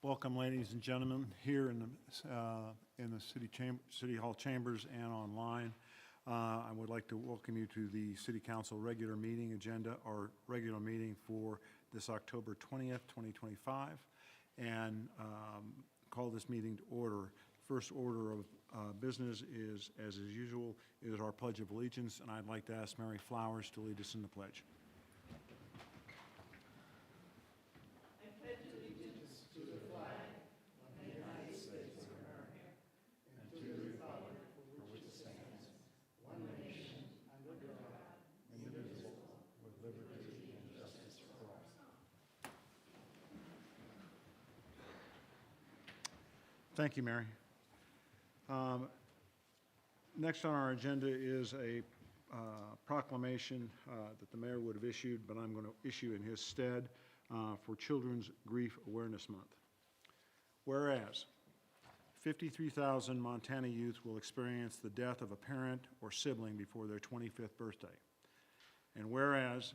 Welcome, ladies and gentlemen, here in the City Hall chambers and online. I would like to welcome you to the City Council regular meeting agenda, our regular meeting for this October 20th, 2025, and call this meeting to order. First order of business is, as is usual, is our Pledge of Allegiance, and I'd like to ask Mary Flowers to lead us in the pledge. Thank you, Mary. Next on our agenda is a proclamation that the mayor would have issued, but I'm going to issue in his stead for Children's Grief Awareness Month. Whereas 53,000 Montana youth will experience the death of a parent or sibling before their 25th birthday. And whereas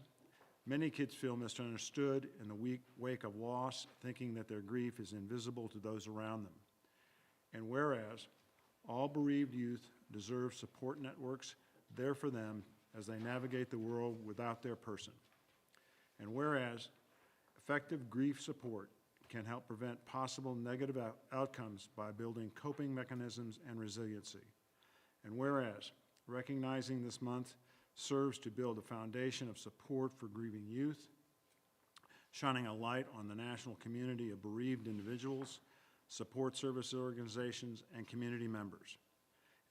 many kids feel misunderstood in the wake of loss, thinking that their grief is invisible to those around them. And whereas all bereaved youth deserve support networks there for them as they navigate the world without their person. And whereas effective grief support can help prevent possible negative outcomes by building coping mechanisms and resiliency. And whereas recognizing this month serves to build a foundation of support for grieving youth, shining a light on the national community of bereaved individuals, support service organizations, and community members.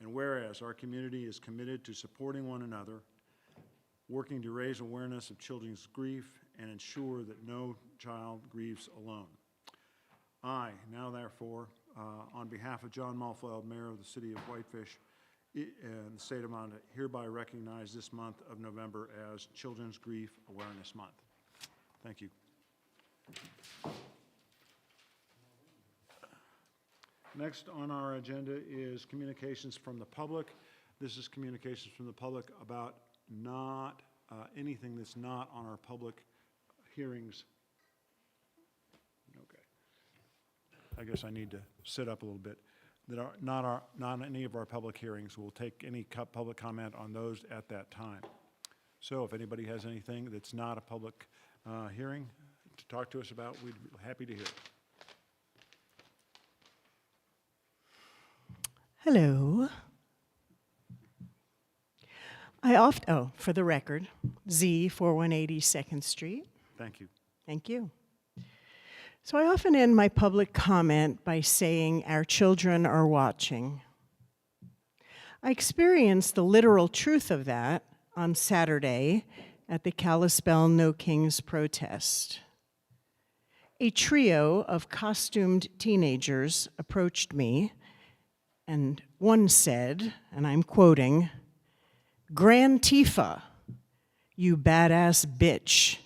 And whereas our community is committed to supporting one another, working to raise awareness of children's grief and ensure that no child grieves alone. I, now therefore, on behalf of John Malfeld, Mayor of the City of Whitefish and the State of Montana, hereby recognize this month of November as Children's Grief Awareness Month. Thank you. Next on our agenda is communications from the public. This is communications from the public about not anything that's not on our public hearings. Okay. I guess I need to sit up a little bit. That are not any of our public hearings. We'll take any public comment on those at that time. So if anybody has anything that's not a public hearing to talk to us about, we'd be happy to hear it. Hello. For the record, Z 4180 2nd Street. Thank you. Thank you. So I often end my public comment by saying our children are watching. I experienced the literal truth of that on Saturday at the Kalispell No Kings protest. A trio of costumed teenagers approached me, and one said, and I'm quoting, "Grand Tifa, you badass bitch.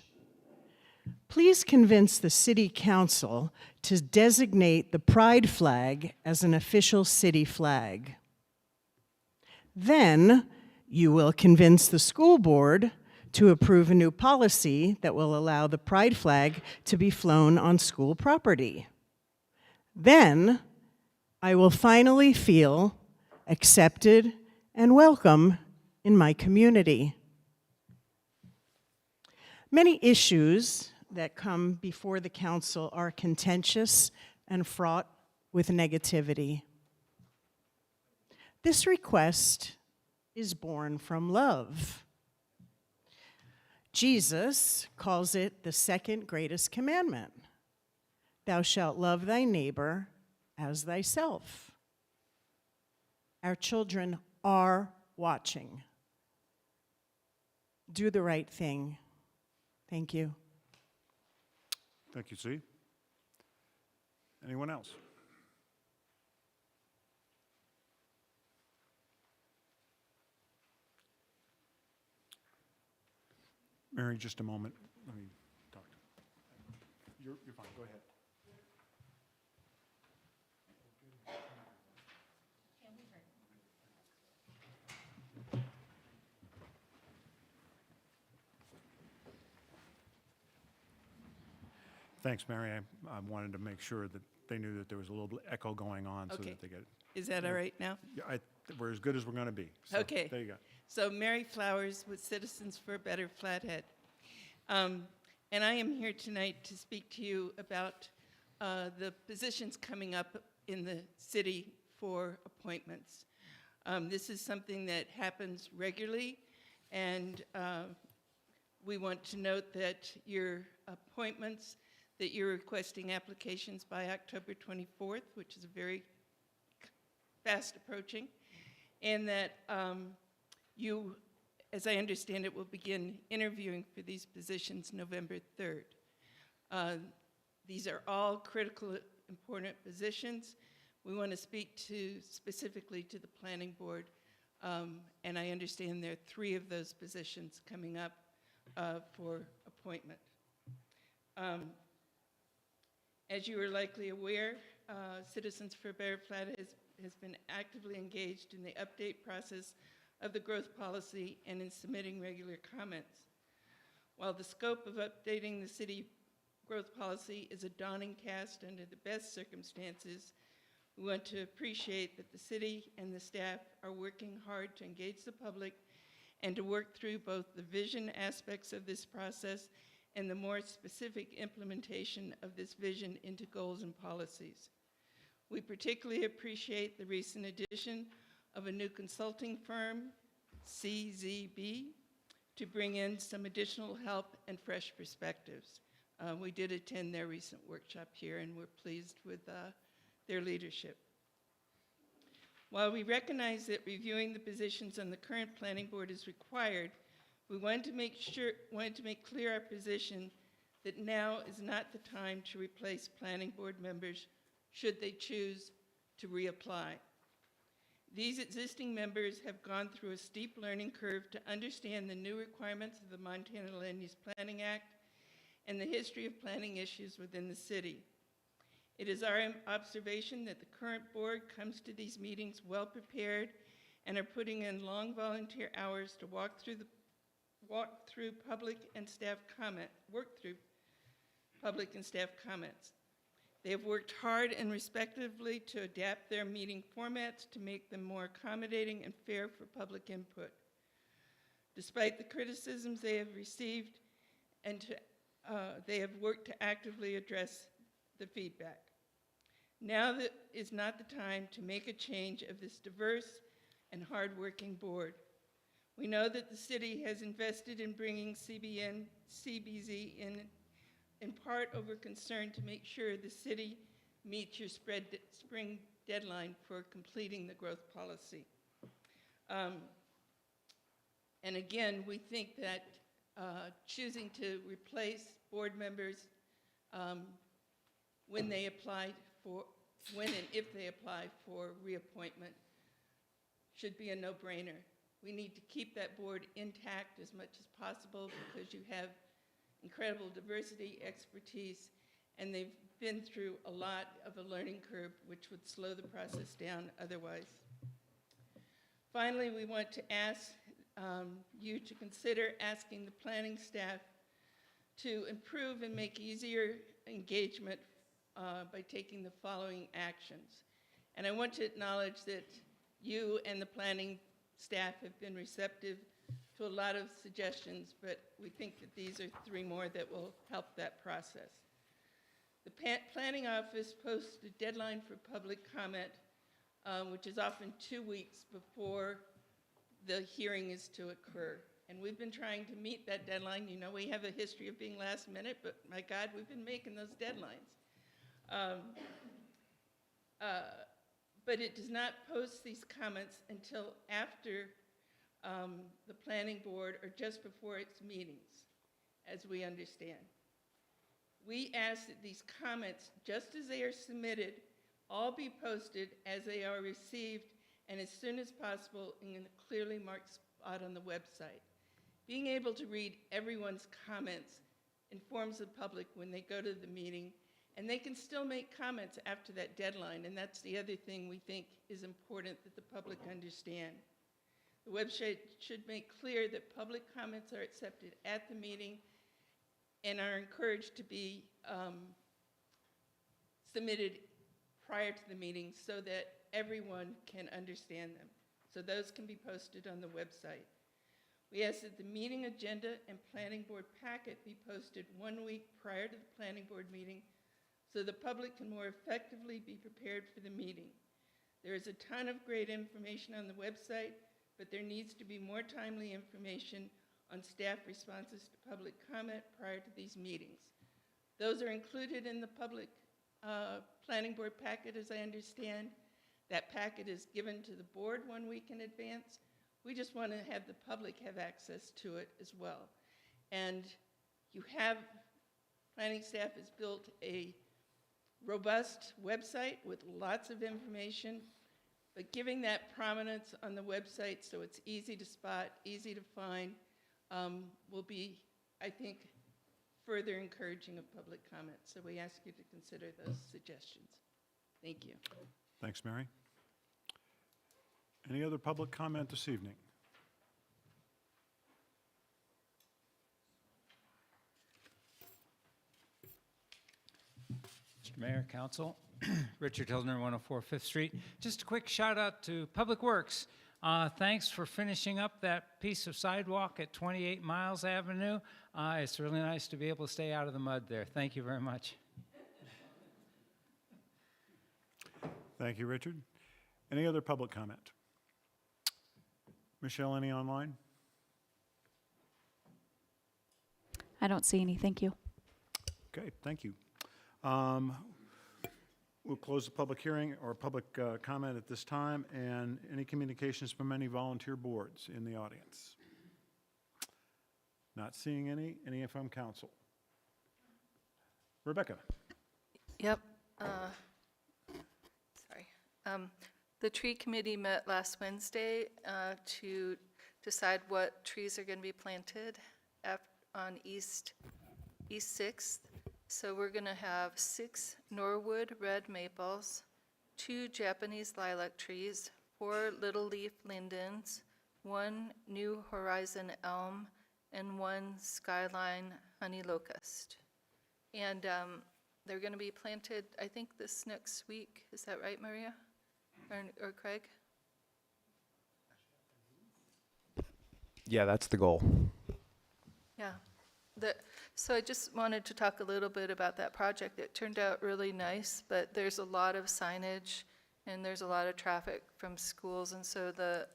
Please convince the City Council to designate the pride flag as an official city flag. Then you will convince the school board to approve a new policy that will allow the pride flag to be flown on school property. Then I will finally feel accepted and welcome in my community." Many issues that come before the council are contentious and fraught with negativity. This request is born from love. Jesus calls it the second greatest commandment. Thou shalt love thy neighbor as thyself. Our children are watching. Do the right thing. Thank you. Thank you, C. Anyone else? Mary, just a moment. Let me talk to you. You're fine. Go ahead. Thanks, Mary. I wanted to make sure that they knew that there was a little echo going on, so Okay. that they get, Is that all right now? yeah, we're as good as we're going to be. So, Okay. there you go. So Mary Flowers with Citizens for a Better Flathead. And I am here tonight to speak to you about the positions coming up in the city for appointments. This is something that happens regularly, and we want to note that your appointments, that you're requesting applications by October 24th, which is very fast approaching, and that you, as I understand it, will begin interviewing for these positions November 3rd. These are all critical, important positions. We want to speak specifically to the planning board, and I understand there are 3 of those positions coming up for appointment. As you are likely aware, Citizens for a Better Flathead has been actively engaged in the update process of the growth policy and in submitting regular comments. While the scope of updating the city growth policy is a daunting task under the best circumstances, we want to appreciate that the city and the staff are working hard to engage the public and to work through both the vision aspects of this process and the more specific implementation of this vision into goals and policies. We particularly appreciate the recent addition of a new consulting firm, CZB, to bring in some additional help and fresh perspectives. We did attend their recent workshop here, and we're pleased with their leadership. While we recognize that reviewing the positions on the current planning board is required, we wanted to make clear our position that now is not the time to replace planning board members should they choose to reapply. These existing members have gone through a steep learning curve to understand the new requirements of the Montana Land Use Planning Act and the history of planning issues within the city. It is our observation that the current board comes to these meetings well prepared and are putting in long volunteer hours to work through public and staff comments. They have worked hard and respectively to adapt their meeting formats to make them more accommodating and fair for public input. Despite the criticisms they have received, they have worked to actively address the feedback. Now is not the time to make a change of this diverse and hardworking board. We know that the city has invested in bringing CBZ in part over concern to make sure the city meets your spring deadline for completing the growth policy. And again, we think that choosing to replace board members when and if they apply for reappointment should be a no-brainer. We need to keep that board intact as much as possible because you have incredible diversity, expertise, and they've been through a lot of a learning curve which would slow the process down otherwise. Finally, we want to ask you to consider asking the planning staff to improve and make easier engagement by taking the following actions. And I want to acknowledge that you and the planning staff have been receptive to a lot of suggestions, but we think that these are 3 more that will help that process. The planning office posts a deadline for public comment, which is often 2 weeks before the hearing is to occur. And we've been trying to meet that deadline. You know, we have a history of being last minute, but my God, we've been making those deadlines. But it does not post these comments until after the planning board or just before its meetings, as we understand. We ask that these comments, just as they are submitted, all be posted as they are received and as soon as possible in a clearly marked spot on the website. Being able to read everyone's comments informs the public when they go to the meeting, and they can still make comments after that deadline, and that's the other thing we think is important that the public understand. The website should make clear that public comments are accepted at the meeting and are encouraged to be submitted prior to the meeting so that everyone can understand them. So those can be posted on the website. We ask that the meeting agenda and planning board packet be posted 1 week prior to the planning board meeting so the public can more effectively be prepared for the meeting. There is a ton of great information on the website, but there needs to be more timely information on staff responses to public comment prior to these meetings. Those are included in the public planning board packet, as I understand. That packet is given to the board 1 week in advance. We just want to have the public have access to it as well. And planning staff has built a robust website with lots of information, but giving that prominence on the website so it's easy to spot, easy to find, will be, I think, further encouraging of public comment. So we ask you to consider those suggestions. Thank you. Thanks, Mary. Any other public comment this evening? Mr. Mayor, Council, Richard Hildner, 104 Fifth Street. Just a quick shout out to Public Works. Thanks for finishing up that piece of sidewalk at 28 Miles Avenue. It's really nice to be able to stay out of the mud there. Thank you very much. Thank you, Richard. Any other public comment? Michelle, any online? I don't see any, thank you. Okay, thank you. We'll close the public hearing or public comment at this time, and any communications from any volunteer boards in the audience? Not seeing any from council. Rebecca. Yep. Sorry. The tree committee met last Wednesday to decide what trees are going to be planted on East 6th. So we're going to have 6 Norwood red maples, 2 Japanese lilac trees, 4 little leaf lindens, 1 New Horizon elm, and 1 skyline honey locust. And they're going to be planted, I think, this next week. Is that right, Maria? Or Craig? Yeah, that's the goal. Yeah. So I just wanted to talk a little bit about that project. It turned out really nice, but there's a lot of signage and there's a lot of traffic from schools, and so the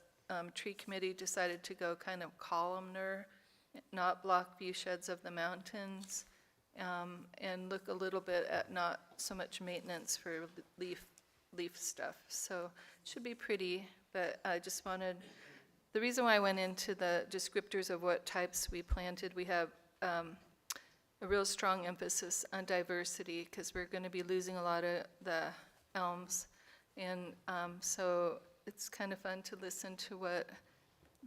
tree committee decided to go kind of columnar, not block view sheds of the mountains, and look a little bit at not so much maintenance for leaf stuff. So it should be pretty, but I just wanted, the reason why I went into the descriptors of what types we planted, we have a real strong emphasis on diversity because we're going to be losing a lot of the elms. And so it's kind of fun to listen to what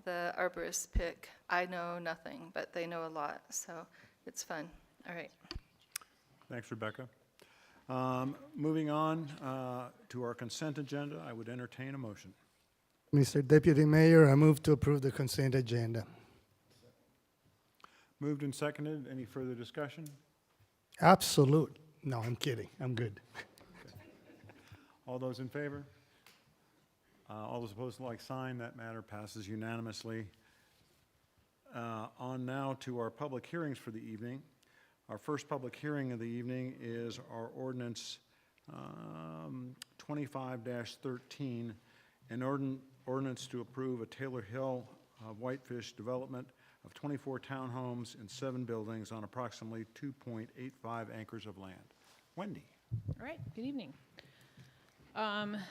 the arborists pick. I know nothing, but they know a lot, so it's fun. All right. Thanks, Rebecca. Moving on to our consent agenda, I would entertain a motion. Mr. Deputy Mayor, I move to approve the consent agenda. Moved and seconded. Any further discussion? Absolute. No, I'm kidding. I'm good. All those in favor? All those opposed, like sign. That matter passes unanimously. On now to our public hearings for the evening. Our first public hearing of the evening is our ordinance 25-13, an ordinance to approve a Taylor Hill Whitefish development of 24 townhomes and 7 buildings on approximately 2.85 acres of land. Wendy. All right, good evening.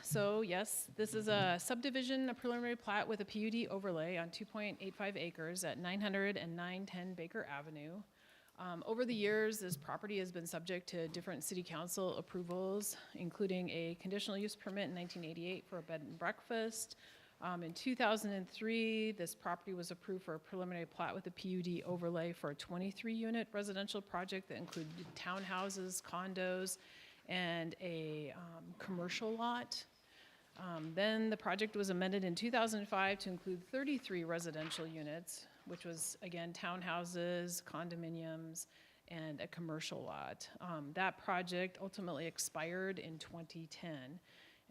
So yes, this is a subdivision, a preliminary plat with a PUD overlay on 2.85 acres at 900 and 910 Baker Avenue. Over the years, this property has been subject to different city council approvals, including a conditional use permit in 1988 for a bed and breakfast. In 2003, this property was approved for a preliminary plat with a PUD overlay for a 23-unit residential project that included townhouses, condos, and a commercial lot. Then the project was amended in 2005 to include 33 residential units, which was, again, townhouses, condominiums, and a commercial lot. That project ultimately expired in 2010,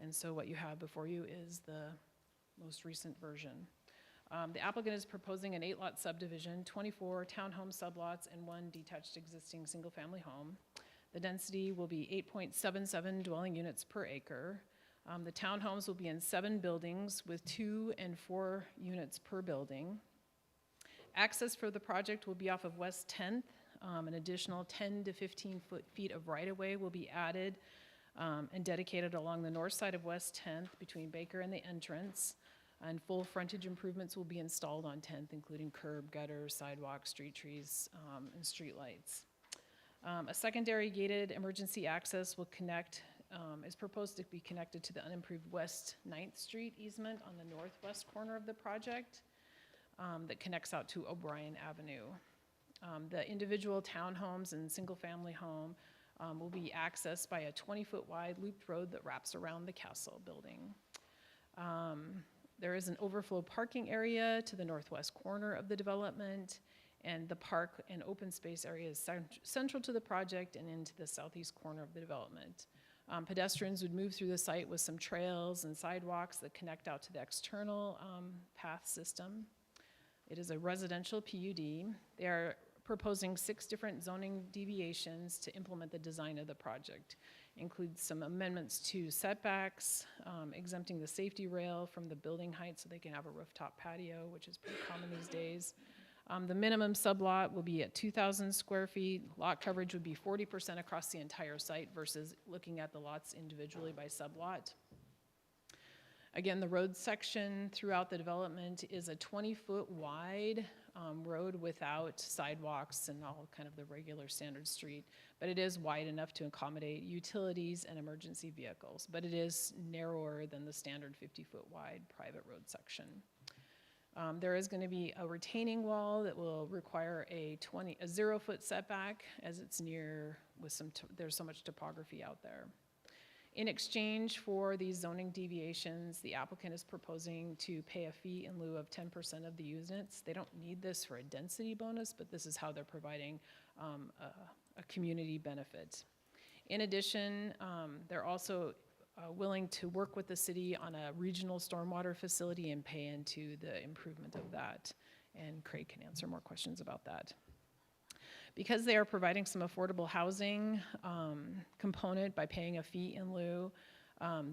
and so what you have before you is the most recent version. The applicant is proposing an 8-lot subdivision, 24 townhome sublots, and 1 detached existing single-family home. The density will be 8.77 dwelling units per acre. The townhomes will be in 7 buildings with 2 and 4 units per building. Access for the project will be off of West 10th. An additional 10 to 15 feet of right-of-way will be added and dedicated along the north side of West 10th between Baker and the entrance. And full frontage improvements will be installed on 10th, including curb, gutters, sidewalks, street trees, and street lights. A secondary gated emergency access will is proposed to be connected to the unimproved West 9th Street easement on the northwest corner of the project that connects out to O'Brien Avenue. The individual townhomes and single-family home will be accessed by a 20-foot wide looped road that wraps around the castle building. There is an overflow parking area to the northwest corner of the development, and the park and open space area is central to the project and into the southeast corner of the development. Pedestrians would move through the site with some trails and sidewalks that connect out to the external path system. It is a residential PUD. They are proposing 6 different zoning deviations to implement the design of the project. Includes some amendments to setbacks, exempting the safety rail from the building height so they can have a rooftop patio, which is pretty common these days. The minimum sublot will be at 2,000 square feet. Lot coverage would be 40% across the entire site versus looking at the lots individually by sublot. Again, the road section throughout the development is a 20-foot wide road without sidewalks and all kind of the regular standard street, but it is wide enough to accommodate utilities and emergency vehicles, but it is narrower than the standard 50-foot wide private road section. There is going to be a retaining wall that will require a 0-foot setback as it's near with there's so much topography out there. In exchange for these zoning deviations, the applicant is proposing to pay a fee in lieu of 10% of the units. They don't need this for a density bonus, but this is how they're providing a community benefit. In addition, they're also willing to work with the city on a regional stormwater facility and pay into the improvement of that. And Craig can answer more questions about that. Because they are providing some affordable housing component by paying a fee in lieu,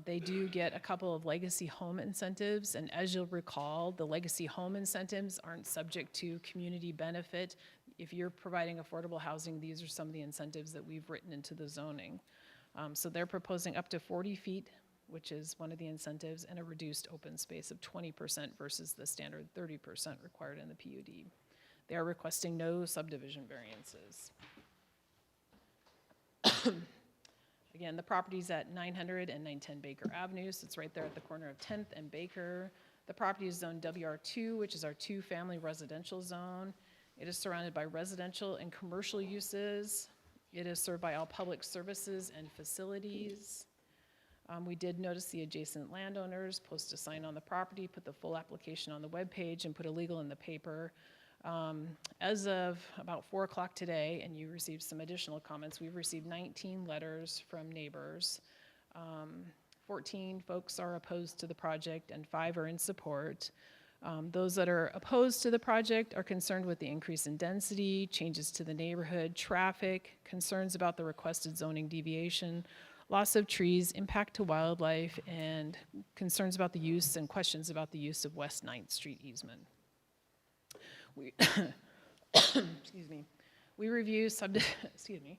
they do get a couple of legacy home incentives. And as you'll recall, the legacy home incentives aren't subject to community benefit. If you're providing affordable housing, these are some of the incentives that we've written into the zoning. So they're proposing up to 40 feet, which is one of the incentives, and a reduced open space of 20% versus the standard 30% required in the PUD. They are requesting no subdivision variances. Again, the property's at 900 and 910 Baker Avenue, so it's right there at the corner of 10th and Baker. The property is zoned WR2, which is our 2-family residential zone. It is surrounded by residential and commercial uses. It is served by all public services and facilities. We did notice the adjacent landowners post a sign on the property, put the full application on the webpage, and put a legal in the paper. As of about 4 o'clock today, and you received some additional comments, we've received 19 letters from neighbors. 14 folks are opposed to the project and 5 are in support. Those that are opposed to the project are concerned with the increase in density, changes to the neighborhood, traffic, concerns about the requested zoning deviation, loss of trees, impact to wildlife, and concerns about the use and questions about the use of West 9th Street easement. Excuse me. We review excuse me.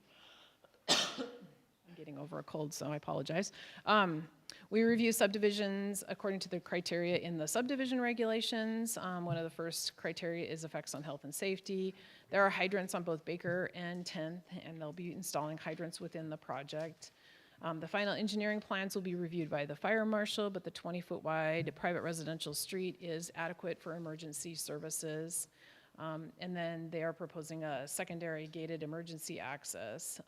I'm getting over a cold, so I apologize. We review subdivisions according to the criteria in the subdivision regulations. One of the first criteria is effects on health and safety. There are hydrants on both Baker and 10th, and they'll be installing hydrants within the project. The final engineering plans will be reviewed by the fire marshal, but the 20-foot wide private residential street is adequate for emergency services. And then they are proposing a secondary gated emergency access.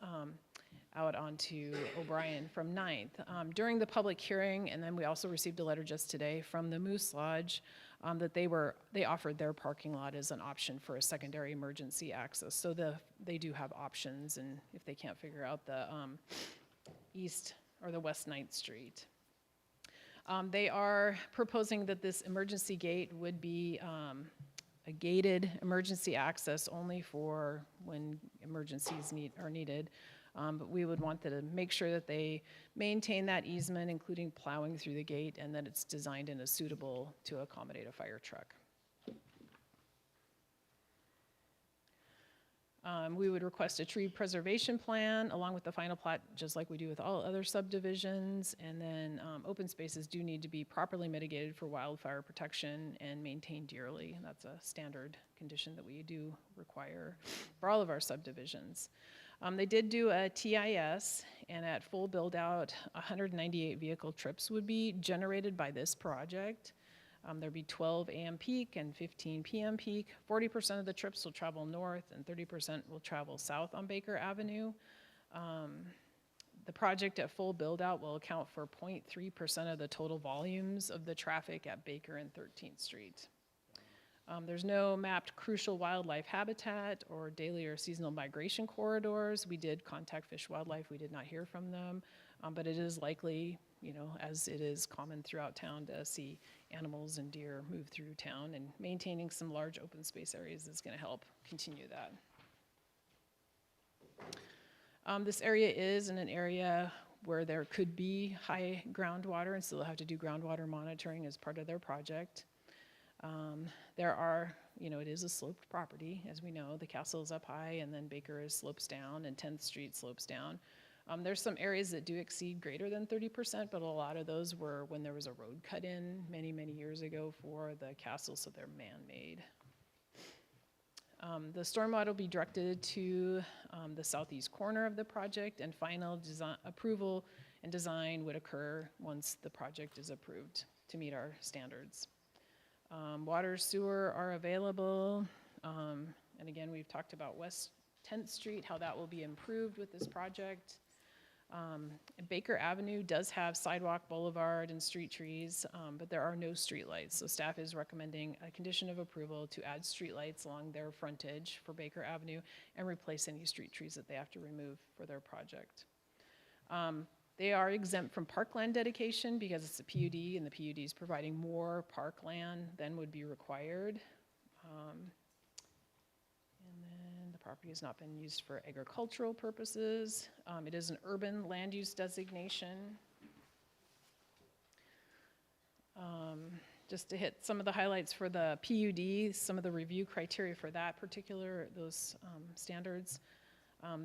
out onto O'Brien from 9th. During the public hearing, and then we also received a letter just today from the Moose Lodge that they offered their parking lot as an option for a secondary emergency access. So they do have options, and if they can't figure out the east or the west 9th Street. They are proposing that this emergency gate would be a gated emergency access only for when emergencies are needed. But we would want to make sure that they maintain that easement, including plowing through the gate, and that it's designed and is suitable to accommodate a fire truck. We would request a tree preservation plan along with the final plat, just like we do with all other subdivisions. And then open spaces do need to be properly mitigated for wildfire protection and maintained yearly. That's a standard condition that we do require for all of our subdivisions. They did do a TIS, and at full build out, 198 vehicle trips would be generated by this project. There'd be 12 a.m. peak and 15 p.m. peak. 40% of the trips will travel north and 30% will travel south on Baker Avenue. The project at full build out will account for 0.3% of the total volumes of the traffic at Baker and 13th Street. There's no mapped crucial wildlife habitat or daily or seasonal migration corridors. We did contact Fish Wildlife. We did not hear from them, but it is likely, you know, as it is common throughout town, to see animals and deer move through town, and maintaining some large open space areas is going to help continue that. This area is in an area where there could be high groundwater, and so they'll have to do groundwater monitoring as part of their project. There are, you know, it is a sloped property, as we know. The castle is up high, and then Baker slopes down, and 10th Street slopes down. There's some areas that do exceed greater than 30%, but a lot of those were when there was a road cut in many, many years ago for the castle, so they're man-made. The stormwater will be directed to the southeast corner of the project, and final design approval and design would occur once the project is approved to meet our standards. Water, sewer are available, and again, we've talked about West 10th Street, how that will be improved with this project. Baker Avenue does have sidewalk, boulevard, and street trees, but there are no street lights. So staff is recommending a condition of approval to add street lights along their frontage for Baker Avenue and replace any street trees that they have to remove for their project. They are exempt from parkland dedication because it's a PUD, and the PUD is providing more parkland than would be required. The property has not been used for agricultural purposes. It is an urban land use designation. Just to hit some of the highlights for the PUD, some of the review criteria for that particular, those standards.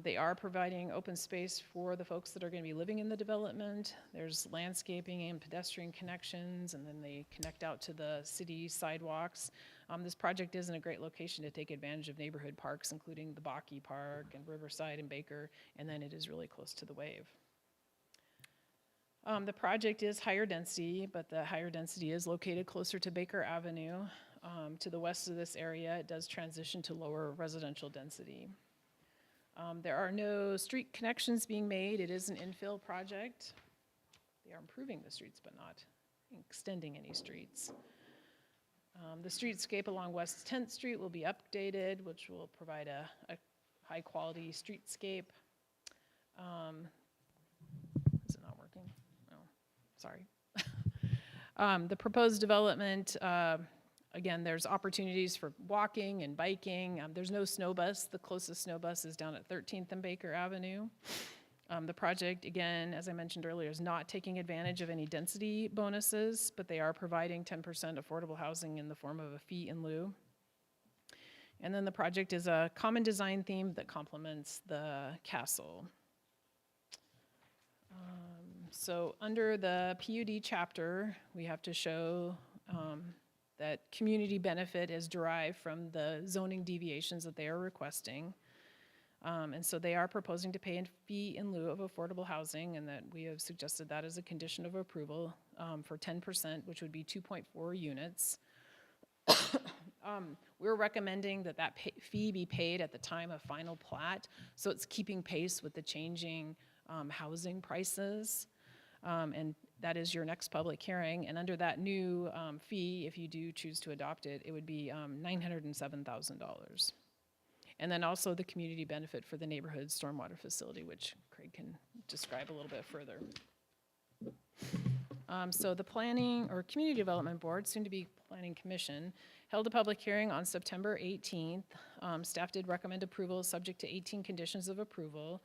They are providing open space for the folks that are going to be living in the development. There's landscaping and pedestrian connections, and then they connect out to the city sidewalks. This project is in a great location to take advantage of neighborhood parks, including the Baki Park and Riverside and Baker, and then it is really close to the wave. The project is higher density, but the higher density is located closer to Baker Avenue. To the west of this area, it does transition to lower residential density. There are no street connections being made. It is an infill project. They are improving the streets, but not extending any streets. The streetscape along West 10th Street will be updated, which will provide a high-quality streetscape. Is it not working? No, sorry. The proposed development, again, there's opportunities for walking and biking. There's no snow bus. The closest snow bus is down at 13th and Baker Avenue. The project, again, as I mentioned earlier, is not taking advantage of any density bonuses, but they are providing 10% affordable housing in the form of a fee in lieu. And then the project is a common design theme that complements the castle. So under the PUD chapter, we have to show that community benefit is derived from the zoning deviations that they are requesting. And so they are proposing to pay a fee in lieu of affordable housing, and that we have suggested that as a condition of approval for 10%, which would be 2.4 units. We're recommending that that fee be paid at the time of final plat, so it's keeping pace with the changing housing prices. And that is your next public hearing. And under that new fee, if you do choose to adopt it, it would be $907,000. And then also the community benefit for the neighborhood stormwater facility, which Craig can describe a little bit further. So the Planning or Community Development Board, soon to be Planning Commission, held a public hearing on September 18th. Staff did recommend approval subject to 18 conditions of approval.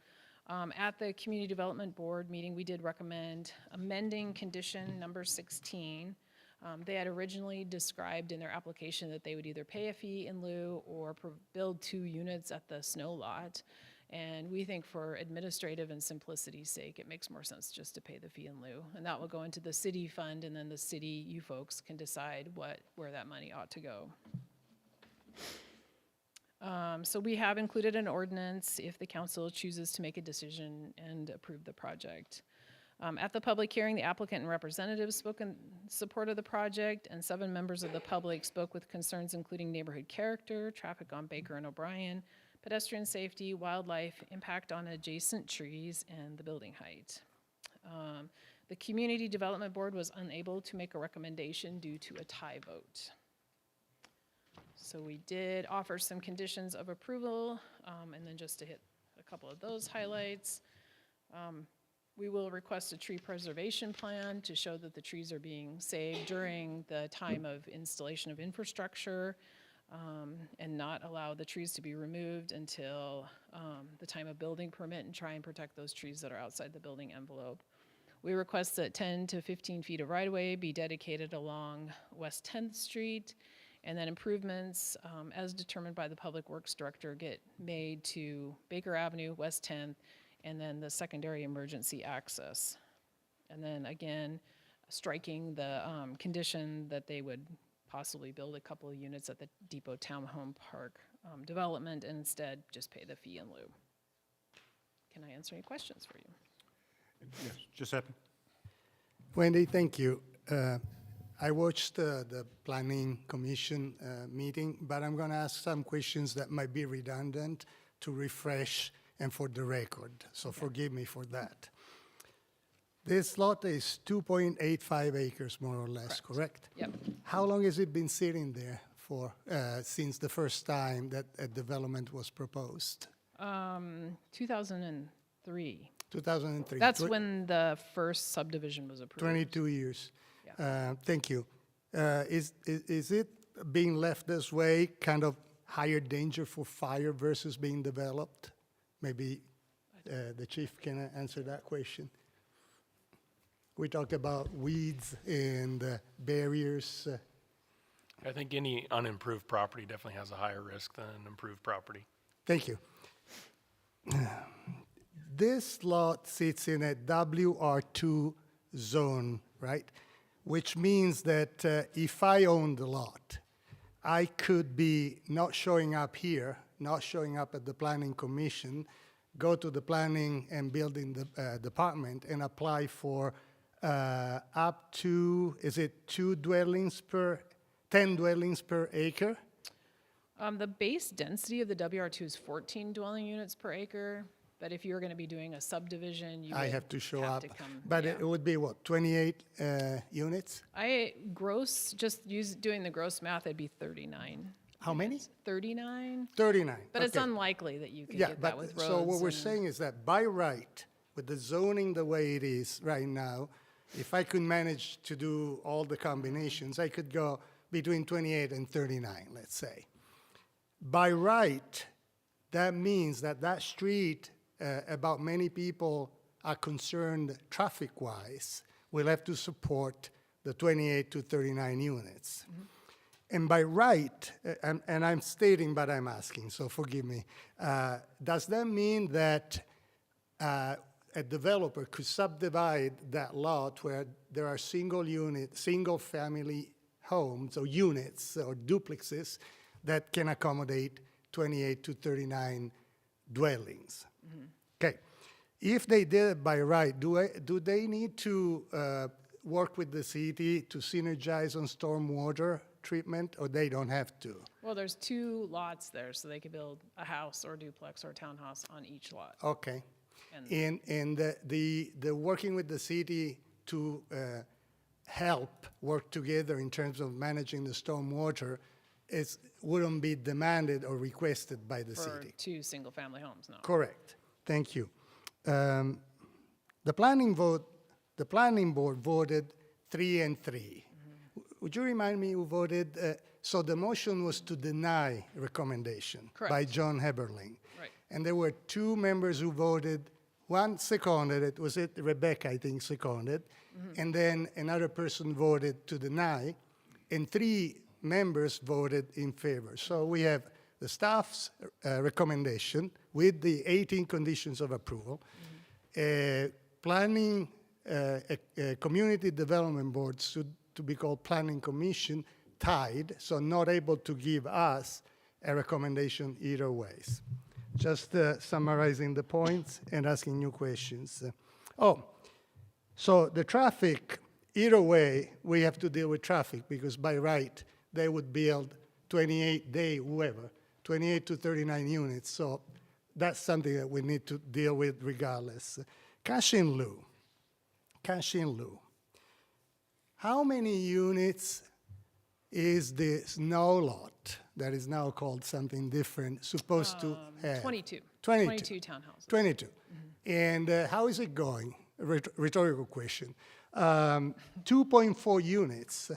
At the Community Development Board meeting, we did recommend amending condition number 16. They had originally described in their application that they would either pay a fee in lieu or build 2 units at the snow lot. And we think for administrative and simplicity's sake, it makes more sense just to pay the fee in lieu. And that will go into the city fund, and then the city, you folks, can decide where that money ought to go. So we have included an ordinance if the council chooses to make a decision and approve the project. At the public hearing, the applicant and representatives spoke in support of the project, and 7 members of the public spoke with concerns including neighborhood character, traffic on Baker and O'Brien, pedestrian safety, wildlife, impact on adjacent trees, and the building height. The Community Development Board was unable to make a recommendation due to a tie vote. So we did offer some conditions of approval, and then just to hit a couple of those highlights. We will request a tree preservation plan to show that the trees are being saved during the time of installation of infrastructure, and not allow the trees to be removed until the time of building permit, and try and protect those trees that are outside the building envelope. We request that 10 to 15 feet of right-of-way be dedicated along West 10th Street, and then improvements as determined by the Public Works Director get made to Baker Avenue, West 10th, and then the secondary emergency access. And then again, striking the condition that they would possibly build a couple of units at the Depot Townhome Park development, and instead just pay the fee in lieu. Can I answer any questions for you? Yes, Giuseppe? Wendy, thank you. I watched the Planning Commission meeting, but I'm going to ask some questions that might be redundant to refresh and for the record, so forgive me for that. This lot is 2.85 acres, more or less, correct? Yep. How long has it been sitting there for, since the first time that a development was proposed? 2003. 2003. That's when the first subdivision was approved. 22 years. Yeah. Thank you. Is it being left this way kind of higher danger for fire versus being developed? Maybe the chief can answer that question. We talked about weeds and barriers. I think any unimproved property definitely has a higher risk than an improved property. Thank you. This lot sits in a WR2 zone, right? Which means that if I own the lot, I could be not showing up here, not showing up at the Planning Commission, go to the Planning and Building Department and apply for up to, is it 10 dwellings per acre? The base density of the WR2 is 14 dwelling units per acre, but if you're going to be doing a subdivision, you I would have to show up. to come, But yeah. it would be what, 28 units? Doing the gross math, it'd be 39. How many? 39, 39. but it's okay. unlikely that you could Yeah, get that but with roads. so what we're and- saying is that by right, with the zoning the way it is right now, if I could manage to do all the combinations, I could go between 28 and 39, let's say. By right, that means that that street, about many people are concerned traffic-wise, will have to support the 28 to 39 units. Mm-hmm. And by right, and I'm stating, but I'm asking, so forgive me, does that mean that a developer could subdivide that lot where there are single-family homes or units or duplexes that can accommodate 28 to 39 dwellings? Mm-hmm. Okay. If they did it by right, do they need to work with the city to synergize on stormwater treatment, or they don't have to? Well, there's 2 lots there, so they could build a house or duplex or a townhouse on each lot. Okay. And the working with the city to help work together in terms of managing the stormwater wouldn't be demanded or requested by the For city. 2 single-family homes, no. Correct. Thank you. The planning board voted 3-3. Would you remind me who voted? So the motion was to deny recommendation by Correct. John Heberling. Right. And there were 2 members who voted. One seconded it. Was it Rebecca, I think, seconded? And then another person voted to deny. And 3 members voted in favor. So we have the staff's recommendation with the 18 conditions of approval. Planning, community development board to be called planning commission, tied, so not able to give us a recommendation either ways. Just summarizing the points and asking new questions. So the traffic, either way, we have to deal with traffic because by right, they would build 28 to 39 units. So that's something that we need to deal with regardless. Cash in lieu. How many units is the snow lot that is now called something different supposed to have? 22. 22. 22 townhouses. 22. And how is it going? Rhetorical question. 2.4 units.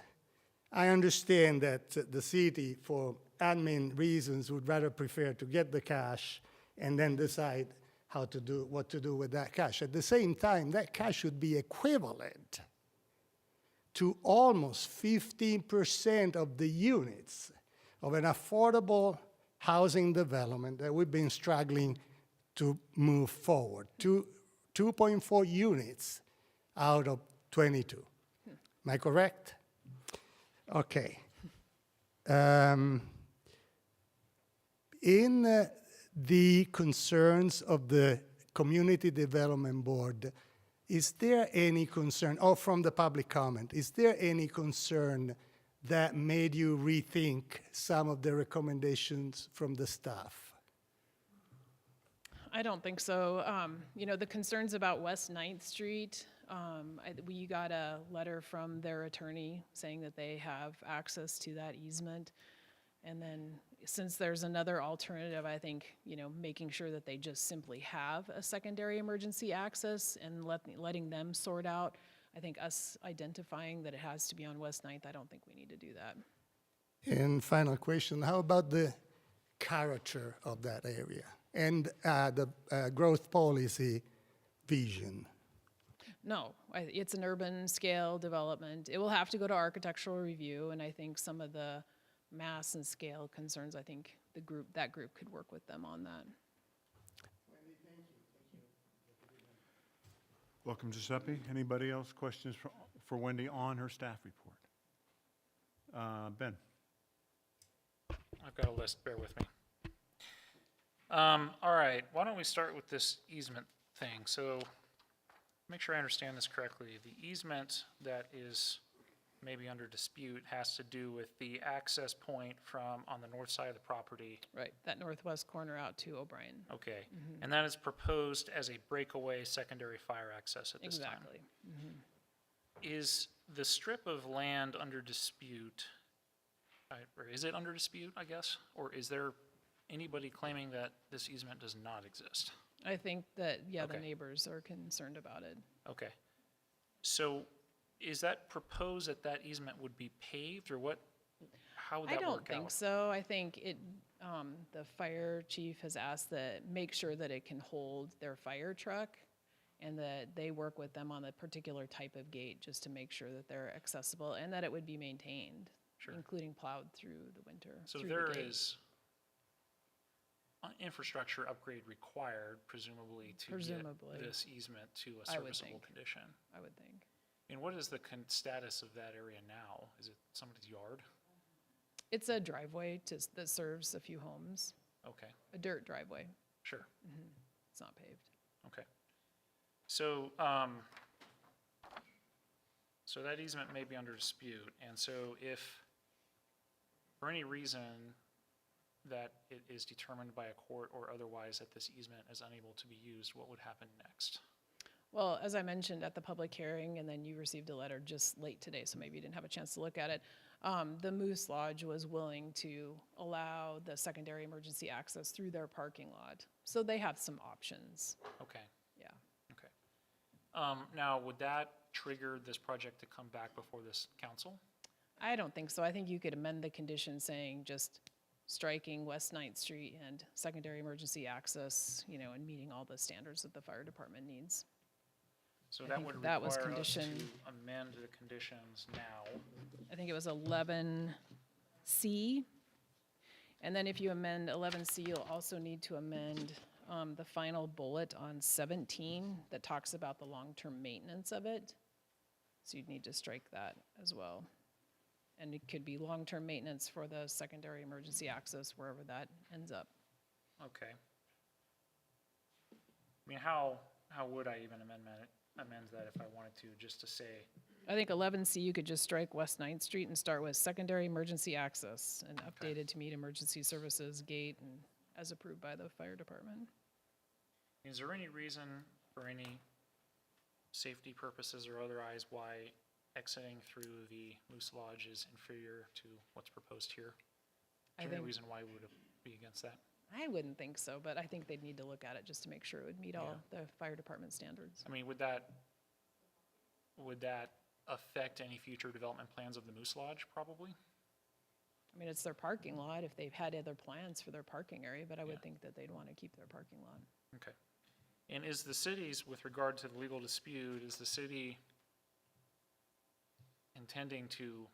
I understand that the city, for admin reasons, would rather prefer to get the cash and then decide what to do with that cash. At the same time, that cash should be equivalent to almost 15% of the units of an affordable housing development that we've been struggling to move forward. 2.4 units out of 22. Am I correct? Okay. In the concerns of the Community Development Board, is there any concern, or from the public comment, is there any concern that made you rethink some of the recommendations from the staff? I don't think so. The concerns about West 9th Street, we got a letter from their attorney saying that they have access to that easement. And then since there's another alternative, I think, making sure that they just simply have a secondary emergency access and letting them sort out. I think us identifying that it has to be on West 9th, I don't think we need to do that. And final question, how about the character of that area and the growth policy vision? No, it's an urban scale development. It will have to go to architectural review, and I think some of the mass and scale concerns, I think that group could work with them on that. Welcome, Giuseppe. Anybody else questions for Wendy on her staff report? Ben? I've got a list, bear with me. All right, why don't we start with this easement thing? So, make sure I understand this correctly. The easement that is maybe under dispute has to do with the access point from on the north side of the property. Right, that northwest corner out to O'Brien. Okay, and that is proposed as a breakaway secondary fire access at this time. Exactly. Is the strip of land under dispute, or is it under dispute, I guess? Or is there anybody claiming that this easement does not exist? I think that, the Okay. neighbors are concerned about it. Okay. So is that proposed that easement would be paved, or what, how would that I work out? don't think so. I think the fire chief has asked that, make sure that it can hold their fire truck and that they work with them on the particular type of gate just to make sure that they're accessible and that it would be maintained, Sure. including plowed through the winter. So through the there gate. is infrastructure upgrade required, presumably, to Presumably. get this easement to a I would serviceable think. condition. I would think. And what is the status of that area now? Is it somebody's yard? It's a driveway that serves a few homes, Okay, a dirt driveway. sure, It's not paved. okay. So, so that easement may be under dispute, and so if, for any reason, that it is determined by a court or otherwise that this easement is unable to be used, what would happen next? Well, as I mentioned at the public hearing, and then you received a letter just late today, so maybe you didn't have a chance to look at it. The Moose Lodge was willing to allow the secondary emergency access through their parking lot. So they have some options, Okay, yeah. okay. Now, would that trigger this project to come back before this council? I don't think so. I think you could amend the condition saying just striking West 9th Street and secondary emergency access, you know, and meeting all the standards that the fire department needs. So I that think would that was require us to condition- amend the conditions now. I think it was 11C. And then if you amend 11C, you'll also need to amend the final bullet on 17 that talks about the long-term maintenance of it. So you'd need to strike that as well. And it could be long-term maintenance for the secondary emergency access, wherever that ends up. Okay. I mean, how would I even amend that if I wanted to, just to say, I think 11C, you could just strike West 9th Street and start with secondary emergency access and updated to meet emergency services gate and as approved by the fire department. is there any reason for any safety purposes or otherwise why exiting through the Moose Lodge is inferior to what's proposed here? I Is there any think- reason why we would be against that? I wouldn't think so, but I think they'd need to look at it just to make sure it would meet all the fire department standards. I mean, would that affect any future development plans of the Moose Lodge, probably? I mean, it's their parking lot if they've had other plans for their parking area, but I Yeah. would think that they'd want to keep their parking lot. Okay. And is the city's, with regard to the legal dispute, is the city intending to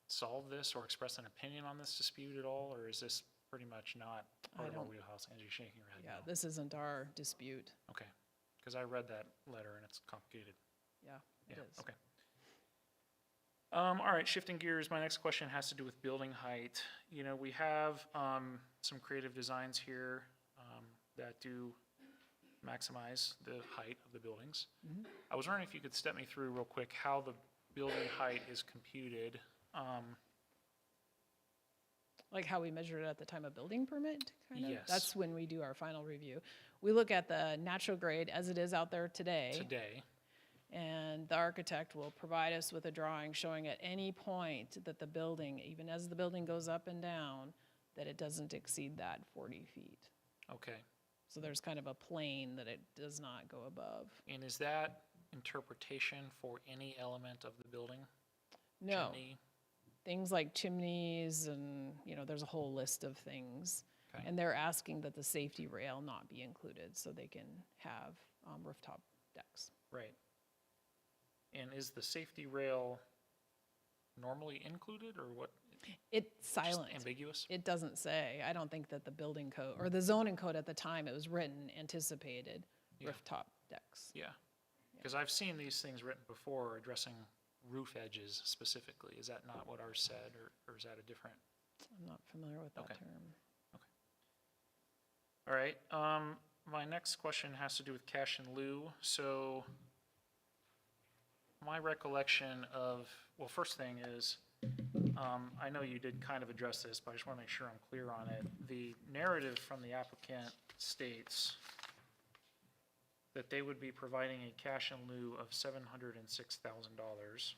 solve this or express an opinion on this dispute at all, or is this pretty much not part of our don't- wheelhouse? Angie's shaking her head Yeah, no. this isn't our dispute. Okay, because I read that letter and it's complicated. Yeah, it Yeah, is. okay. All right, shifting gears, my next question has to do with building height. You know, we have some creative designs here that do maximize the height of the buildings. I was wondering if you could step me through real quick how the building height is computed. Like how we measured it at the time of building permit, kind of? Yes. That's when we do our final review. We look at the natural grade as it is out there Today, and the architect will provide us with a drawing showing at any point that the building, even as the building goes up and down, that it doesn't exceed that 40 feet. okay. So there's kind of a plane that it does not go above. And is that interpretation for any element of the building? No, Chimney? things like chimneys and, you know, there's a whole list of things. Okay. And they're asking that the safety rail not be included so they can have rooftop decks. Right. And is the safety rail normally included, or what? It's Just silent. ambiguous? It doesn't say. I don't think that the building code, or the zoning code at the time it was written, anticipated Yeah. rooftop decks. Yeah. Because I've seen these things written before addressing roof edges specifically. Is that not what ours said, or is that a different? I'm not familiar with that Okay. term. All right, my next question has to do with cash in lieu. So my recollection of, well, first thing is, I know you did kind of address this, but I just want to make sure I'm clear on it. The narrative from the applicant states that they would be providing a cash in lieu of $706,000,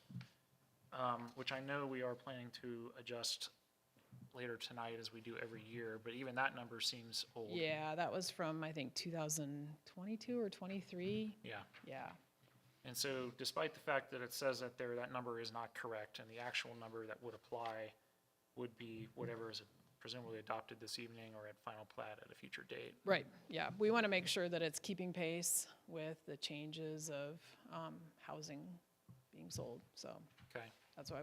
which I know we are planning to adjust later tonight as we do every year, but even that number seems old. Yeah, that was from, I think, 2022 or 23. Yeah. Yeah. And so despite the fact that it says that there, that number is not correct, and the actual number that would apply would be whatever is presumably adopted this evening or at final plat at a future date. Right, yeah. We want to make sure that it's keeping pace with the changes of housing being sold. So Okay, that's why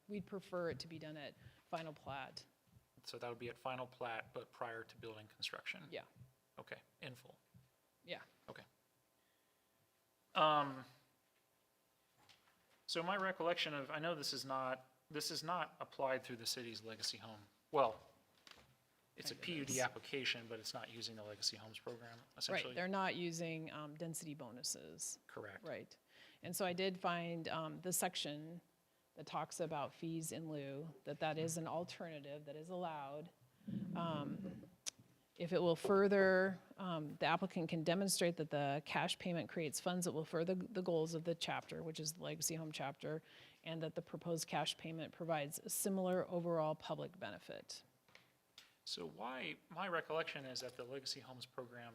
we'd prefer it to be done at final plat. so that would be at final plat, but prior to building construction? Yeah, Okay, in full, yeah. okay. So my recollection of, I know this is not applied through the city's legacy home. Well, it's a Kind of PUD is. application, but it's not using the legacy homes program, essentially? Right, they're not using density bonuses. Correct. Right. And so I did find the section that talks about fees in lieu, that is an alternative that is allowed. If it will further, the applicant can demonstrate that the cash payment creates funds that will further the goals of the chapter, which is the Legacy Home chapter, and that the proposed cash payment provides a similar overall public benefit. So why, my recollection is that the Legacy Homes program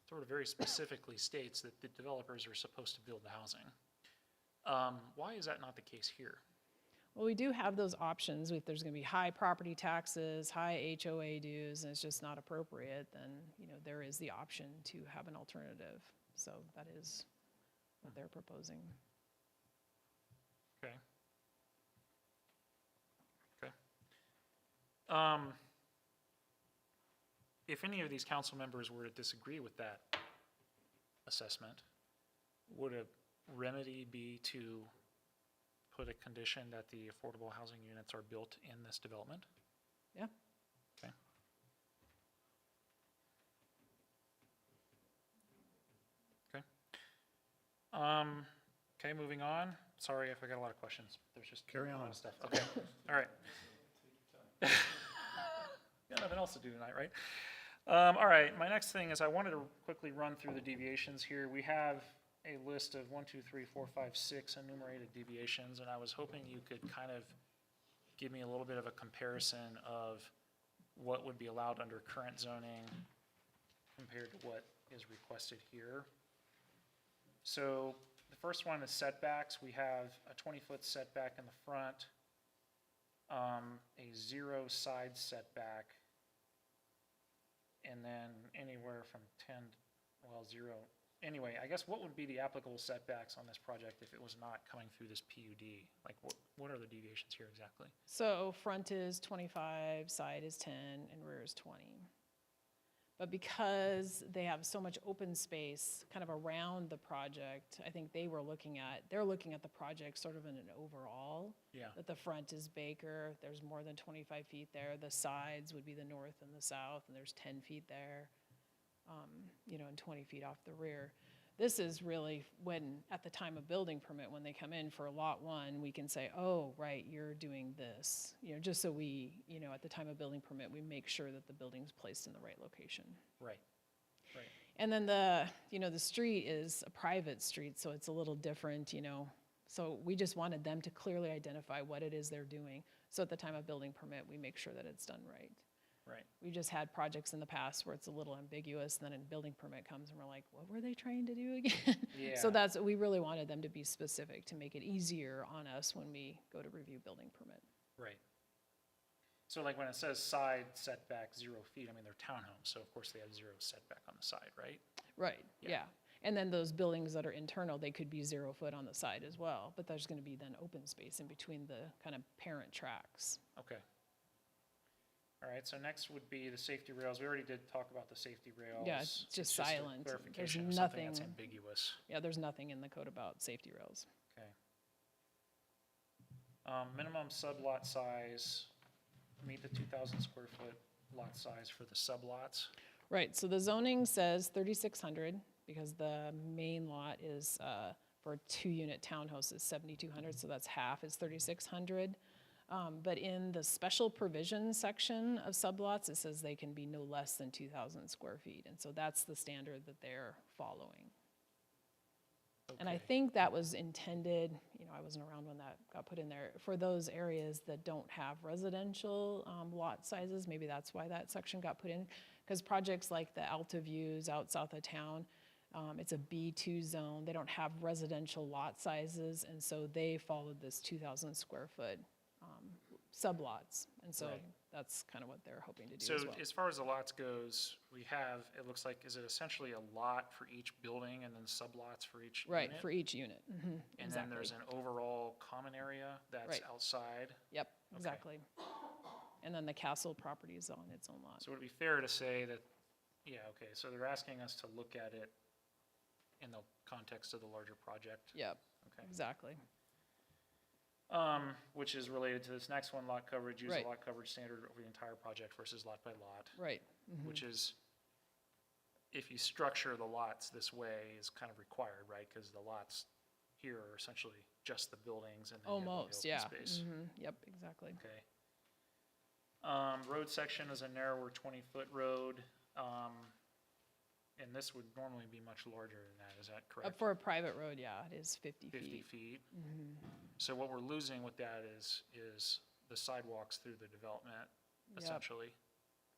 sort of very specifically states that the developers are supposed to build the housing. Why is that not the case here? Well, we do have those options. If there's going to be high property taxes, high HOA dues, and it's just not appropriate, then, you know, there is the option to have an alternative. So that is what they're proposing. Okay. Okay. If any of these council members were to disagree with that assessment, would a remedy be to put a condition that the affordable housing units are built in this development? Yeah. Okay. Okay. Okay, moving on. Sorry if I got a lot of questions. There's just Carry a lot on. of stuff. Okay, all right. Got nothing else to do tonight, right? All right, my next thing is I wanted to quickly run through the deviations here. We have a list of 1, 2, 3, 4, 5, 6 enumerated deviations, and I was hoping you could kind of give me a little bit of a comparison of what would be allowed under current zoning compared to what is requested here. So the first one is setbacks. We have a 20-foot setback in the front, a 0 side setback, and then anywhere from 10, well, 0. Anyway, I guess what would be the applicable setbacks on this project if it was not coming through this PUD? Like, what are the deviations here exactly? So front is 25, side is 10, and rear is 20. But because they have so much open space kind of around the project, I think they're looking at the project sort of in an overall. Yeah. That the front is Baker, there's more than 25 feet there. The sides would be the north and the south, and there's 10 feet there, you know, and 20 feet off the rear. This is really when, at the time of building permit, when they come in for lot 1, we can say, oh, right, you're doing this. You know, just so we, you know, at the time of building permit, we make sure that the building's placed in the right location. Right, right. And then the street is a private street, so it's a little different, you know. So we just wanted them to clearly identify what it is they're doing. So at the time of building permit, we make sure that it's done right. Right. We just had projects in the past where it's a little ambiguous, and then a building permit comes and we're like, what were they trying to do again? Yeah. So we really wanted them to be specific to make it easier on us when we go to review building permit. Right. So like when it says side setback 0 feet, I mean, they're townhomes, so of course they have 0 setback on the side, right? Right, Yeah. yeah. And then those buildings that are internal, they could be 0 foot on the side as well, but there's gonna be then open space in between the kind of parent tracks. Okay. All right, so next would be the safety rails. We already did talk about the safety rails. Yeah, it's just a silent. There's clarification of something that's nothing- ambiguous. Yeah, there's nothing in the code about safety rails. Okay. Minimum sublot size, meet the 2,000 square foot lot size for the sublots. Right, so the zoning says 3,600 because the main lot is, for a 2-unit townhouse is 7,200, so that's half is 3,600. But in the special provision section of sublots, it says they can be no less than 2,000 square feet. And so that's the standard that they're following. And I Okay. think that was intended, you know, I wasn't around when that got put in there, for those areas that don't have residential lot sizes. Maybe that's why that section got put in. Because projects like the Alta Views out south of town, it's a B2 zone. They don't have residential lot sizes, and so they followed this 2,000 square foot sublots. And so Right. that's kind of what they're hoping to do So as well. as far as the lots goes, we have, it looks like, is it essentially a lot for each building and then sublots for each Right, unit? for each unit. And then there's an overall common area that's Right. outside. Yep, exactly. And then the castle property is on its own lot. So would it be fair to say that, yeah, okay, so they're asking us to look at it in the context of the larger project? Yep, Okay. exactly. Which is related to this next one, lot coverage, use a Right. lot coverage standard over the entire project versus lot by lot. Right. Which is, if you structure the lots this way, is kind of required, right? Because the lots here are essentially just the buildings and then you have all the Almost, open yeah. space. Yep, exactly. Okay. Road section is a narrower 20-foot road, and this would normally be much larger than that, is that correct? For a private road, yeah, it is 50 50 feet. feet. So what we're losing with that is the sidewalks through the development, Yep. essentially.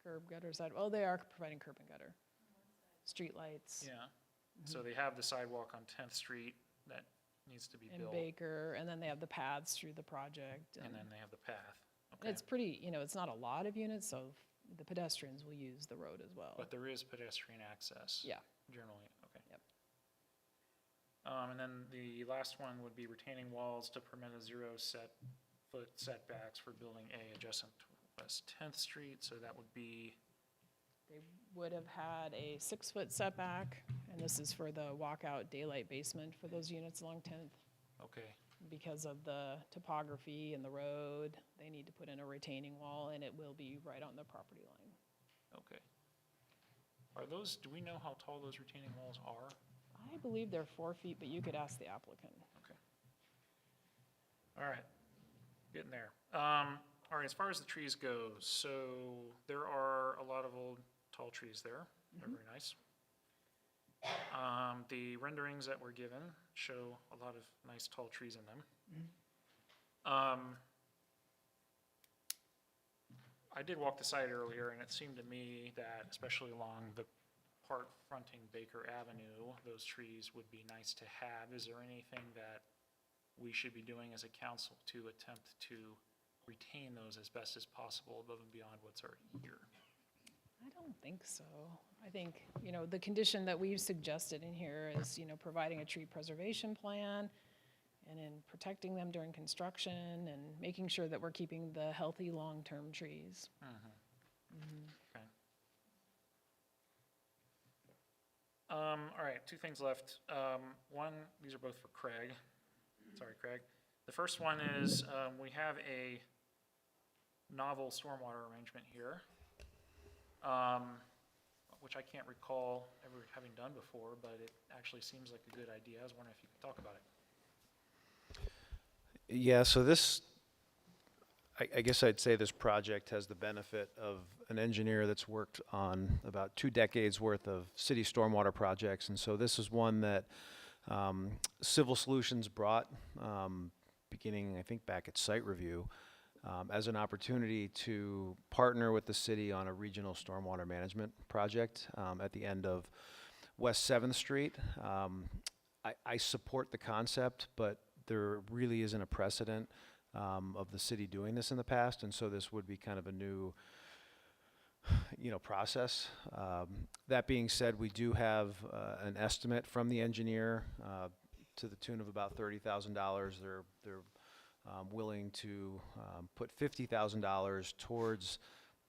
Curb gutter side, oh, they are providing curb and gutter. Street lights. Yeah. So they have the sidewalk on 10th Street that needs to be And built, Baker, and then they have the paths through the project. and then they have the path. And Okay. it's pretty, it's not a lot of units, so the pedestrians will use the road as well. But there is pedestrian access. Yeah. Generally, okay. Yep. And then the last one would be retaining walls to permit a 0-foot setbacks for building A adjacent to West 10th Street, so that would be, They would have had a 6-foot setback, and this is for the walkout daylight basement for those units along 10th. okay, Because of the topography and the road, they need to put in a retaining wall, and it will be right on the property line. okay. Do we know how tall those retaining walls are? I believe they're 4 feet, but you could ask the applicant. Okay. All right, getting there. All right, as far as the trees goes, so there are a lot of old tall trees there. They're very nice. The renderings that were given show a lot of nice tall trees in them. I did walk the site earlier, and it seemed to me that, especially along the part fronting Baker Avenue, those trees would be nice to have. Is there anything that we should be doing as a council to attempt to retain those as best as possible above and beyond what's already here? I don't think so. I think, the condition that we've suggested in here is, providing a tree preservation plan and in protecting them during construction and making sure that we're keeping the healthy long-term trees. Okay. All right, two things left. One, these are both for Craig. Sorry, Craig. The first one is, we have a novel stormwater arrangement here, which I can't recall ever having done before, but it actually seems like a good idea. I was wondering if you could talk about it. Yeah, so I guess I'd say this project has the benefit of an engineer that's worked on about 2 decades worth of city stormwater projects. And so this is one that Civil Solutions brought, beginning, I think, back at site review, as an opportunity to partner with the city on a regional stormwater management project at the end of West 7th Street. I support the concept, but there really isn't a precedent of the city doing this in the past, and so this would be kind of a new, process. That being said, we do have an estimate from the engineer to the tune of about $30,000. They're willing to put $50,000 towards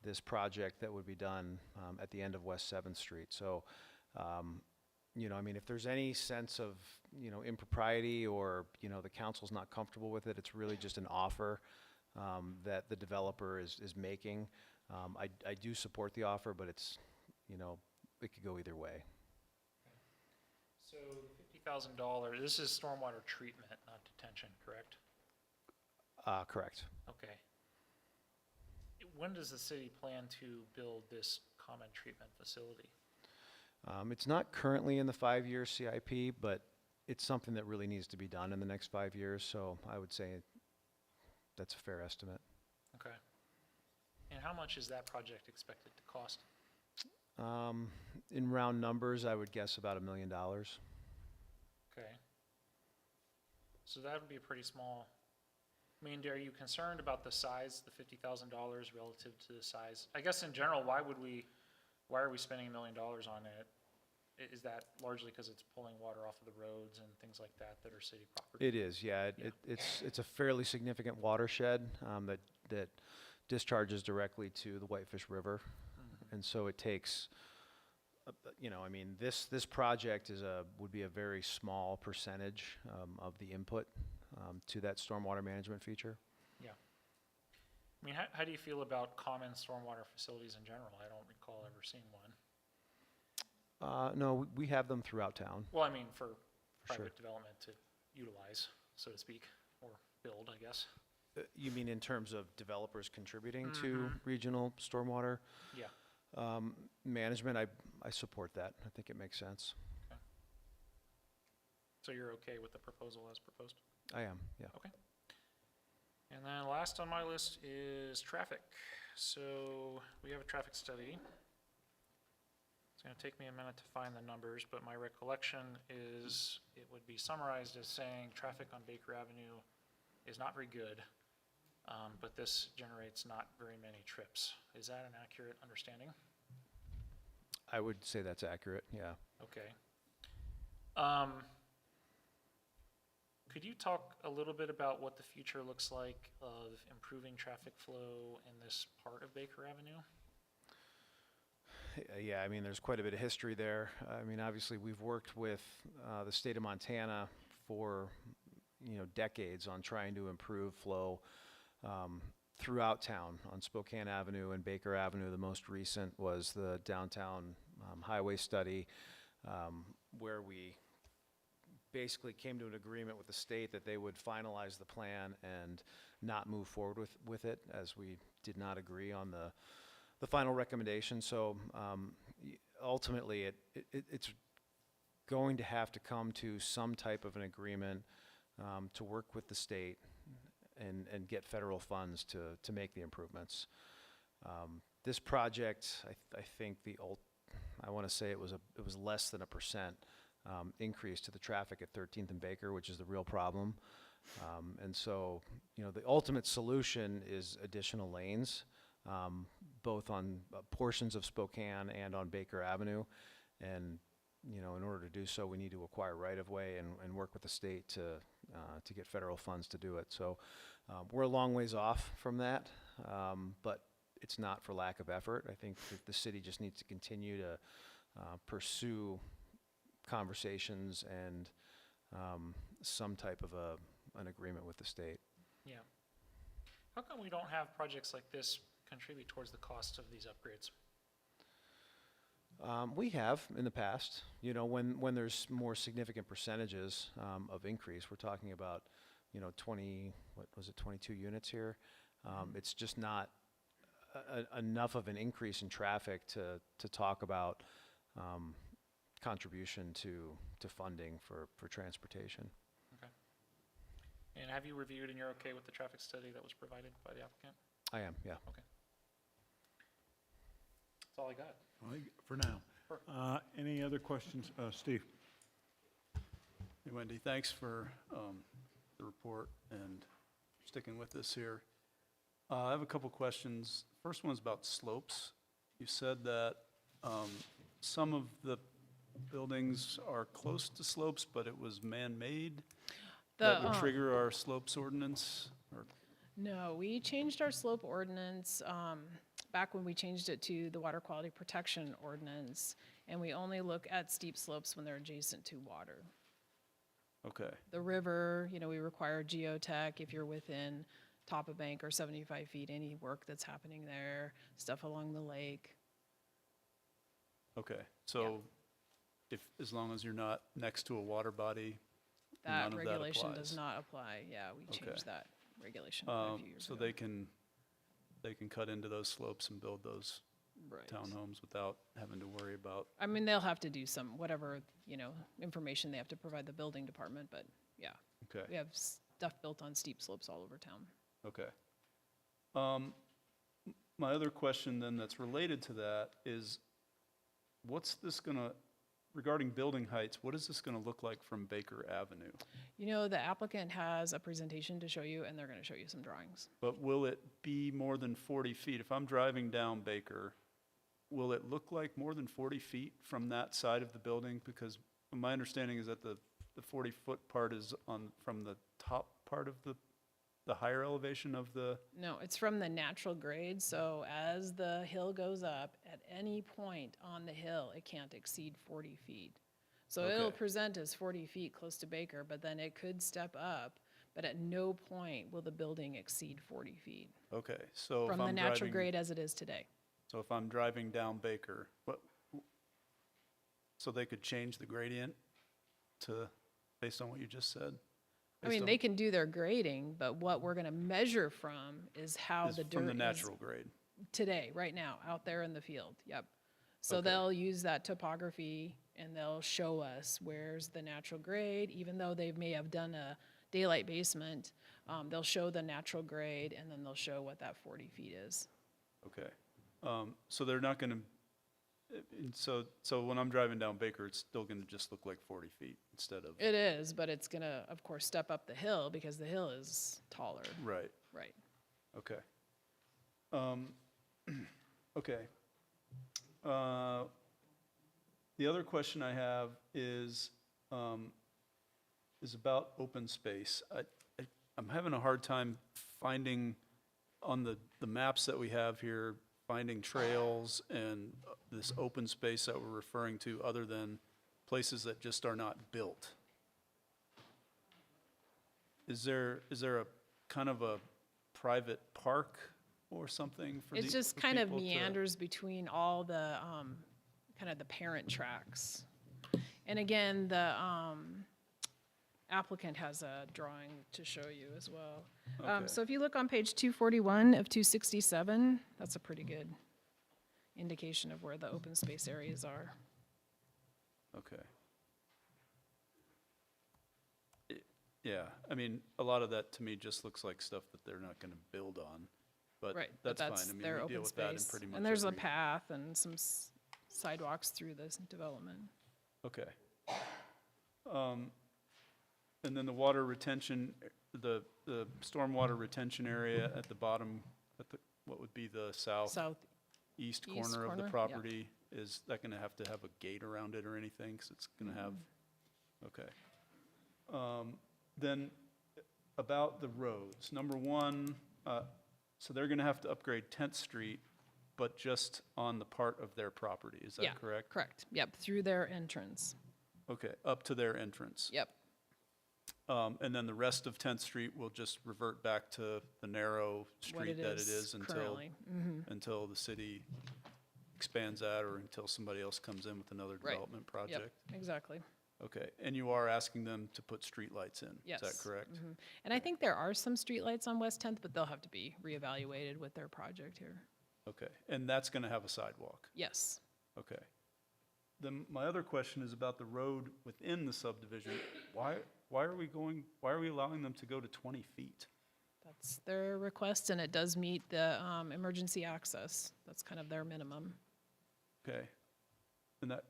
this project that would be done at the end of West 7th Street. So, if there's any sense of, impropriety or, the council's not comfortable with it, it's really just an offer that the developer is making. I do support the offer, but it's, it could go either way. So $50,000, this is stormwater treatment, not detention, correct? Correct. Okay. When does the city plan to build this common treatment facility? It's not currently in the 5-year CIP, but it's something that really needs to be done in the next 5 years, so I would say that's a fair estimate. Okay. And how much is that project expected to cost? In round numbers, I would guess about $1 million. Okay. So that would be a pretty small, are you concerned about the size, the $50,000 relative to the size? I guess in general, why are we spending $1 million on it? Is that largely because it's pulling water off of the roads and things like that that are city property? It is, yeah. It's a fairly significant watershed that discharges directly to the Whitefish River. And so it takes, this project would be a very small percentage of the input to that stormwater management feature. Yeah. How do you feel about common stormwater facilities in general? I don't recall ever seeing one. No, we have them throughout town. Well, for Sure. private development to utilize, so to speak, or build, I guess. You mean in terms of developers contributing to regional stormwater Yeah. management? I support that. I think it makes sense. So you're okay with the proposal as proposed? I am, yeah. Okay. And then last on my list is traffic. So we have a traffic study. It's gonna take me a minute to find the numbers, but my recollection is it would be summarized as saying traffic on Baker Avenue is not very good, but this generates not very many trips. Is that an accurate understanding? I would say that's accurate, yeah. Okay. Could you talk a little bit about what the future looks like of improving traffic flow in this part of Baker Avenue? Yeah, I mean, there's quite a bit of history there. I mean, obviously, we've worked with the state of Montana for, decades on trying to improve flow throughout town on Spokane Avenue and Baker Avenue. The most recent was the downtown highway study, where we basically came to an agreement with the state that they would finalize the plan and not move forward with it, as we did not agree on the final recommendation. So ultimately, it's going to have to come to some type of an agreement to work with the state and get federal funds to make the improvements. This project, I think I want to say it was less than 1% increase to the traffic at 13th and Baker, which is the real problem. And so, the ultimate solution is additional lanes, both on portions of Spokane and on Baker Avenue. And, in order to do so, we need to acquire right-of-way and work with the state to get federal funds to do it. So we're a long ways off from that, but it's not for lack of effort. I think that the city just needs to continue to pursue conversations and some type of an agreement with the state. Yeah. How come we don't have projects like this contribute towards the cost of these upgrades? We have in the past, when there's more significant percentages of increase. We're talking about, 22 units here. It's just not enough of an increase in traffic to talk about contribution to funding for transportation. Okay. And have you reviewed and you're okay with the traffic study that was provided by the applicant? I am, yeah. Okay. That's all I got. For now. Any other questions? Steve? Hey, Wendy, thanks for the report and sticking with us here. I have a couple questions. First one's about slopes. You said that some of the buildings are close to slopes, but it was man-made? That would trigger our slopes ordinance? Or No, we changed our slope ordinance back when we changed it to the water quality protection ordinance, and we only look at steep slopes when they're adjacent to water. okay, The river, we require geotech if you're within top of bank or 75 feet, any work that's happening there, stuff along the lake. okay. So as long as you're not next to a water body, That none of regulation that does applies. not apply. Yeah, we Okay. changed that regulation quite a few years So ago. they can cut into those slopes and build those Right. townhomes without having to worry about, I mean, they'll have to do some, whatever, information they have to provide the building department, but yeah, we okay, have stuff built on steep slopes all over town. okay. My other question then that's related to that is, what's this gonna, regarding building heights, what is this gonna look like from Baker Avenue? The applicant has a presentation to show you, and they're gonna show you some drawings. But will it be more than 40 feet? If I'm driving down Baker, will it look like more than 40 feet from that side of the building? Because my understanding is that the 40-foot part is from the top part of the higher elevation of the, No, it's from the natural grade, so as the hill goes up, at any point on the hill, it can't exceed 40 feet. So it'll Okay. present as 40 feet close to Baker, but then it could step up, but at no point will the building exceed 40 feet okay, so if from the I'm natural driving, grade as it is today. so if I'm driving down Baker, so they could change the gradient based on what you just said? I mean, Based they can do their grading, but what we're gonna measure from is how is the from the dirt is natural grade. today, right now, out there in the field, yep. So Okay. they'll use that topography and they'll show us where's the natural grade, even though they may have done a daylight basement, they'll show the natural grade and then they'll show what that 40 feet is. Okay. So they're not gonna, so when I'm driving down Baker, it's still gonna just look like 40 feet instead of, It is, but it's gonna, of course, step up the hill because the hill is taller, right, right? okay. Okay. The other question I have is about open space. I'm having a hard time finding on the maps that we have here, finding trails and this open space that we're referring to other than places that just are not built. Is there a kind of a private park or something for It just for kind of people to- meanders between all the, kind of the parent tracks. And again, the applicant has a drawing to show you as well. Okay. So if you look on page 241 of 267, that's a pretty good indication of where the open space areas are. Okay. Yeah, I mean, a lot of that to me just looks like stuff that they're not gonna build on, but Right, but that's fine. that's I mean, their we open deal with that in space. pretty much And there's a every- path and some sidewalks through this development. Okay. And then the water retention, the stormwater retention area at the bottom, at the, what would be the southeast Southeast corner of the corner, yeah. property, is that gonna have to have a gate around it or anything? 'Cause it's gonna have, okay. Then about the roads, number one, so they're gonna have to upgrade 10th Street, but just on the part of their property, is Yeah, that correct? Correct, yep, through their entrance, Okay, up to their entrance. yep. And then the rest of 10th Street will just revert back to the narrow What street that it is currently. until the city expands that or until somebody else comes in with another Right. development Yep, project? exactly, Okay, and you are asking them to put streetlights in? yes. Is that correct? And I think there are some streetlights on West 10th, but they'll have to be reevaluated with their project here. Okay, and that's gonna have a sidewalk? Yes, Okay. Then my other question is about the road within the subdivision. Why are we allowing them to go to 20 feet? that's their request, and it does meet the emergency access. That's kind of their minimum. Okay. And that,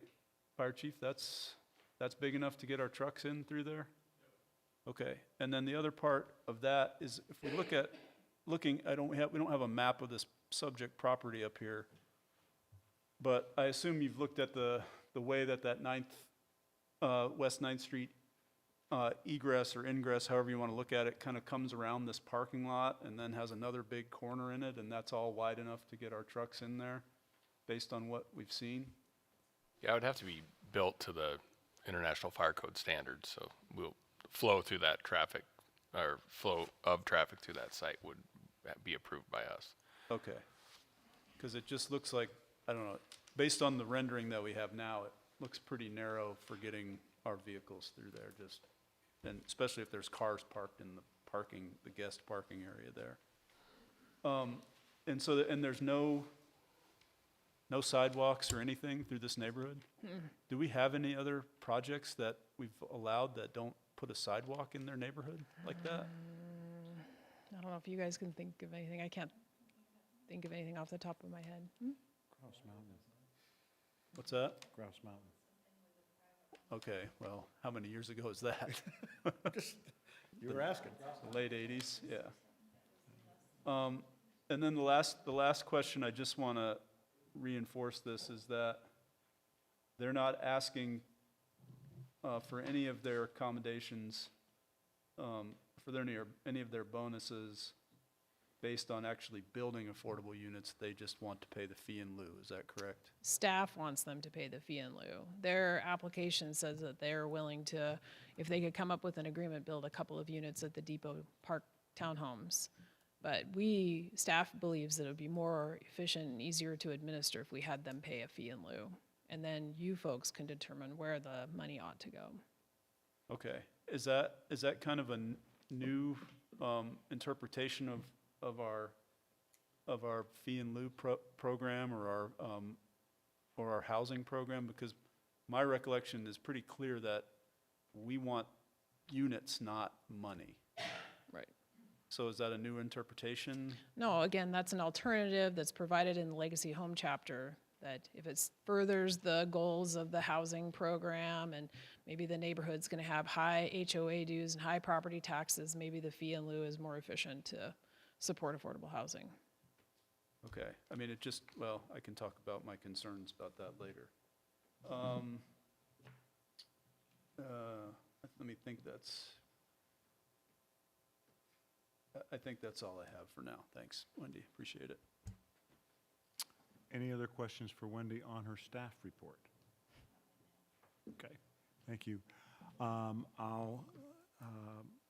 Fire Chief, that's big enough to get our trucks in through there? Okay. And then the other part of that is if we look at, we don't have a map of this subject property up here, but I assume you've looked at the way that West 9th Street egress or ingress, however you want to look at it, kind of comes around this parking lot and then has another big corner in it, and that's all wide enough to get our trucks in there, based on what we've seen? Yeah, it would have to be built to the International Fire Code standards, so we'll flow through that traffic, or flow of traffic through that site would be approved by us. Okay. Because it just looks like, I don't know, based on the rendering that we have now, it looks pretty narrow for getting our vehicles through there, and especially if there's cars parked in the guest parking area there. And so, and there's no sidewalks or anything through this neighborhood? Do we have any other projects that we've allowed that don't put a sidewalk in their neighborhood like that? I don't know if you guys can think of anything. I can't think of anything off the top of my head. Grouse Mountain. What's that? Grouse Mountain. Okay, well, how many years ago is that? You were asking. Late 80s, yeah. And then the last question, I just want to reinforce this, is that they're not asking for any of their accommodations, any of their bonuses based on actually building affordable units. They just want to pay the fee in lieu. Is that correct? Staff wants them to pay the fee in lieu. Their application says that they're willing to, if they could come up with an agreement, build a couple of units at the Depot Park townhomes. But staff believes that it would be more efficient and easier to administer if we had them pay a fee in lieu. And then you folks can determine where the money ought to go. Okay, is that kind of a new interpretation of our fee and lieu program or our housing program? Because my recollection is pretty clear that we want units, not money. Right. So is that a new interpretation? No, again, that's an alternative that's provided in the Legacy Home chapter, that if it furthers the goals of the housing program and maybe the neighborhood's gonna have high HOA dues and high property taxes, maybe the fee in lieu is more efficient to support affordable housing. Okay, I mean, well, I can talk about my concerns about that later. Let me think I think that's all I have for now. Thanks, Wendy, appreciate it. Any other questions for Wendy on her staff report? Okay, thank you. I'll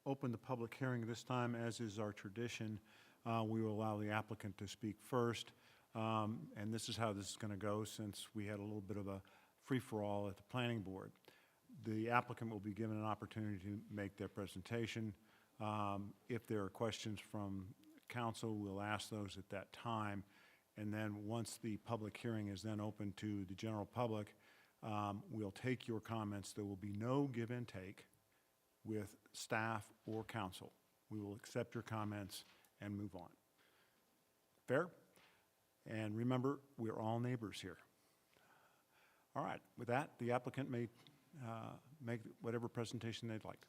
open the public hearing this time, as is our tradition. We will allow the applicant to speak first, and this is how this is going to go, since we had a little bit of a free-for-all at the planning board. The applicant will be given an opportunity to make their presentation. If there are questions from council, we'll ask those at that time. And then once the public hearing is then open to the general public, we'll take your comments. There will be no give and take with staff or council. We will accept your comments and move on. Fair? And remember, we're all neighbors here. All right, with that, the applicant may make whatever presentation they'd like.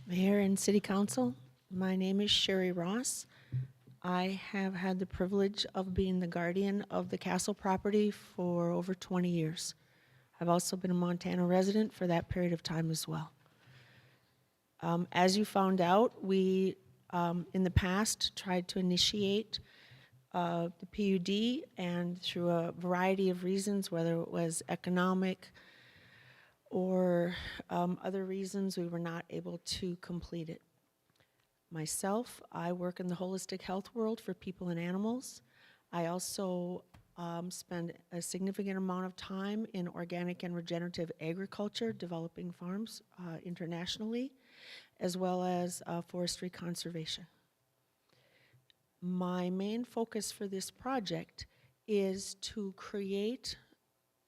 Mayor and City Council, my name is Sherry Ross. I have had the privilege of being the guardian of the castle property for over 20 years. I've also been a Montana resident for that period of time as well. As you found out, we, in the past, tried to initiate the PUD, and through a variety of reasons, whether it was economic or other reasons, we were not able to complete it. Myself, I work in the holistic health world for people and animals. I also spend a significant amount of time in organic and regenerative agriculture, developing farms internationally, as well as forestry conservation. My main focus for this project is to create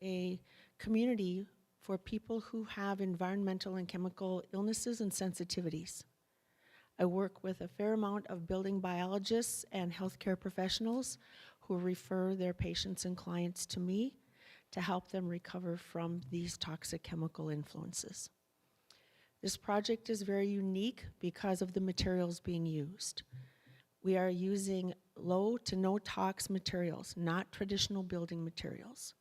a community for people who have environmental and chemical illnesses and sensitivities. I work with a fair amount of building biologists and healthcare professionals who refer their patients and clients to me to help them recover from these toxic chemical influences. This project is very unique because of the materials being used. We are using low to no tox materials, not traditional building materials.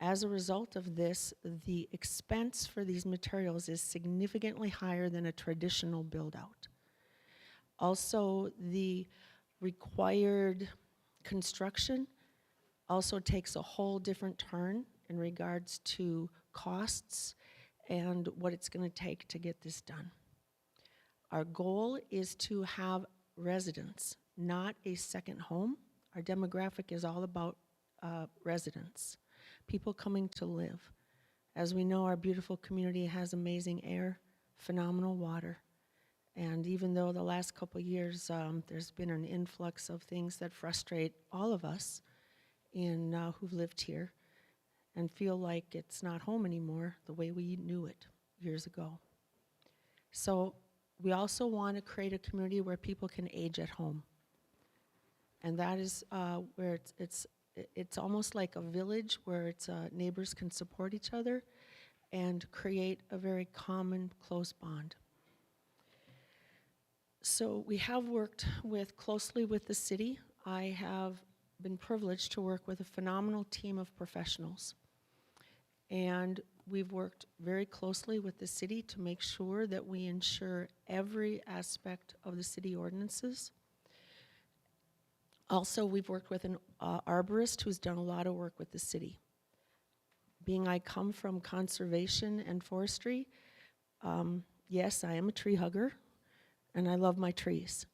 As a result of this, the expense for these materials is significantly higher than a traditional build-out. Also, the required construction also takes a whole different turn in regards to costs and what it's going to take to get this done. Our goal is to have residents, not a second home. Our demographic is all about residents, people coming to live. As we know, our beautiful community has amazing air, phenomenal water, and even though the last couple of years there's been an influx of things that frustrate all of us who've lived here and feel like it's not home anymore the way we knew it years ago. So we also want to create a community where people can age at home. And that is where it's almost like a village where neighbors can support each other and create a very common, close bond. So we have worked closely with the city. I have been privileged to work with a phenomenal team of professionals. And we've worked very closely with the city to make sure that we ensure every aspect of the city ordinances. Also, we've worked with an arborist who's done a lot of work with the city. Being I come from conservation and forestry, yes, I am a tree hugger, and I love my trees.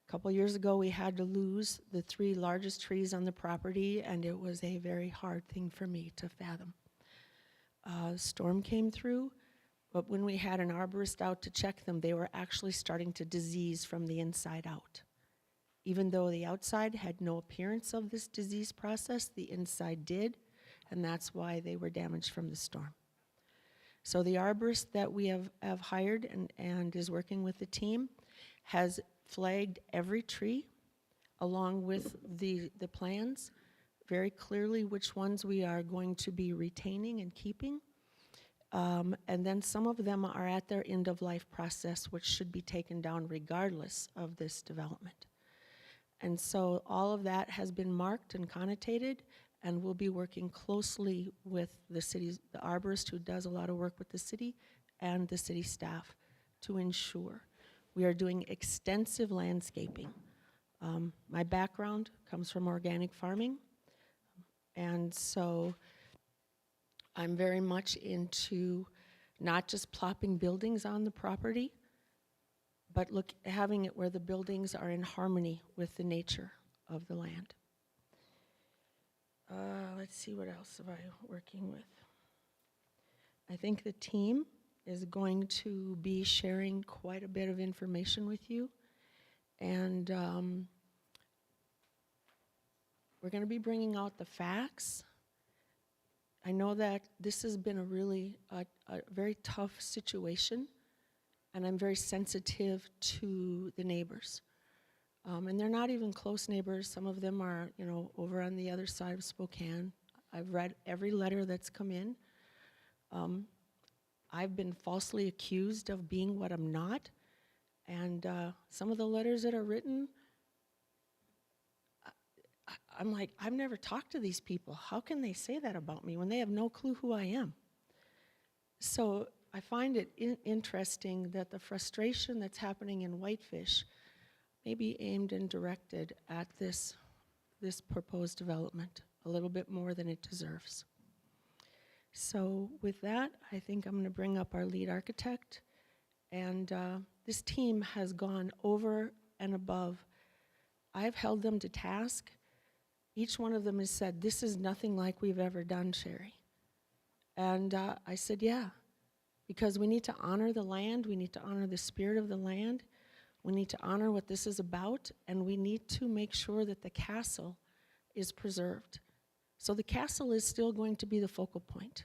A couple years ago, we had to lose the 3 largest trees on the property, and it was a very hard thing for me to fathom. Storm came through, but when we had an arborist out to check them, they were actually starting to disease from the inside out. Even though the outside had no appearance of this disease process, the inside did, and that's why they were damaged from the storm. So the arborist that we have hired and is working with the team has flagged every tree along with the plans, very clearly which ones we are going to be retaining and keeping. And then some of them are at their end of life process, which should be taken down regardless of this development. And so all of that has been marked and connotated, and we'll be working closely with the arborist who does a lot of work with the city and the city staff to ensure. We are doing extensive landscaping. My background comes from organic farming, and so I'm very much into not just plopping buildings on the property, but having it where the buildings are in harmony with the nature of the land. Let's see, what else am I working with? I think the team is going to be sharing quite a bit of information with you, and we're going to be bringing out the facts. I know that this has been a really a very tough situation, and I'm very sensitive to the neighbors. And they're not even close neighbors. Some of them are, over on the other side of Spokane. I've read every letter that's come in. I've been falsely accused of being what I'm not. And some of the letters that are written, I'm like, I've never talked to these people. How can they say that about me when they have no clue who I am? So I find it interesting that the frustration that's happening in Whitefish may be aimed and directed at this proposed development a little bit more than it deserves. So with that, I think I'm going to bring up our lead architect. And this team has gone over and above. I've held them to task. Each one of them has said, this is nothing like we've ever done, Sherry. And I said, yeah, because we need to honor the land. We need to honor the spirit of the land. We need to honor what this is about, and we need to make sure that the castle is preserved. So the castle is still going to be the focal point.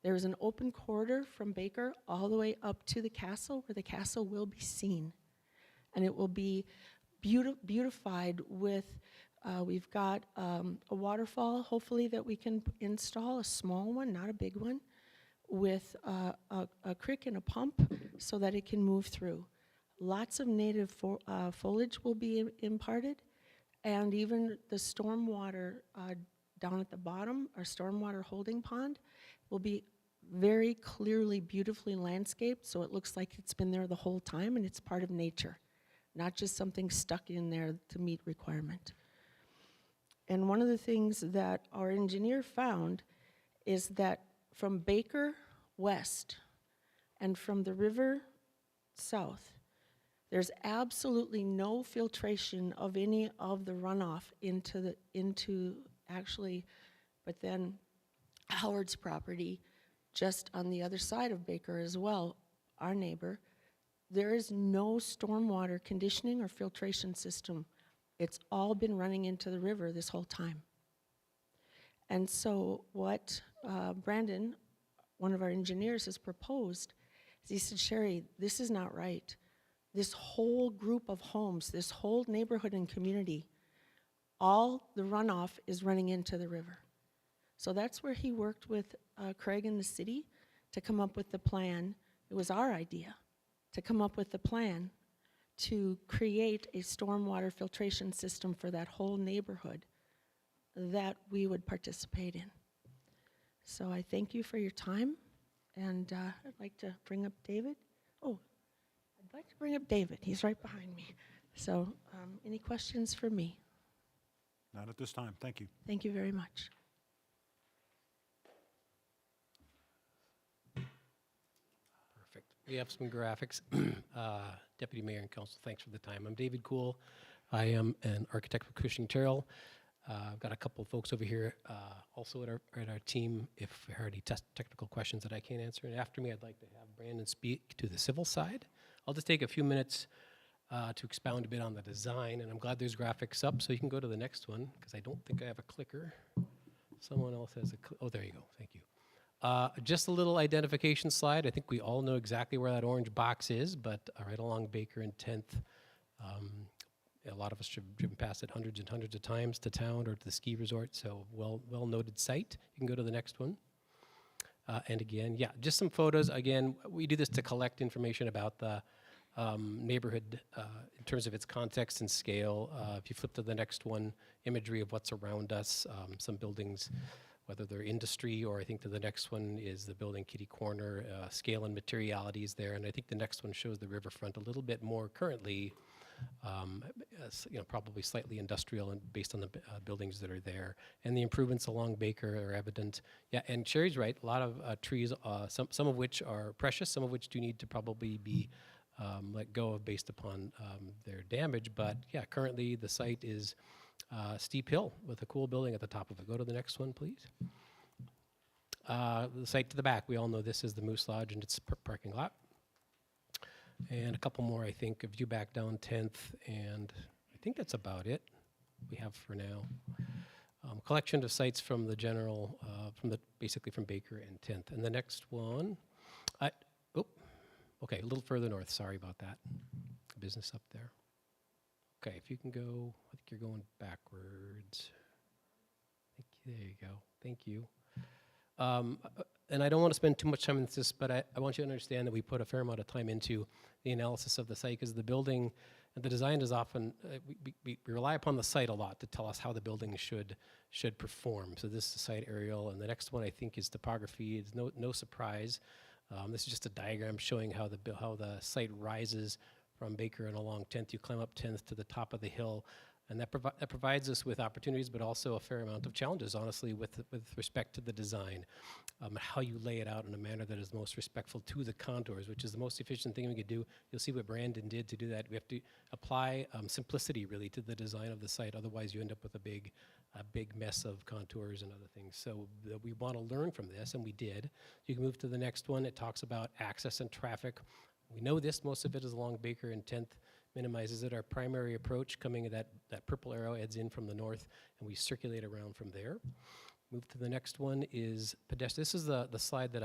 There is an open corridor from Baker all the way up to the castle where the castle will be seen. And it will be beautified with, we've got a waterfall, hopefully, that we can install, a small one, not a big one, with a creek and a pump so that it can move through. Lots of native foliage will be imparted, and even the stormwater down at the bottom, our stormwater holding pond, will be very clearly, beautifully landscaped, so it looks like it's been there the whole time and it's part of nature, not just something stuck in there to meet requirement. And one of the things that our engineer found is that from Baker west and from the river south, there's absolutely no filtration of any of the runoff into actually, but then Howard's property, just on the other side of Baker as well, our neighbor, there is no stormwater conditioning or filtration system. It's all been running into the river this whole time. And so what Brandon, one of our engineers, has proposed is he said, Sherry, this is not right. This whole group of homes, this whole neighborhood and community, all the runoff is running into the river. So that's where he worked with Craig and the city to come up with the plan. It was our idea to come up with the plan to create a stormwater filtration system for that whole neighborhood that we would participate in. So I thank you for your time, and I'd like to bring up David. Oh, I'd like to bring up David. He's right behind me. So any questions for me? Not at this time. Thank you. Thank you very much. Perfect. We have some graphics. Deputy Mayor and Council, thanks for the time. I'm David Cool I am an architect with Cushing Terrell. I've got a couple of folks over here also at our team if there are any technical questions that I can't answer. And after me, I'd like to have Brandon speak to the civil side. I'll just take a few minutes to expound a bit on the design, and I'm glad there's graphics up, so you can go to the next one, because I don't think I have a clicker. Someone else has oh, there you go, thank you. Just a little identification slide. I think we all know exactly where that orange box is, but right along Baker and 10th, a lot of us have driven past it hundreds and hundreds of times to town or to the ski resort, so well-noted site. You can go to the next one. And again, yeah, just some photos. Again, we do this to collect information about the neighborhood in terms of its context and scale. If you flip to the next one, imagery of what's around us, some buildings, whether they're industry, or I think to the next one is the building Kitty Corner, scale and materialities there. And I think the next one shows the riverfront a little bit more currently, probably slightly industrial and based on the buildings that are there. And the improvements along Baker are evident. Yeah, and Sherry's right, a lot of trees, some of which are precious, some of which do need to probably be let go of based upon their damage. But yeah, currently the site is steep hill with a cool building at the top of it. Go to the next one, please. The site to the back, we all know this is the Moose Lodge and its parking lot. And a couple more, I think, a view back down 10th, and I think that's about it we have for now. Collection of sites from the general, basically from Baker and 10th. And the next one, okay, a little further north, sorry about that. Business up there. Okay, if you can go, I think you're going backwards. There you go, thank you. And I don't want to spend too much time on this, but I want you to understand that we put a fair amount of time into the analysis of the site, because the building, the design is often, we rely upon the site a lot to tell us how the building should perform. So this is the site aerial, and the next one I think is topography. It's no surprise. This is just a diagram showing how the site rises from Baker and along 10th. You climb up 10th to the top of the hill, and that provides us with opportunities, but also a fair amount of challenges, honestly, with respect to the design, how you lay it out in a manner that is most respectful to the contours, which is the most efficient thing we could do. You'll see what Brandon did to do that. We have to apply simplicity, really, to the design of the site. Otherwise, you end up with a big mess of contours and other things. So we want to learn from this, and we did. You can move to the next one. It talks about access and traffic. We know this. Most of it is along Baker and 10th. Minimizes it. Our primary approach, coming that purple arrow heads in from the north, and we circulate around from there. Move to the next one is pedestrian. This is the slide that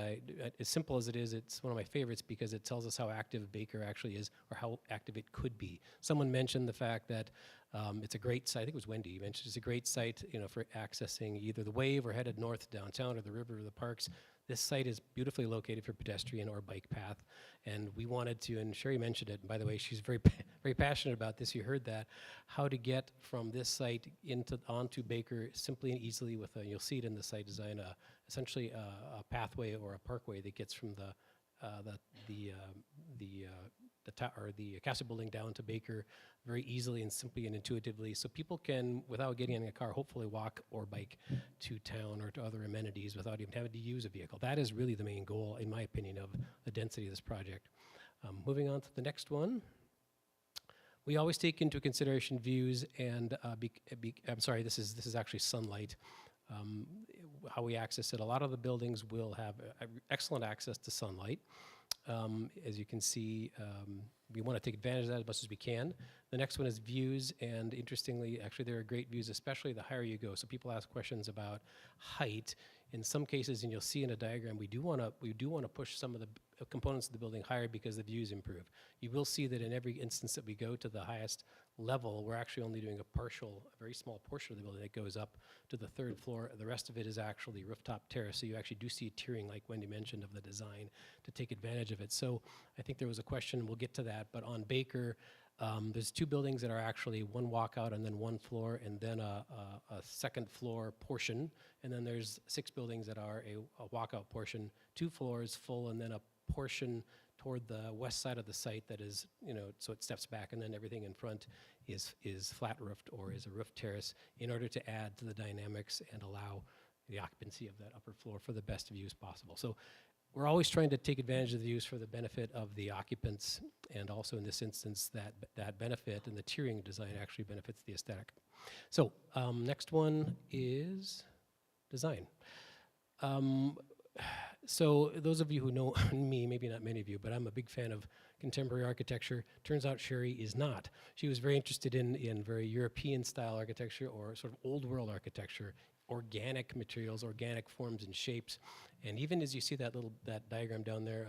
as simple as it is, it's one of my favorites because it tells us how active Baker actually is, or how active it could be. Someone mentioned the fact that it's a great site. I think it was Wendy. You mentioned it's a great site, for accessing either the wave or headed north downtown, or the river or the parks. This site is beautifully located for pedestrian or bike path, and we wanted to, and Sherry mentioned it, and by the way, she's very, very passionate about this, you heard that, how to get from this site onto Baker simply and easily with you'll see it in the site design, essentially a pathway or a parkway that gets from the Casa building down to Baker very easily and simply and intuitively, so people can, without getting in a car, hopefully walk or bike to town or to other amenities without even having to use a vehicle. That is really the main goal, in my opinion, of the density of this project. Moving on to the next one. We always take into consideration views and, I'm sorry, this is actually sunlight. How we access it. A lot of the buildings will have excellent access to sunlight. As you can see, we want to take advantage of that as much as we can. The next one is views, and interestingly, actually there are great views, especially the higher you go. So people ask questions about height. In some cases, and you'll see in a diagram, we do want to push some of the components of the building higher because the views improve. You will see that in every instance that we go to the highest level, we're actually only doing a very small portion of the building that goes up to the 3rd floor. The rest of it is actually rooftop terrace, so you actually do see a tiering, like Wendy mentioned, of the design to take advantage of it. So I think there was a question, we'll get to that, but on Baker, there's 2 buildings that are actually one walkout and then 1 floor, and then a 2nd floor portion, and then there's 6 buildings that are a walkout portion, 2 floors full, and then a portion toward the west side of the site that is, so it steps back, and then everything in front is flat roofed or is a roof terrace, in order to add to the dynamics and allow the occupancy of that upper floor for the best views possible. So we're always trying to take advantage of the use for the benefit of the occupants, and also in this instance, that benefit and the tiering design actually benefits the aesthetic. So next one is design. So those of you who know me, maybe not many of you, but I'm a big fan of contemporary architecture. Turns out Sherry is not. She was very interested in very European style architecture, or sort of old world architecture, organic materials, organic forms and shapes. And even as you see that diagram down there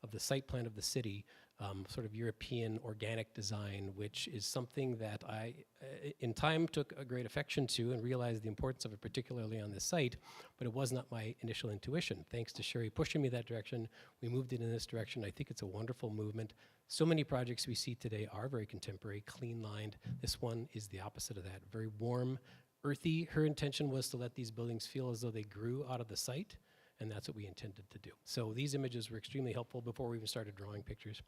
of the site plan of the city, sort of European organic design, which is something that I, in time, took a great affection to and realized the importance of it, particularly on this site, but it was not my initial intuition. Thanks to Sherry pushing me that direction, we moved it in this direction. I think it's a wonderful movement. So many projects we see today are very contemporary, clean-lined. This one is the opposite of that, very warm, earthy. Her intention was to let these buildings feel as though they grew out of the site, and that's what we intended to do. So these images were extremely helpful before we even started drawing pictures.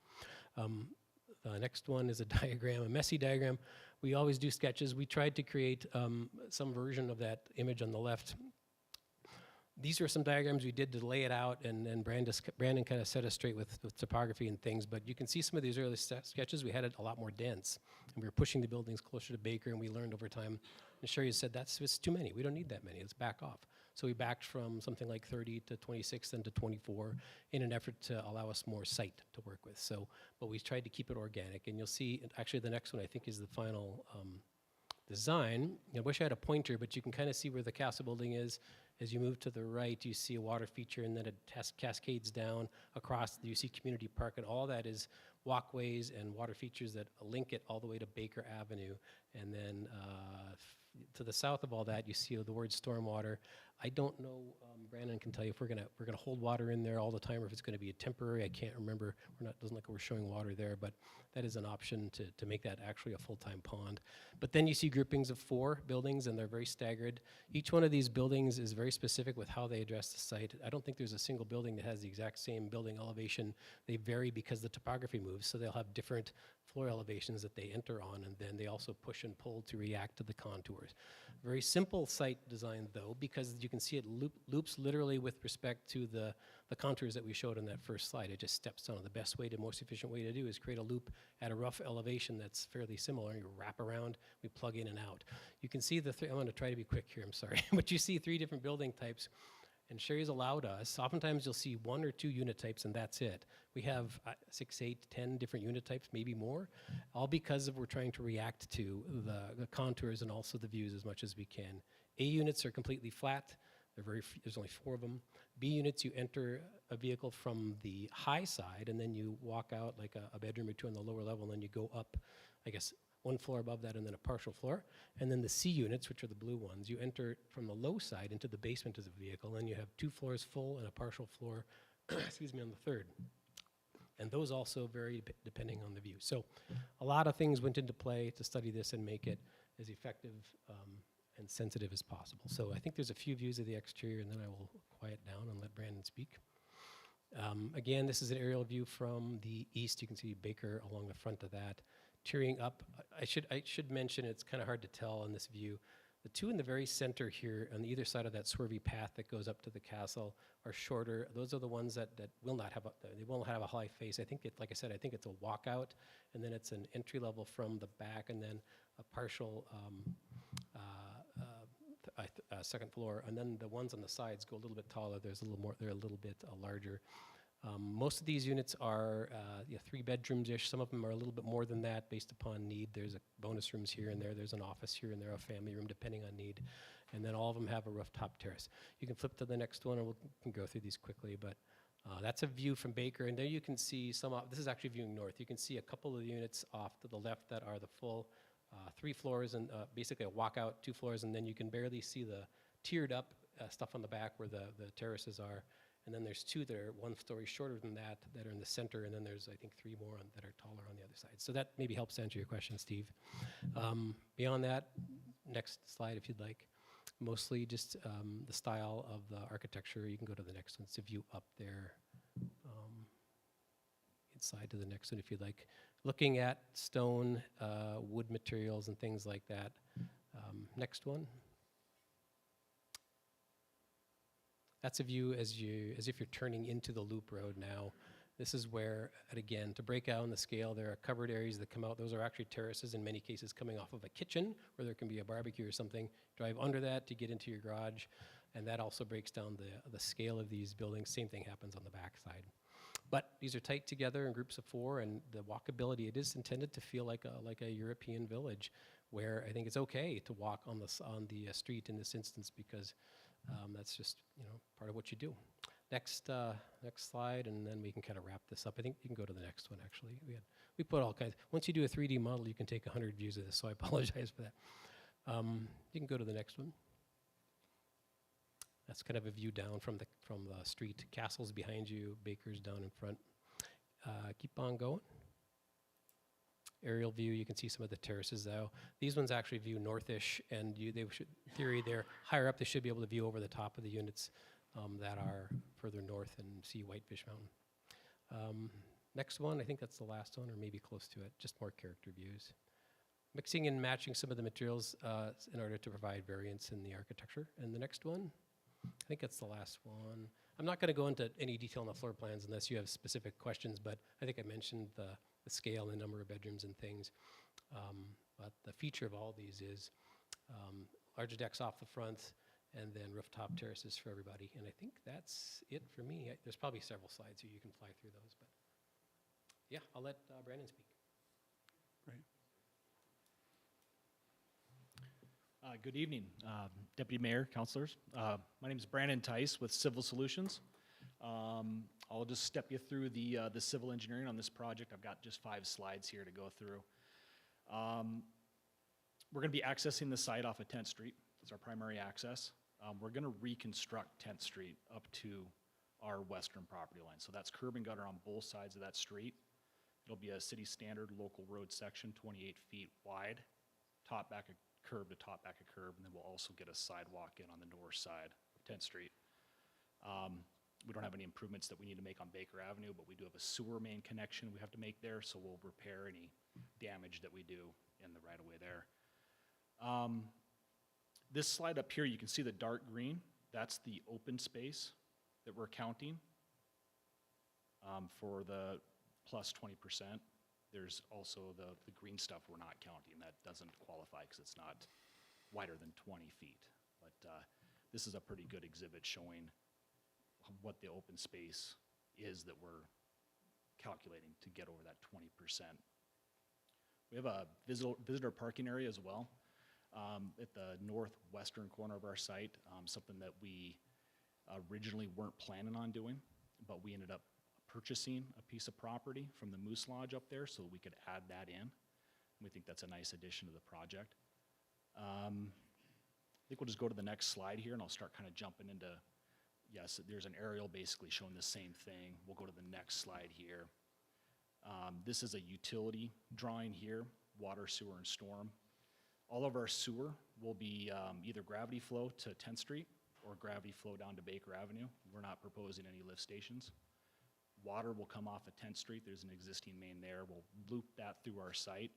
The next one is a diagram, a messy diagram. We always do sketches. We tried to create some version of that image on the left. These are some diagrams we did to lay it out, and Brandon kind of set us straight with topography and things, but you can see some of these early sketches, we had it a lot more dense, and we were pushing the buildings closer to Baker, and we learned over time. And Sherry said, it's too many. We don't need that many. Let's back off. So we backed from something like 30 to 26, then to 24, in an effort to allow us more site to work with. So, but we tried to keep it organic, and you'll see, actually the next one I think is the final design. I wish I had a pointer, but you can kind of see where the castle building is. As you move to the right, you see a water feature, and then it cascades down across. You see Community Park, and all that is walkways and water features that link it all the way to Baker Avenue. And then to the south of all that, you see the word stormwater. I don't know, Brandon can tell you if we're gonna hold water in there all the time, or if it's gonna be a temporary. I can't remember. Doesn't look like we're showing water there, but that is an option to make that actually a full-time pond. But then you see groupings of 4 buildings, and they're very staggered. Each one of these buildings is very specific with how they address the site. I don't think there's a single building that has the exact same building elevation. They vary because the topography moves, so they'll have different floor elevations that they enter on, and then they also push and pull to react to the contours. Very simple site design, though, because you can see it loops literally with respect to the contours that we showed on that first slide. It just steps down. The best way, most efficient way to do is create a loop at a rough elevation that's fairly similar. You wrap around, we plug in and out. You can see I'm going to try to be quick here, I'm sorry, but you see 3 different building types. And Sherry's allowed us, oftentimes you'll see 1 or 2 unit types, and that's it. We have 6, 8, 10 different unit types, maybe more, all because we're trying to react to the contours and also the views as much as we can. A units are completely flat. There's only 4 of them. B units, you enter a vehicle from the high side, and then you walk out like a bedroom or 2 on the lower level, and then you go up, I guess, 1 floor above that, and then a partial floor. And then the C units, which are the blue ones, you enter from the low side into the basement as a vehicle, and you have 2 floors full and a partial floor, excuse me, on the 3rd. And those also vary depending on the view. So a lot of things went into play to study this and make it as effective and sensitive as possible. So I think there's a few views of the exterior, and then I will quiet down and let Brandon speak. Again, this is an aerial view from the east. You can see Baker along the front of that. Tearing up, I should mention, it's kind of hard to tell in this view. The 2 in the very center here on either side of that swervy path that goes up to the castle are shorter. Those are the ones that will not have they won't have a high face. I think like I said, I think it's a walkout, and then it's an entry level from the back, and then a partial second floor, and then the ones on the sides go a little bit taller. There's a little more. They're a little bit larger. Most of these units are 3 bedrooms-ish. Some of them are a little bit more than that based upon need. There's a bonus rooms here and there. There's an office here and there, a family room depending on need. And then all of them have a rooftop terrace. You can flip to the next one, and we can go through these quickly, but that's a view from Baker. And there you can see this is actually viewing north. You can see a couple of units off to the left that are the full 3 floors and basically a walkout, 2 floors, and then you can barely see the tiered up stuff on the back where the terraces are. And then there's 2 that are 1 story shorter than that are in the center, and then there's, I think, 3 more that are taller on the other side. So that maybe helps answer your question, Steve. Beyond that, next slide if you'd like. Mostly just the style of the architecture. You can go to the next one. It's a view up there. Inside to the next one if you'd like. Looking at stone, wood materials, and things like that. Next one. That's a view as if you're turning into the loop road now. This is where, and again, to break out on the scale, there are covered areas that come out. Those are actually terraces in many cases coming off of a kitchen where there can be a barbecue or something. Drive under that to get into your garage, and that also breaks down the scale of these buildings. Same thing happens on the backside. But these are tight together in groups of 4, and the walkability, it is intended to feel like a European village, where I think it's okay to walk on the street in this instance, because that's just part of what you do. Next slide, and then we can kind of wrap this up. I think you can go to the next one. Actually, we put all kinds. Once you do a 3D model, you can take 100 views of this. So I apologize for that. You can go to the next one. That's kind of a view down from the street. Castles behind you, Baker's down in front. Keep on going. Aerial view, you can see some of the terraces though. These ones actually view northish, and they should, in theory, they're higher up. They should be able to view over the top of the units that are further north and see Whitefish Mountain. Next one, I think that's the last one, or maybe close to it. Just more character views. Mixing and matching some of the materials in order to provide variance in the architecture. And the next one, I think that's the last one. I'm not going to go into any detail on the floor plans unless you have specific questions, but I think I mentioned the scale and the number of bedrooms and things. But the feature of all these is larger decks off the front, and then rooftop terraces for everybody. And I think that's it for me. There's probably several slides here. You can fly through those, but yeah, I'll let Brandon speak. Great. Good evening, Deputy Mayor, councilors. My name is Brandon Tice with Civil Solutions. I'll just step you through the civil engineering on this project. I've got just 5 slides here to go through. We're going to be accessing the site off of 10th Street. That's our primary access. We're going to reconstruct 10th Street up to our western property line. So that's curb and gutter on both sides of that street. It'll be a city standard local road section, 28 feet wide, top back of curb to top back of curb, and then we'll also get a sidewalk in on the north side of 10th Street. We don't have any improvements that we need to make on Baker Avenue, but we do have a sewer main connection we have to make there, so we'll repair any damage that we do in the right-of-way there. This slide up here, you can see the dark green. That's the open space that we're counting for the plus 20%. There's also the green stuff we're not counting. That doesn't qualify because it's not wider than 20 feet. But this is a pretty good exhibit showing what the open space is that we're calculating to get over that 20%. We have a visitor parking area as well at the northwestern corner of our site, something that we originally weren't planning on doing, but we ended up purchasing a piece of property from the Moose Lodge up there so we could add that in. We think that's a nice addition to the project. I think we'll just go to the next slide here, and I'll start kind of jumping into, yes, there's an aerial basically showing the same thing. We'll go to the next slide here. This is a utility drawing here, water, sewer, and storm. All of our sewer will be either gravity flow to 10th Street or gravity flow down to Baker Avenue. We're not proposing any lift stations. Water will come off of 10th Street. There's an existing main there. We'll loop that through our site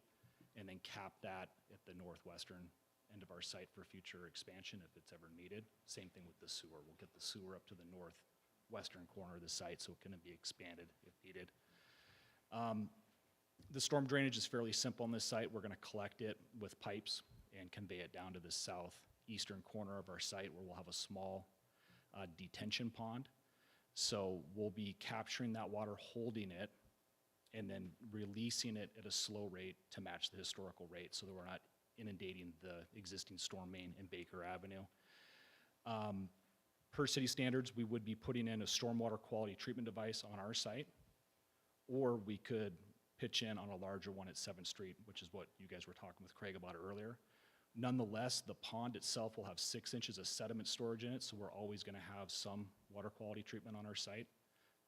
and then cap that at the northwestern end of our site for future expansion if it's ever needed. Same thing with the sewer. We'll get the sewer up to the northwestern corner of the site so it can be expanded if needed. The storm drainage is fairly simple on this site. We're going to collect it with pipes and convey it down to the southeastern corner of our site where we'll have a small detention pond. So we'll be capturing that water, holding it, and then releasing it at a slow rate to match the historical rate so that we're not inundating the existing storm main in Baker Avenue. Per city standards, we would be putting in a stormwater quality treatment device on our site, or we could pitch in on a larger one at 7th Street, which is what you guys were talking with Craig about earlier. Nonetheless, the pond itself will have 6 inches of sediment storage in it, so we're always going to have some water quality treatment on our site.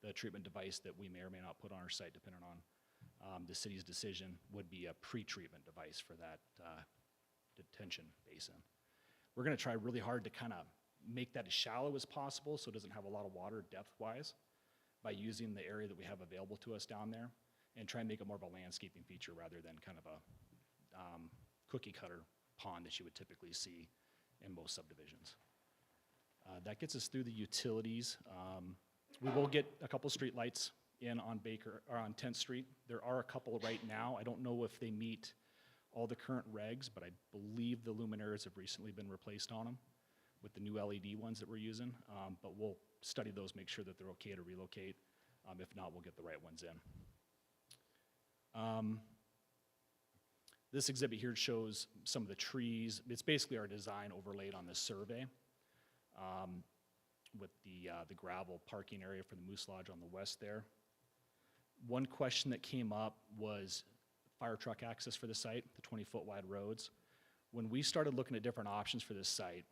The treatment device that we may or may not put on our site, depending on the city's decision, would be a pre-treatment device for that detention basin. We're going to try really hard to kind of make that as shallow as possible so it doesn't have a lot of water depth-wise by using the area that we have available to us down there and try and make it more of a landscaping feature rather than kind of a cookie cutter pond that you would typically see in most subdivisions. That gets us through the utilities. We will get a couple streetlights in on Baker, or on 10th Street. There are a couple right now. I don't know if they meet all the current regs, but I believe the luminaires have recently been replaced on them with the new LED ones that we're using. But we'll study those, make sure that they're okay to relocate. If not, we'll get the right ones in. This exhibit here shows some of the trees. It's basically our design overlaid on this survey with the gravel parking area for the Moose Lodge on the west there. One question that came up was fire truck access for the site, the 20-foot wide roads. When we started looking at different options for this site,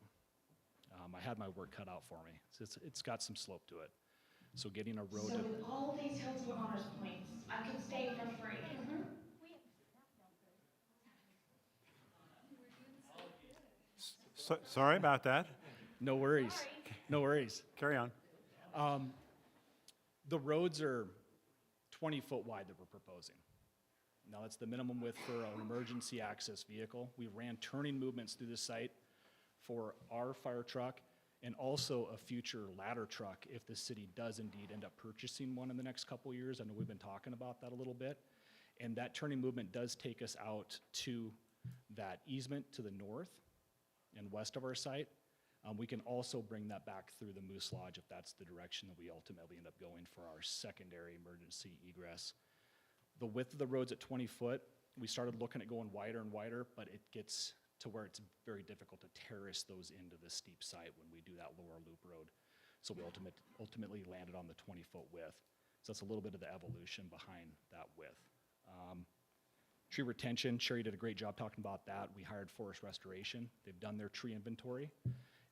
I had my work cut out for me. It's got some slope to it. So getting a road So to, if all these Hillsborough honors points, I could stay for free. Sorry about that. no worries, no worries. Carry on. The roads are 20-foot wide that we're proposing. Now, that's the minimum width for an emergency access vehicle. We ran turning movements through the site for our fire truck and also a future ladder truck if the city does indeed end up purchasing one in the next couple of years. I know we've been talking about that a little bit. And that turning movement does take us out to that easement to the north and west of our site. We can also bring that back through the Moose Lodge if that's the direction that we ultimately end up going for our secondary emergency egress. The width of the road's at 20 foot. We started looking at going wider and wider, but it gets to where it's very difficult to terrace those into the steep site when we do that lower loop road. So we ultimately landed on the 20-foot width. So that's a little bit of the evolution behind that width. Tree retention, Sherry did a great job talking about that. We hired Forest Restoration. They've done their tree inventory,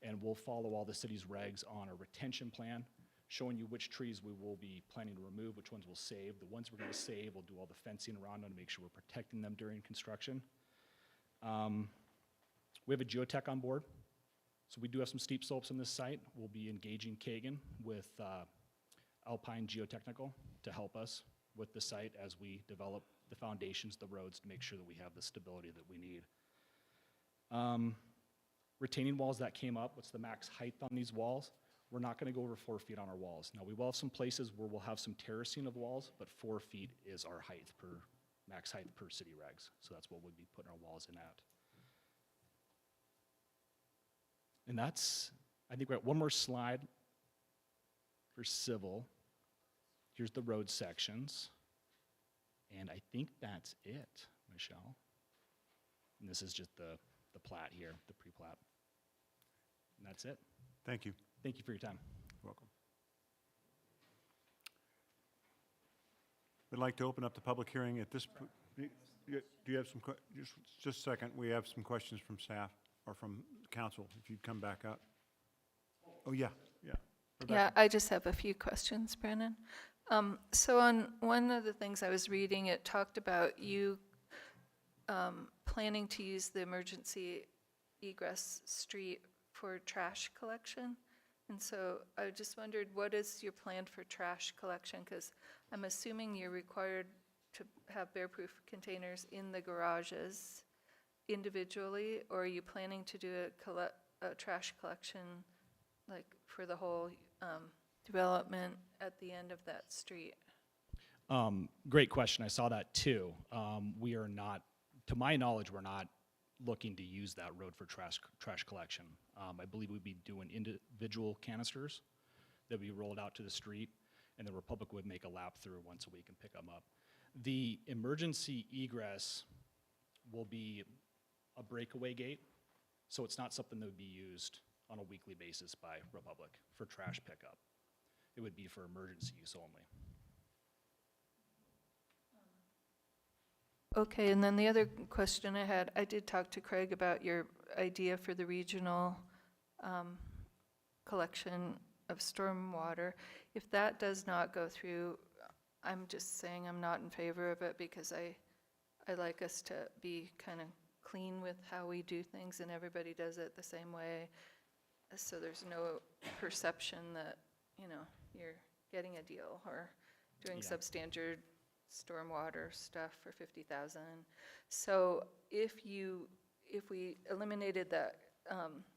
and we'll follow all the city's regs on a retention plan, showing you which trees we will be planning to remove, which ones we'll save. The ones we're going to save, we'll do all the fencing around them to make sure we're protecting them during construction. We have a geotech on board, so we do have some steep slopes on this site. We'll be engaging Kagan with Alpine Geotechnical to help us with the site as we develop the foundations, the roads, to make sure that we have the stability that we need. Retaining walls, that came up. What's the max height on these walls? We're not going to go over 4 feet on our walls. Now, we will have some places where we'll have some terracing of walls, but 4 feet is our height per, max height per city regs. So that's what we'll be putting our walls in at. And that's, I think we have one more slide for civil. Here's the road sections. And I think that's it, Michelle. And this is just the plat here, the pre-plat. And that's it. Thank you. Thank you for your time. You're welcome. We'd like to open up the public hearing at this. Do you have some, just a second, we have some questions from staff or from council, if you'd come back up. Oh, yeah. Rebecca. Yeah, I just have a few questions, Brandon. So on one of the things I was reading, it talked about you planning to use the emergency egress street for trash collection. And so I just wondered, what is your plan for trash collection? Because I'm assuming you're required to have bear-proof containers in the garages individually, or are you planning to do a trash collection like for the whole development at the end of that street? Great question. I saw that too. We are not, to my knowledge, we're not looking to use that road for trash collection. I believe we'd be doing individual canisters that we rolled out to the street, and the Republic would make a lap through once a week and pick them up. The emergency egress will be a breakaway gate, so it's not something that would be used on a weekly basis by Republic for trash pickup. It would be for emergency use only. Okay, and then the other question I had, I did talk to Craig about your idea for the regional collection of stormwater. If that does not go through, I'm just saying I'm not in favor of it because I like us to be kind of clean with how we do things and everybody does it the same way. So there's no perception that, you know, you're getting a deal or doing substandard stormwater stuff for $50,000. So if we eliminated that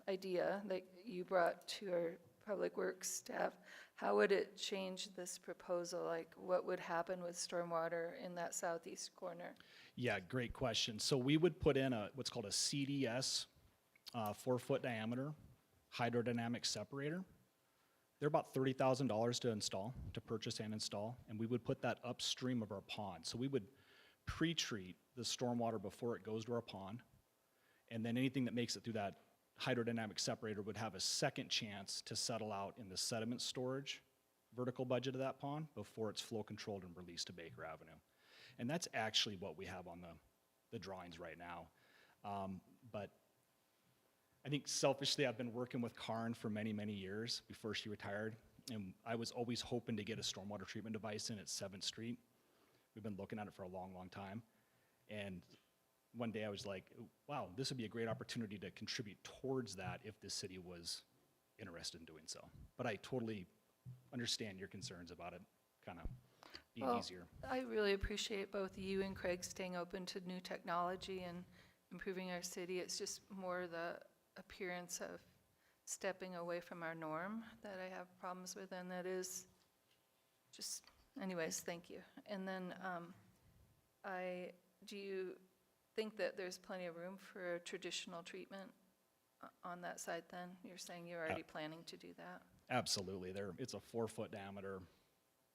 idea that you brought to our Public Works staff, how would it change this proposal? Like, what would happen with stormwater in that southeast corner? Yeah, great question. So we would put in what's called a CDS, 4-foot diameter hydrodynamic separator. They're about $30,000 to install, to purchase and install, and we would put that upstream of our pond. So we would pre-treat the stormwater before it goes to our pond, and then anything that makes it through that hydrodynamic separator would have a second chance to settle out in the sediment storage vertical budget of that pond before it's flow controlled and released to Baker Avenue. And that's actually what we have on the drawings right now. But I think selfishly, I've been working with Karn for many, many years before she retired, and I was always hoping to get a stormwater treatment device in at 7th Street. We've been looking at it for a long, long time. And one day I was like, wow, this would be a great opportunity to contribute towards that if the city was interested in doing so. But I totally understand your concerns about it kind of being easier. I really appreciate both you and Craig staying open to new technology and improving our city. It's just more the appearance of stepping away from our norm that I have problems with, and that is just, anyways, thank you. And then do you think that there's plenty of room for a traditional treatment on that side then? You're saying you're already planning to do that? Absolutely. It's a 4-foot diameter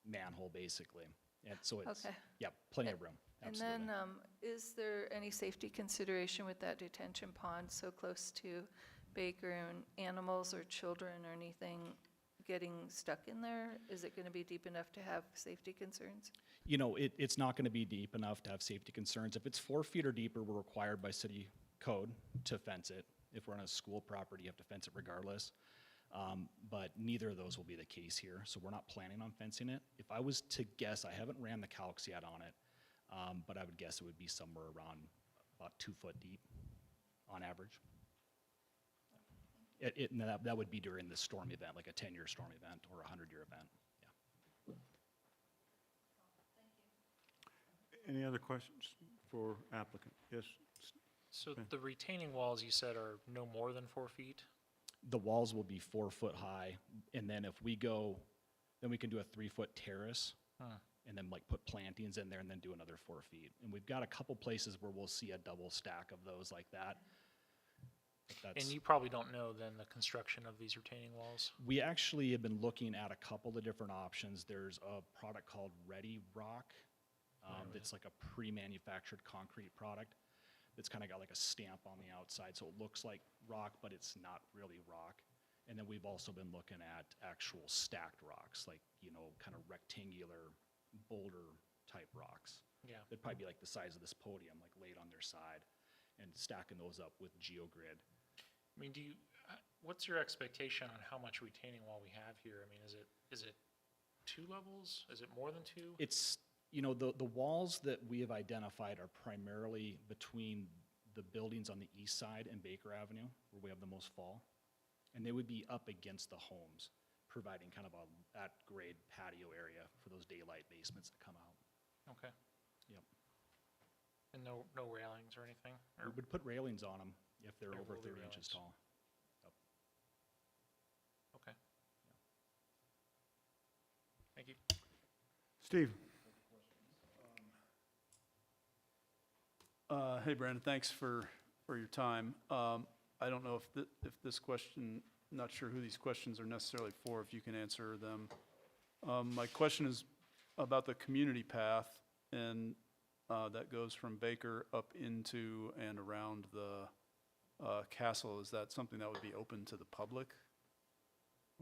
manhole, basically. And so it's, Okay. yeah, plenty of room. Absolutely. And then, is there any safety consideration with that detention pond so close to Baker, and animals or children or anything getting stuck in there? Is it going to be deep enough to have safety concerns? You know, it's not going to be deep enough to have safety concerns. If it's 4 feet or deeper, we're required by city code to fence it. If we're on a school property, you have to fence it regardless. But neither of those will be the case here, so we're not planning on fencing it. If I was to guess, I haven't ran the calcs yet on it, but I would guess it would be somewhere around about 2 foot deep on average. And that would be during the storm event, like a 10-year storm event or a 100-year event. Yeah. Any other questions for applicant? Yes? So the retaining walls you said are no more than 4 feet? The walls will be 4 foot high, and then if we go, then we can do a 3-foot terrace, and then like put plantings in there and then do another 4 feet. And we've got a couple places where we'll see a double stack of those like that. And you probably don't know then the construction of these retaining walls? We actually have been looking at a couple of different options. There's a product called Ready Rock. That's like a pre-manufactured concrete product. It's kind of got like a stamp on the outside, so it looks like rock, but it's not really rock. And then we've also been looking at actual stacked rocks, like, you know, kind of rectangular boulder type rocks. Yeah. They'd probably be like the size of this podium, like laid on their side, and stacking those up with geogrid. I mean, what's your expectation on how much retaining wall we have here? I mean, is it 2 levels? Is it more than 2? It's, you know, the walls that we have identified are primarily between the buildings on the east side and Baker Avenue, where we have the most fall. And they would be up against the homes, providing kind of a at-grade patio area for those daylight basements that come out. Okay. Yep. And no railings or anything? We would put railings on them if they're There over will be 30 inches railings. tall. Yep. Okay. Thank you. Steve? Hey, Brandon, thanks for your time. I don't know if this question, not sure who these questions are necessarily for, if you can answer them. My question is about the community path, and that goes from Baker up into and around the castle. Is that something that would be open to the public?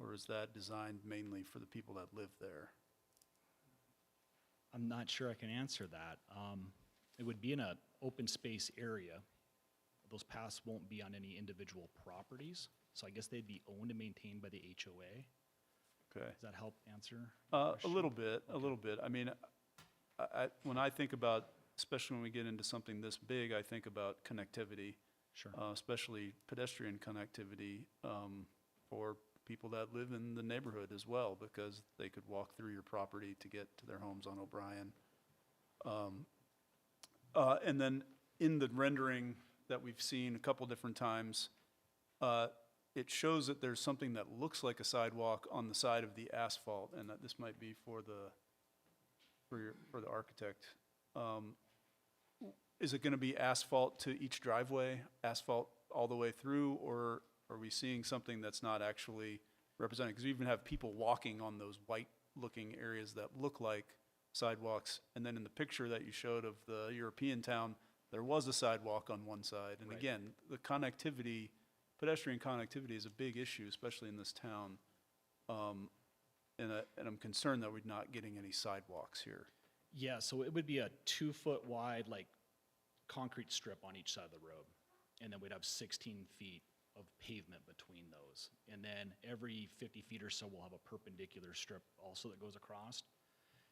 Or is that designed mainly for the people that live there? I'm not sure I can answer that. It would be in an open space area. Those paths won't be on any individual properties, so I guess they'd be owned and maintained by the HOA. Okay. Does that help answer? A little bit. I mean, when I think about, especially when we get into something this big, I think about connectivity. Sure. Especially pedestrian connectivity for people that live in the neighborhood as well, because they could walk through your property to get to their homes on O'Brien. And then in the rendering that we've seen a couple different times, it shows that there's something that looks like a sidewalk on the side of the asphalt, and that this might be for the architect. Is it going to be asphalt to each driveway, asphalt all the way through, or are we seeing something that's not actually represented? Because we even have people walking on those white-looking areas that look like sidewalks, and then in the picture that you showed of the European town, there was a sidewalk on one side. And Right. again, the connectivity, pedestrian connectivity is a big issue, especially in this town. And I'm concerned that we're not getting any sidewalks here. Yeah, so it would be a 2-foot wide, like, concrete strip on each side of the road. And then we'd have 16 feet of pavement between those. And then every 50 feet or so, we'll have a perpendicular strip also that goes across.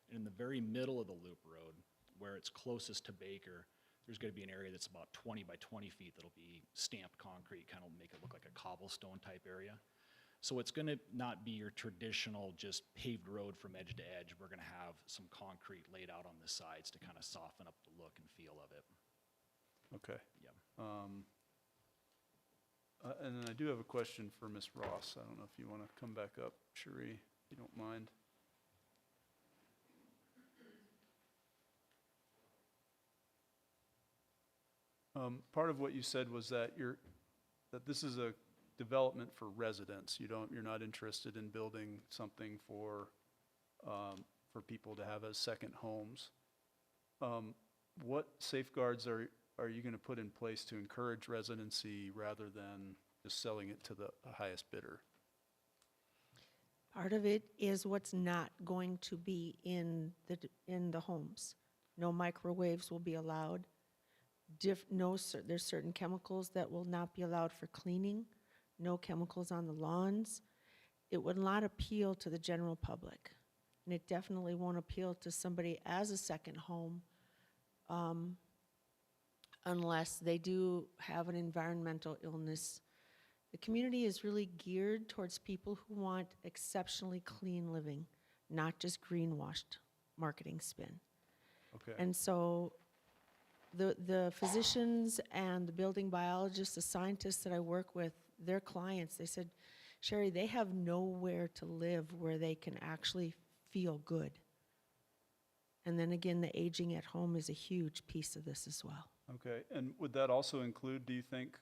And in the very middle of the loop road, where it's closest to Baker, there's gonna be an area that's about 20 by 20 feet that'll be stamped concrete, kind of make it look like a cobblestone type area. So it's gonna not be your traditional just paved road from edge to edge. We're gonna have some concrete laid out on the sides to kind of soften up the look and feel of it. Okay. Yeah. And then I do have a question for Ms. Ross. I don't know if you want to come back up, Cherie, if you don't mind. Part of what you said was that that this is a development for residents. You're not interested in building something for people to have as second homes. What safeguards are you going to put in place to encourage residency rather than just selling it to the highest bidder? Part of it is what's not going to be in the homes. No microwaves will be allowed. There's certain chemicals that will not be allowed for cleaning. No chemicals on the lawns. It would not appeal to the general public. And it definitely won't appeal to somebody as a second home unless they do have an environmental illness. The community is really geared towards people who want exceptionally clean living, not just greenwashed marketing spin. Okay. And so the physicians and the building biologists, the scientists that I work with, their clients, they said, Sherry, they have nowhere to live where they can actually feel good. And then again, the aging at home is a huge piece of this as well. Okay, and would that also include, do you think,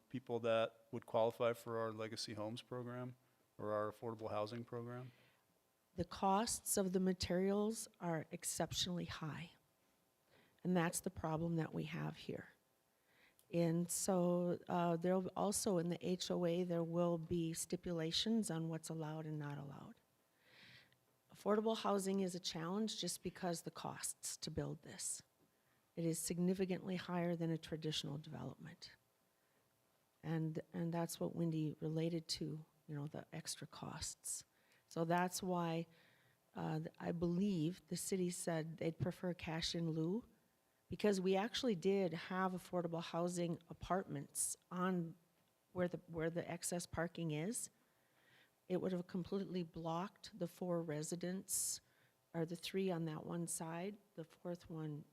people that would qualify for our Legacy Homes program or our affordable housing program? The costs of the materials are exceptionally high. And that's the problem that we have here. And so there'll also in the HOA, there will be stipulations on what's allowed and not allowed. Affordable housing is a challenge just because the costs to build this. It is significantly higher than a traditional development. And that's what Wendy related to, the extra costs. So that's why I believe the city said they'd prefer cash in lieu, because we actually did have affordable housing apartments on where the excess parking is. It would have completely blocked the 4 residents, or the 3 on that one side. The 4th one,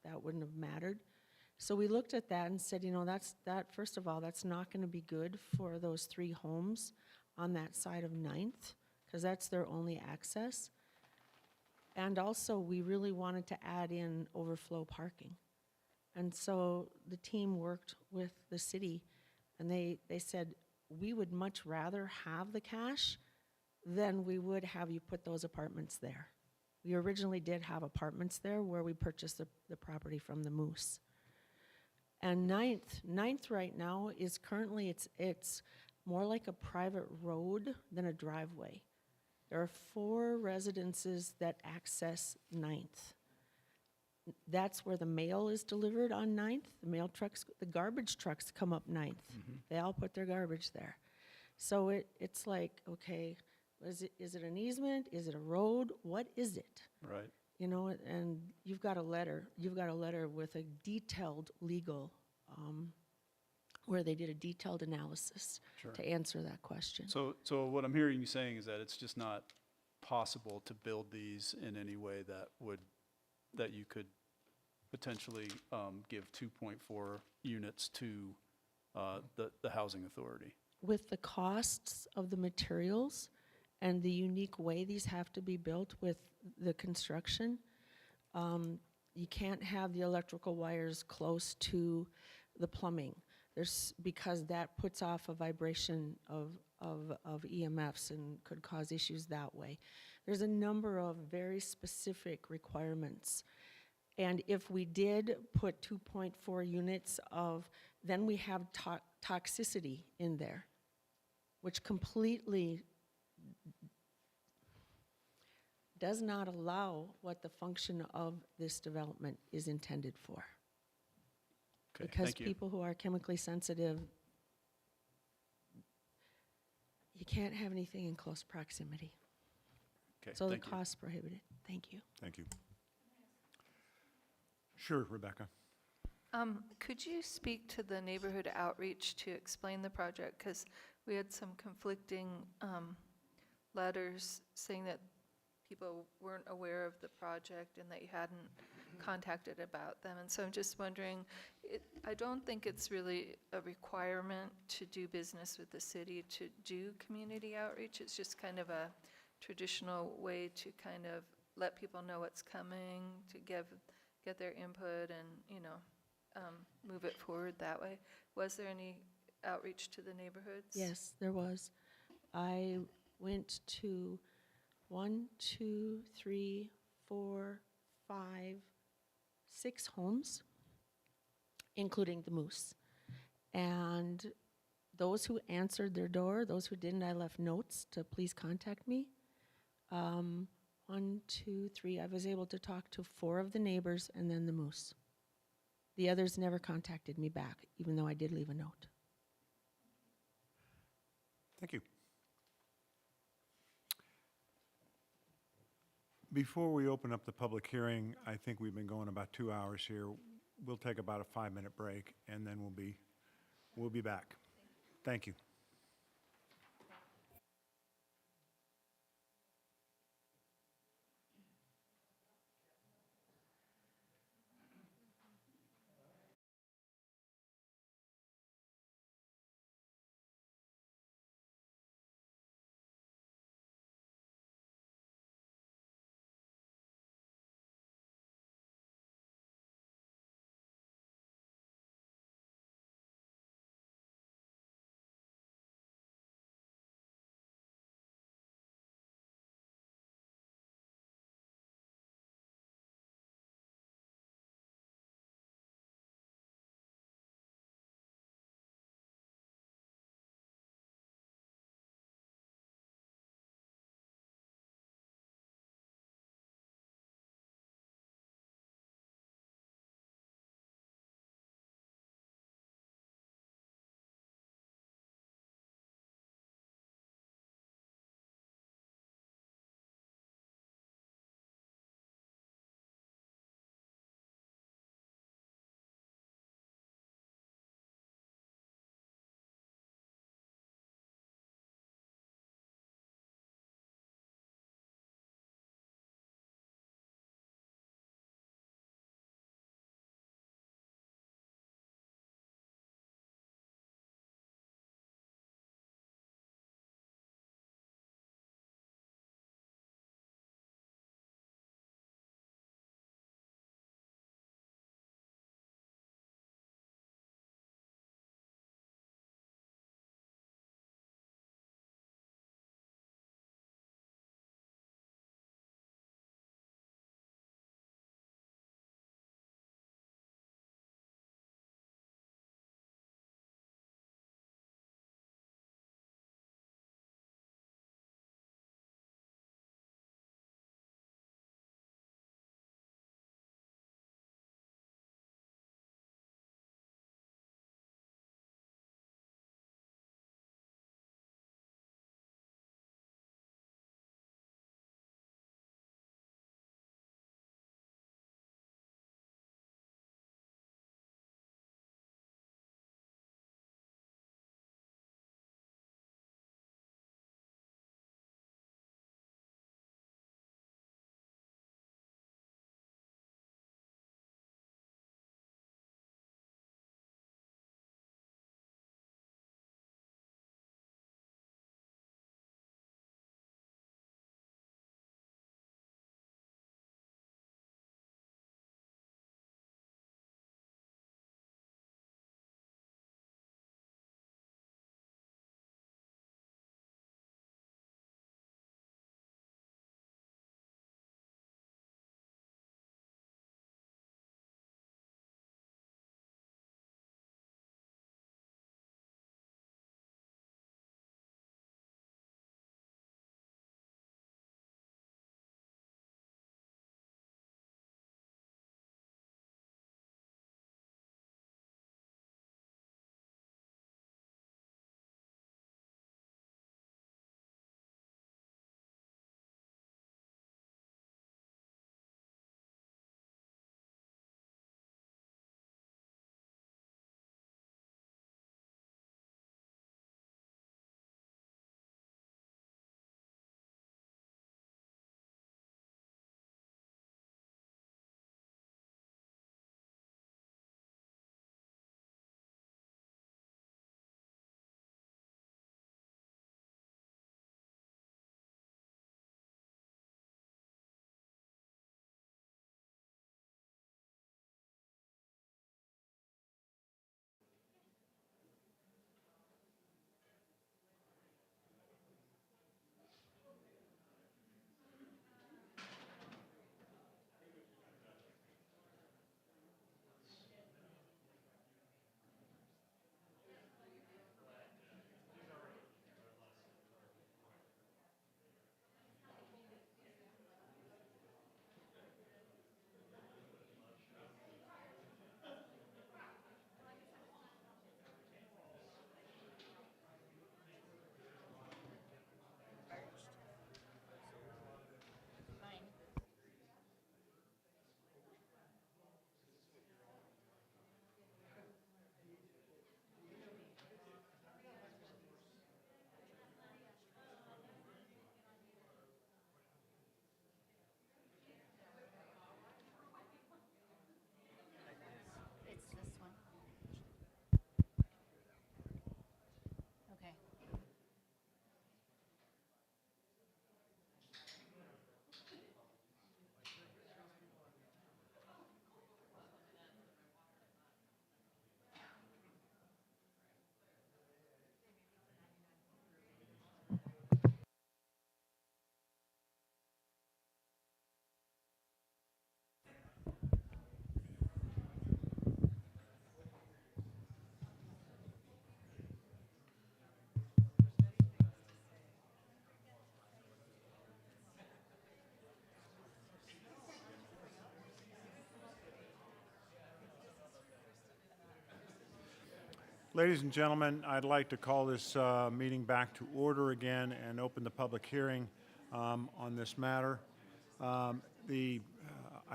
that wouldn't have mattered. So we looked at that and said, first of all, that's not going to be good for those 3 homes on that side of 9th, because that's their only access. And also, we really wanted to add in overflow parking. And so the team worked with the city, and they said, we would much rather have the cash than we would have you put those apartments there. We originally did have apartments there where we purchased the property from the Moose. And 9th right now is currently, it's more like a private road than a driveway. There are 4 residences that access 9th. That's where the mail is delivered on 9th. The mail trucks, the garbage trucks come up 9th. Mm-hmm. They all put their garbage there. So it's like, okay, is it an easement? Is it a road? What is it? Right. And you've got a letter with a detailed legal, where they did a detailed analysis Sure. to answer that question. So what I'm hearing you saying is that it's just not possible to build these in any way that you could potentially give 2.4 units to the housing authority. with the costs of the materials and the unique way these have to be built with the construction, you can't have the electrical wires close to the plumbing. Because that puts off a vibration of EMFs and could cause issues that way. There's a number of very specific requirements. And if we did put 2.4 units then we have toxicity in there, which completely does not allow what the function of this development is intended for. Okay, Because thank you. people who are chemically sensitive, you can't have anything in close proximity. Okay, So the thank you. cost prohibited. Thank you. Thank you. Sure, Rebecca. Could you speak to the neighborhood outreach to explain the project? Because we had some conflicting letters saying that people weren't aware of the project and that you hadn't contacted about them. And so I'm just wondering, I don't think it's really a requirement to do business with the city to do community outreach. It's just kind of a traditional way to kind of let people know what's coming, to get their input and, move it forward that way. Was there any outreach to the neighborhoods? Yes, there was. I went to 1, 2, 3, 4, 5, 6 homes, including the moose. And those who answered their door, those who didn't, I left notes to please contact me. 1, 2, 3, I was able to talk to 4 of the neighbors and then the moose. The others never contacted me back, even though I did leave a note. Thank you. Before we open up the public hearing, I think we've been going about 2 hours here. We'll take about a 5-minute break, and then we'll be back. Thank you. Ladies and gentlemen, I'd like to call this meeting back to order again and open the public hearing on this matter. I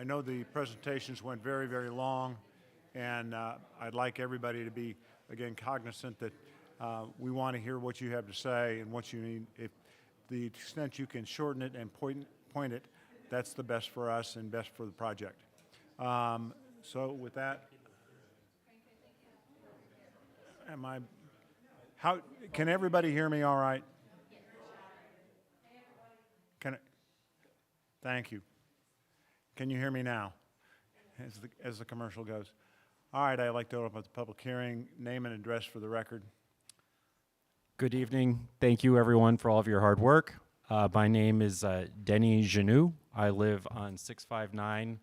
know the presentations went very, very long, and I'd like everybody to be, again, cognizant that we want to hear what you have to say and what you need. If the extent you can shorten it and point it, that's the best for us and best for the project. So with that, can everybody hear me all right? Thank you. Can you hear me now, as the commercial goes? All right, I'd like to open up the public hearing. Name and address for the record. Good evening. Thank you, everyone, for all of your hard work. My name is Denny Genoux. I live on 659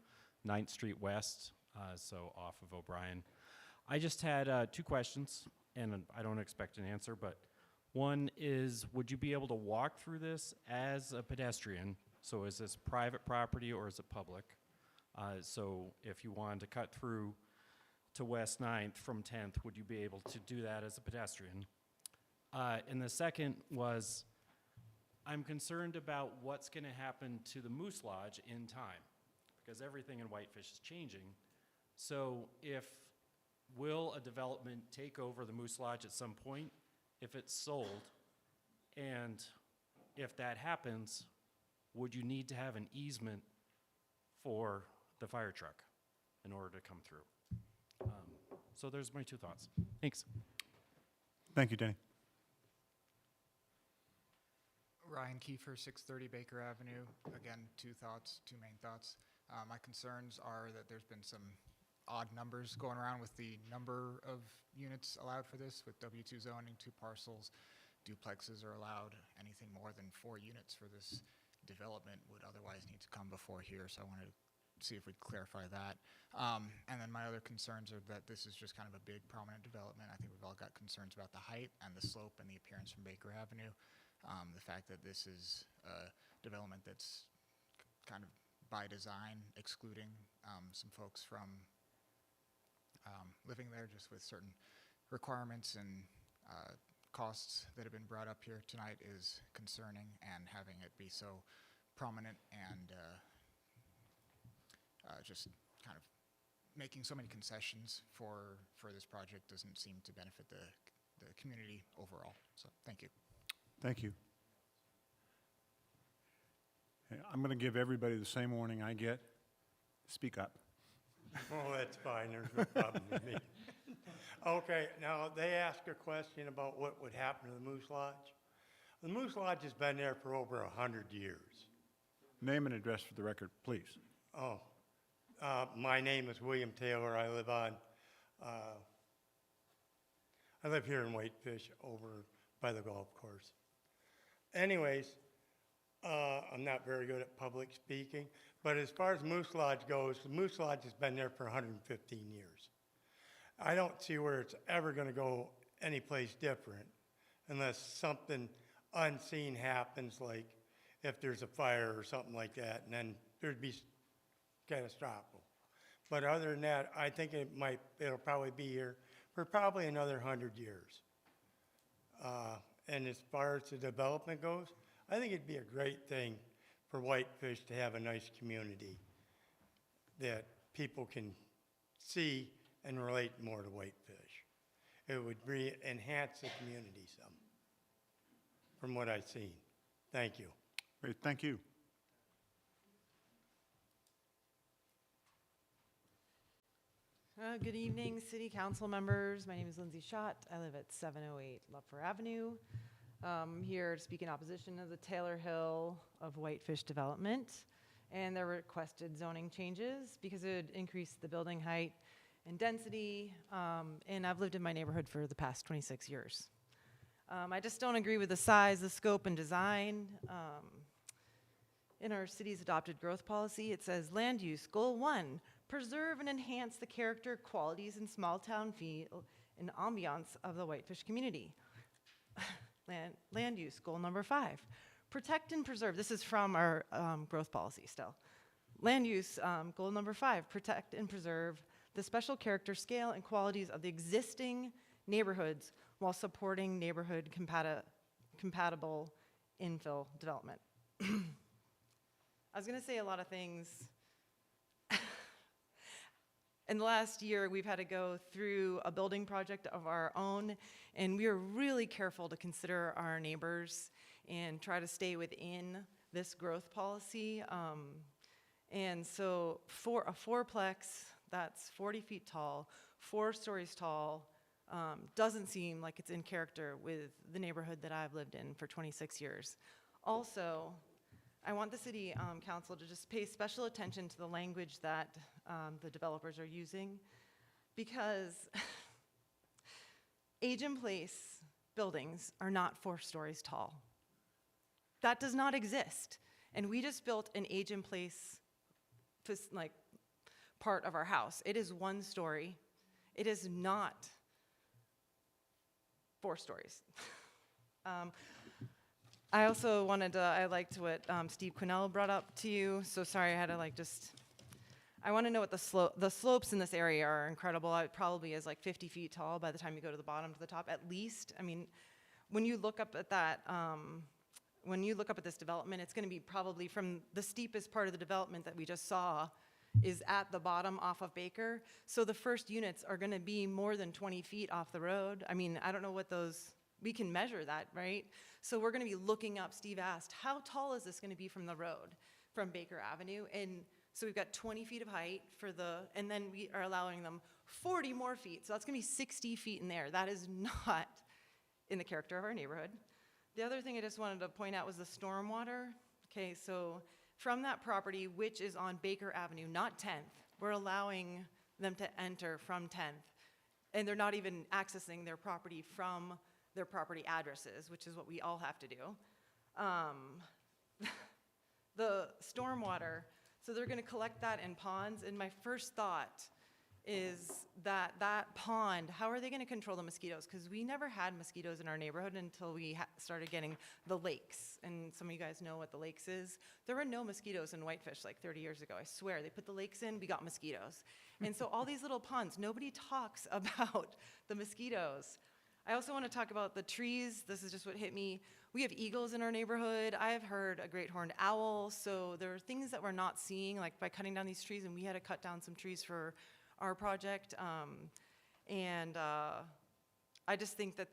9th Street West, so off of O'Brien. I just had 2 questions, and I don't expect an answer, but one is, would you be able to walk through this as a pedestrian? So is this private property or is it public? So if you wanted to cut through to West 9th from 10th, would you be able to do that as a pedestrian? And the second was, I'm concerned about what's going to happen to the Moose Lodge in time, because everything in Whitefish is changing. So will a development take over the Moose Lodge at some point if it's sold? And if that happens, would you need to have an easement for the fire truck in order to come through? So there's my 2 thoughts. Thanks. Thank you, Danny. Ryan Kiefer, 630 Baker Avenue. Again, 2 main thoughts. My concerns are that there's been some odd numbers going around with the number of units allowed for this. With W2 zoning, 2 parcels, duplexes are allowed. Anything more than 4 units for this development would otherwise need to come before here, so I wanted to see if we'd clarify that. And then my other concerns are that this is just kind of a big, prominent development. I think we've all got concerns about the height and the slope and the appearance from Baker Avenue. The fact that this is a development that's kind of by design excluding some folks from living there, just with certain requirements and costs that have been brought up here tonight, is concerning, and having it be so prominent and just kind of making so many concessions for this project doesn't seem to benefit the community overall. So thank you. Thank you. Hey, I'm going to give everybody the same warning I get. Speak up. Oh, that's fine. There's no problem with me. Okay, now they asked a question about what would happen to the Moose Lodge. The Moose Lodge has been there for over 100 years. Name and address for the record, please. Oh, my name is William Taylor. I live here in Whitefish over by the golf course. Anyways, I'm not very good at public speaking, but as far as Moose Lodge goes, the Moose Lodge has been there for 115 years. I don't see where it's ever going to go anyplace different unless something unseen happens, like if there's a fire or something like that, and then there'd be catastrophic. But other than that, I think it'll probably be here for probably another 100 years. And as far as the development goes, I think it'd be a great thing for Whitefish to have a nice community that people can see and relate more to Whitefish. It would enhance the community some, from what I've seen. Thank you. Great, thank you. Good evening, City Council members. My name is Lindsay Schott. I live at 708 Lupfer Avenue. Here to speak in opposition of the Taylor Hill of Whitefish development and their requested zoning changes because it would increase the building height and density, and I've lived in my neighborhood for the past 26 years. I just don't agree with the size, the scope, and design. In our city's adopted growth policy, it says land use, goal 1, preserve and enhance the character, qualities, and small town feel and ambiance of the Whitefish community. Land use, goal number 5, protect and preserve. This is from our growth policy still. Land use, goal number 5, protect and preserve the special character, scale, and qualities of the existing neighborhoods while supporting neighborhood compatible infill development. I was going to say a lot of things. In the last year, we've had to go through a building project of our own, and we are really careful to consider our neighbors and try to stay within this growth policy. And so for a fourplex that's 40 feet tall, 4 stories tall, doesn't seem like it's in character with the neighborhood that I've lived in for 26 years. Also, I want the city council to just pay special attention to the language that the developers are using, because age-in-place buildings are not 4 stories tall. That does not exist. And we just built an age-in-place like part of our house. It is 1 story. It is not 4 stories. I also wanted to, I liked what Steve Quinnell brought up to you, so sorry I had to I want to know what the slopes in this area are incredible. It probably is like 50 feet tall by the time you go to the bottom to the top, at least. I mean, when you look up at that, when you look up at this development, it's going to be probably from the steepest part of the development that we just saw is at the bottom off of Baker. So the first units are going to be more than 20 feet off the road. I mean, I don't know what those, we can measure that, right? So we're going to be looking up, Steve asked, how tall is this going to be from the road, from Baker Avenue? And so we've got 20 feet of height for and then we are allowing them 40 more feet. So that's going to be 60 feet in there. That is not in the character of our neighborhood. The other thing I just wanted to point out was the stormwater. Okay, so from that property, which is on Baker Avenue, not 10th, we're allowing them to enter from 10th. And they're not even accessing their property from their property addresses, which is what we all have to do. The stormwater, so they're going to collect that in ponds, and my first thought is that pond, how are they going to control the mosquitoes? Because we never had mosquitoes in our neighborhood until we started getting the lakes, and some of you guys know what the lakes is. There were no mosquitoes in Whitefish like 30 years ago, I swear. They put the lakes in, we got mosquitoes. And so all these little ponds, nobody talks about the mosquitoes. I also want to talk about the trees. This is just what hit me. We have eagles in our neighborhood. I have heard a great horned owl. So there are things that we're not seeing, like by cutting down these trees, and we had to cut down some trees for our project. I just think that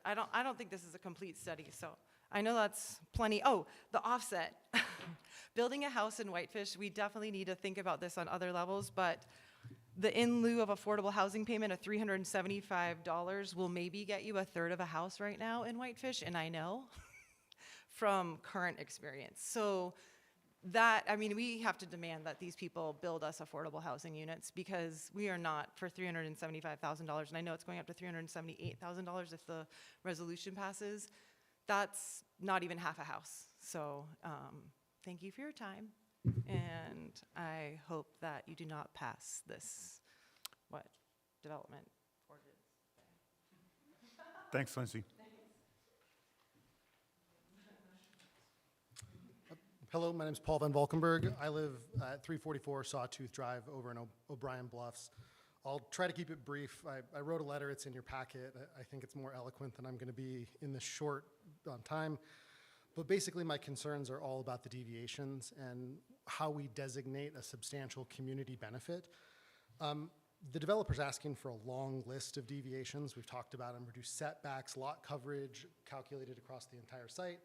I don't think this is a complete study. So I know that's plenty. Oh, the offset. Building a house in Whitefish, we definitely need to think about this on other levels, but the in lieu of affordable housing payment of $375 will maybe get you a third of a house right now in Whitefish, and I know from current experience. So that, I mean, we have to demand that these people build us affordable housing units, because we are not for $375,000, and I know it's going up to $378,000 if the resolution passes. That's not even half a house. So thank you for your time. And I hope that you do not pass this, development ordinance. Thanks, Lindsay. Hello, my name is Paul Van Valkenburg. I live at 344 Sawtooth Drive over in O'Brien Bluffs. I'll try to keep it brief. I wrote a letter, it's in your packet. I think it's more eloquent than I'm going to be in this short on time. But basically, my concerns are all about the deviations and how we designate a substantial community benefit. The developer's asking for a long list of deviations. We've talked about them: reduced setbacks, lot coverage calculated across the entire site,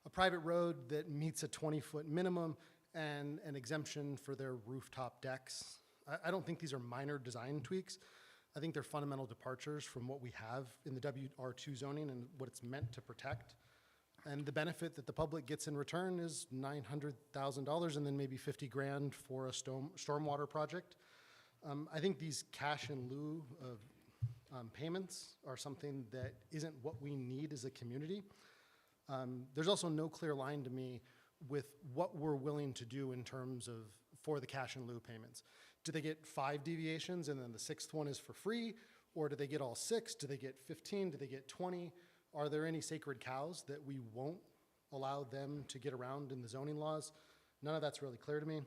a private road that meets a 20-foot minimum, and an exemption for their rooftop decks. I don't think these are minor design tweaks. I think they're fundamental departures from what we have in the WR2 zoning and what it's meant to protect. And the benefit that the public gets in return is $900,000 and then maybe 50 grand for a stormwater project. I think these cash in lieu of payments are something that isn't what we need as a community. There's also no clear line to me with what we're willing to do in terms of for the cash in lieu payments. Do they get 5 deviations and then the 6th one is for free? Or do they get all 6? Do they get 15? Do they get 20? Are there any sacred cows that we won't allow them to get around in the zoning laws? None of that's really clear to me.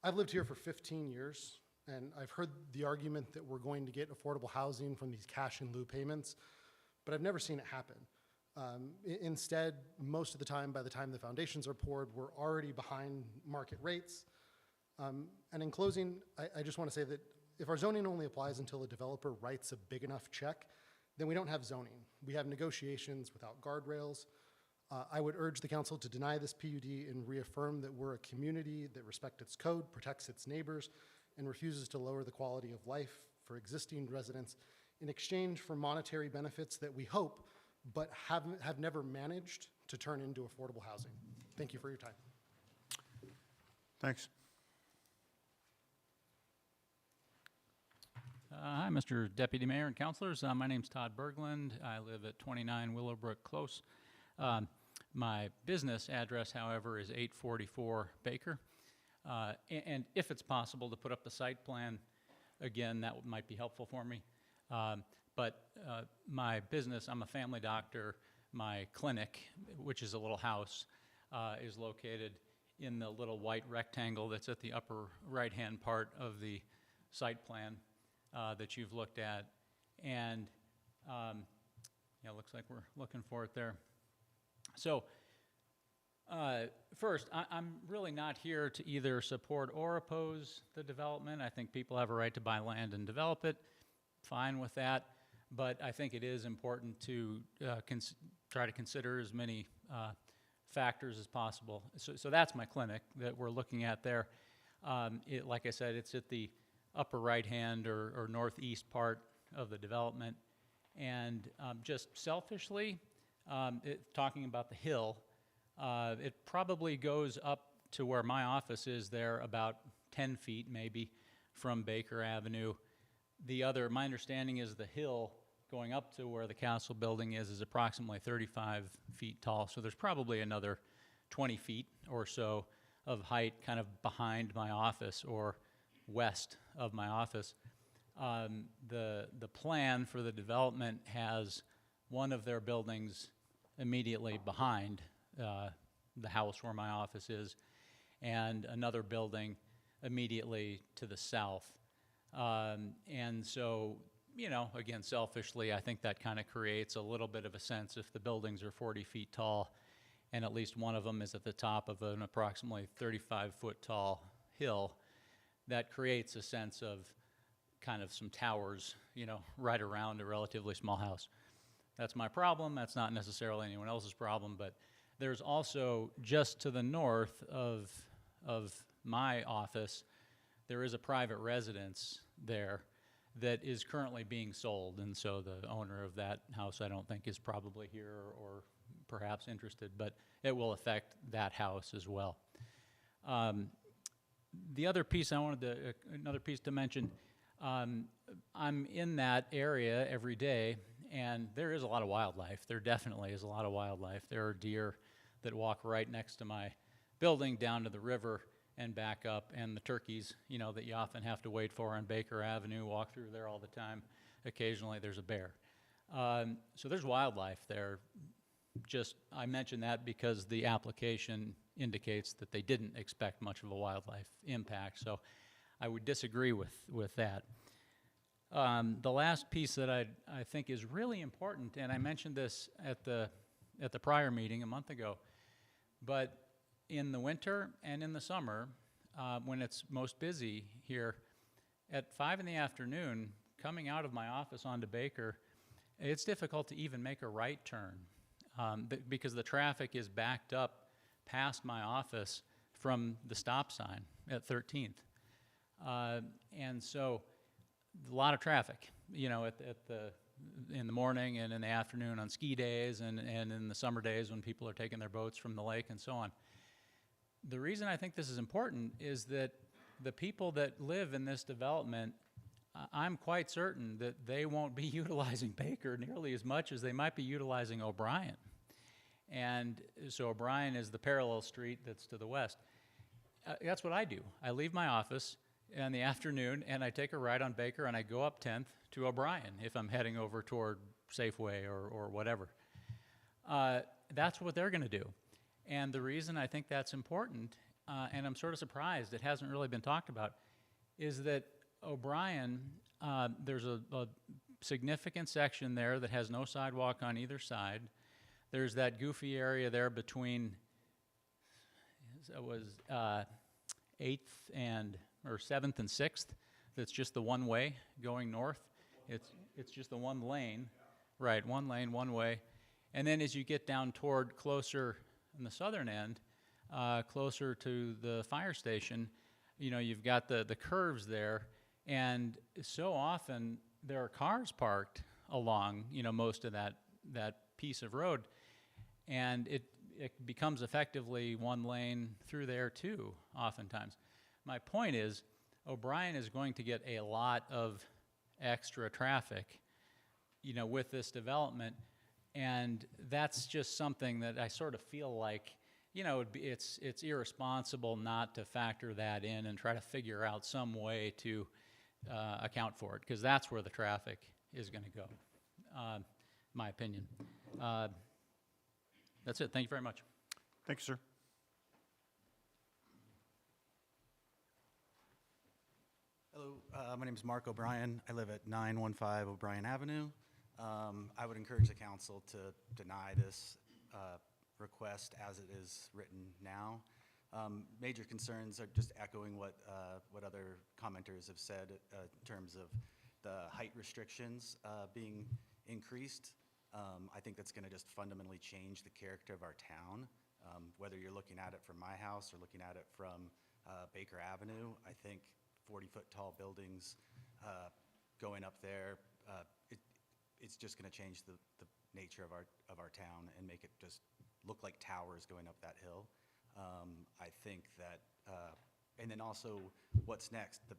I've lived here for 15 years. And I've heard the argument that we're going to get affordable housing from these cash in lieu payments, but I've never seen it happen. Instead, most of the time, by the time the foundations are poured, we're already behind market rates. And in closing, I just want to say that if our zoning only applies until a developer writes a big enough check, then we don't have zoning. We have negotiations without guardrails. I would urge the council to deny this PUD and reaffirm that we're a community that respects its code, protects its neighbors, and refuses to lower the quality of life for existing residents in exchange for monetary benefits that we hope, but have never managed to turn into affordable housing. Thank you for your time. Thanks. Hi, Mr. Deputy Mayor and Councilors. My name's Todd Berglund. I live at 29 Willowbrook Close. My business address, however, is 844 Baker. And if it's possible to put up the site plan, again, that might be helpful for me. But my business, I'm a family doctor. My clinic, which is a little house, is located in the little white rectangle that's at the upper right-hand part of the site plan that you've looked at. And yeah, looks like we're looking for it there. So first, I'm really not here to either support or oppose the development. I think people have a right to buy land and develop it. Fine with that. But I think it is important to try to consider as many factors as possible. So that's my clinic that we're looking at there. Like I said, it's at the upper right-hand or northeast part of the development. And just selfishly, talking about the hill, it probably goes up to where my office is there, about 10 feet maybe from Baker Avenue. My understanding is the hill going up to where the council building is approximately 35 feet tall. So there's probably another 20 feet or so of height kind of behind my office or west of my office. The plan for the development has one of their buildings immediately behind the house where my office is, and another building immediately to the south. And so, you know, again, selfishly, I think that kind of creates a little bit of a sense if the buildings are 40 feet tall and at least one of them is at the top of an approximately 35-foot tall hill, that creates a sense of kind of some towers, you know, right around a relatively small house. That's my problem. That's not necessarily anyone else's problem, but there's also just to the north of my office, there is a private residence there that is currently being sold, and so the owner of that house I don't think is probably here or perhaps interested, but it will affect that house as well. The other piece another piece to mention, I'm in that area every day, and there is a lot of wildlife. There definitely is a lot of wildlife. There are deer that walk right next to my building down to the river and back up, and the turkeys, you know, that you often have to wait for on Baker Avenue, walk through there all the time. Occasionally there's a bear. So there's wildlife there. Just, I mention that because the application indicates that they didn't expect much of a wildlife impact, so I would disagree with that. The last piece that I think is really important, and I mentioned this at the prior meeting a month ago, but in the winter and in the summer, when it's most busy here, at 5 in the afternoon, coming out of my office onto Baker, it's difficult to even make a right turn because the traffic is backed up past my office from the stop sign at 13th. And so a lot of traffic, you know, in the morning and in the afternoon on ski days and in the summer days when people are taking their boats from the lake and so on. The reason I think this is important is that the people that live in this development, I'm quite certain that they won't be utilizing Baker nearly as much as they might be utilizing O'Brien. And so O'Brien is the parallel street that's to the west. That's what I do. I leave my office in the afternoon and I take a ride on Baker and I go up 10th to O'Brien if I'm heading over toward Safeway or whatever. That's what they're going to do. And the reason I think that's important, and I'm sort of surprised it hasn't really been talked about, is that O'Brien, there's a significant section there that has no sidewalk on either side. There's that goofy area there between, it was 8th and, or 7th and 6th, that's just the one way going north. It's just the one lane, right, one lane, one way. And then as you get down toward closer in the southern end, closer to the fire station, you know, you've got the curves there, and so often there are cars parked along, you know, most of that piece of road, and it becomes effectively one lane through there too, oftentimes. My point is, O'Brien is going to get a lot of extra traffic, you know, with this development, and that's just something that I sort of feel like, you know, it's irresponsible not to factor that in and try to figure out some way to account for it, because that's where the traffic is going to go, my opinion. That's it. Thank you very much. Thank you, sir. Hello, my name is Mark O'Brien. I live at 915 O'Brien Avenue. I would encourage the council to deny this request as it is written now. Major concerns are just echoing what other commenters have said in terms of the height restrictions being increased. I think that's going to just fundamentally change the character of our town. Whether you're looking at it from my house or looking at it from Baker Avenue, I think 40-foot tall buildings going up there, it's just going to change the nature of our town and make it just look like towers going up that hill. I think that, and then also what's next? The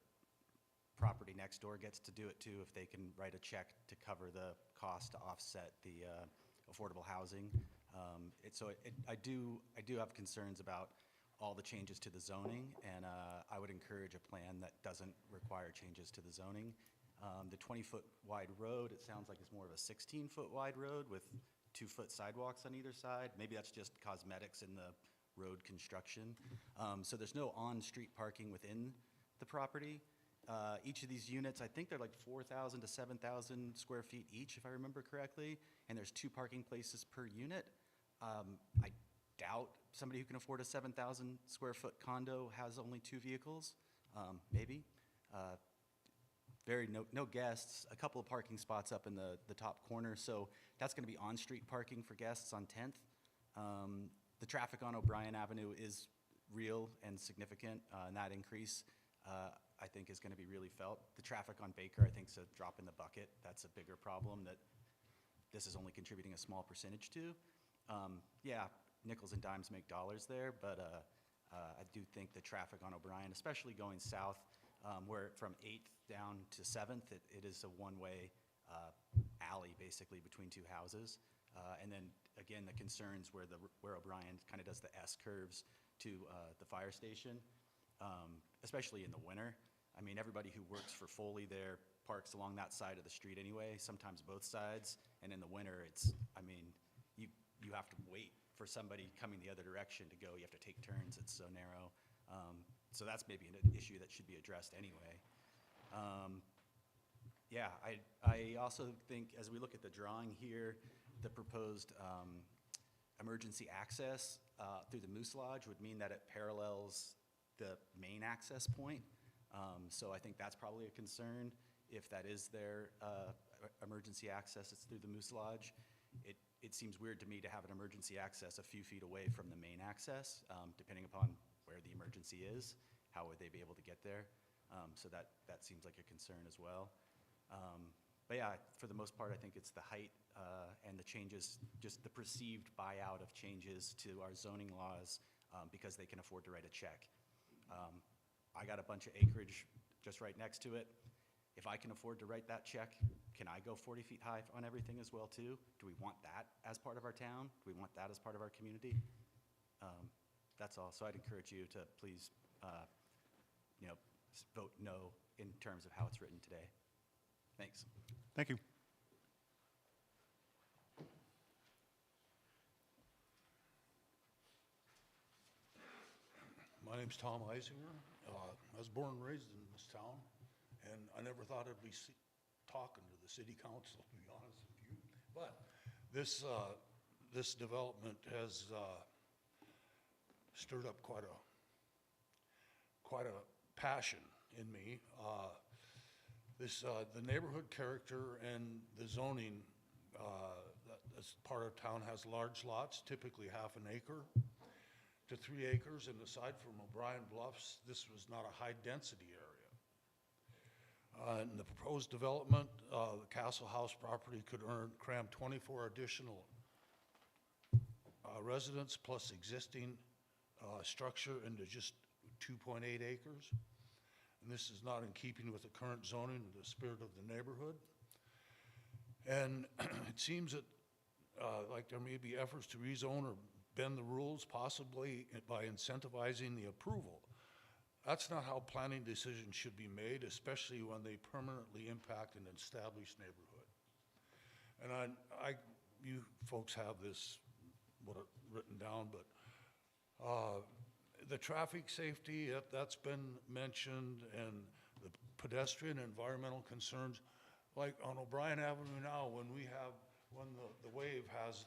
property next door gets to do it too if they can write a check to cover the cost to offset the affordable housing. I do have concerns about all the changes to the zoning, and I would encourage a plan that doesn't require changes to the zoning. The 20-foot wide road, it sounds like it's more of a 16-foot wide road with 2-foot sidewalks on either side. Maybe that's just cosmetics in the road construction. So there's no on-street parking within the property. Each of these units, I think they're like 4,000 to 7,000 square feet each, if I remember correctly, and there's 2 parking places per unit. I doubt somebody who can afford a 7,000 square foot condo has only 2 vehicles, maybe. No guests, a couple of parking spots up in the top corner, so that's going to be on-street parking for guests on 10th. The traffic on O'Brien Avenue is real and significant, and that increase, I think, is going to be really felt. The traffic on Baker, I think, is a drop in the bucket. That's a bigger problem that this is only contributing a small percentage to. Yeah, nickels and dimes make dollars there, but I do think the traffic on O'Brien, especially going south, where from 8th down to 7th, it is a one-way alley, basically, between 2 houses. And then, again, the concerns where O'Brien kind of does the S-curves to the fire station, especially in the winter. I mean, everybody who works for Foley there parks along that side of the street anyway, sometimes both sides. And in the winter, you have to wait for somebody coming the other direction to go. You have to take turns. It's so narrow. So that's maybe an issue that should be addressed anyway. Yeah, I also think as we look at the drawing here, the proposed emergency access through the Moose Lodge would mean that it parallels the main access point. So I think that's probably a concern. If that is their emergency access, it's through the Moose Lodge. It seems weird to me to have an emergency access a few feet away from the main access, depending upon where the emergency is. How would they be able to get there? So that seems like a concern as well. But yeah, for the most part, I think it's the height and the changes, just the perceived buyout of changes to our zoning laws because they can afford to write a check. I got a bunch of acreage just right next to it. If I can afford to write that check, can I go 40 feet high on everything as well too? Do we want that as part of our town? Do we want that as part of our community? That's all. So I'd encourage you to please, vote no in terms of how it's written today. Thanks. Thank you. My name's Tom Eisinger. I was born and raised in this town, And I never thought I'd be talking to the city council, to be honest with you. But this development has stirred up quite a passion in me. The neighborhood character and the zoning, this part of town has large lots, typically half an acre to 3 acres, and aside from O'Brien Bluffs, this was not a high-density area. In the proposed development, the Castle House property could cram 24 additional residents plus existing structure into just 2.8 acres. And this is not in keeping with the current zoning or the spirit of the neighborhood. And it seems that like there may be efforts to rezone or bend the rules, possibly by incentivizing the approval. That's not how planning decisions should be made, especially when they permanently impact an established neighborhood. And you folks have this written down, but the traffic safety, that's been mentioned, and the pedestrian and environmental concerns. Like on O'Brien Avenue now, when the Wave has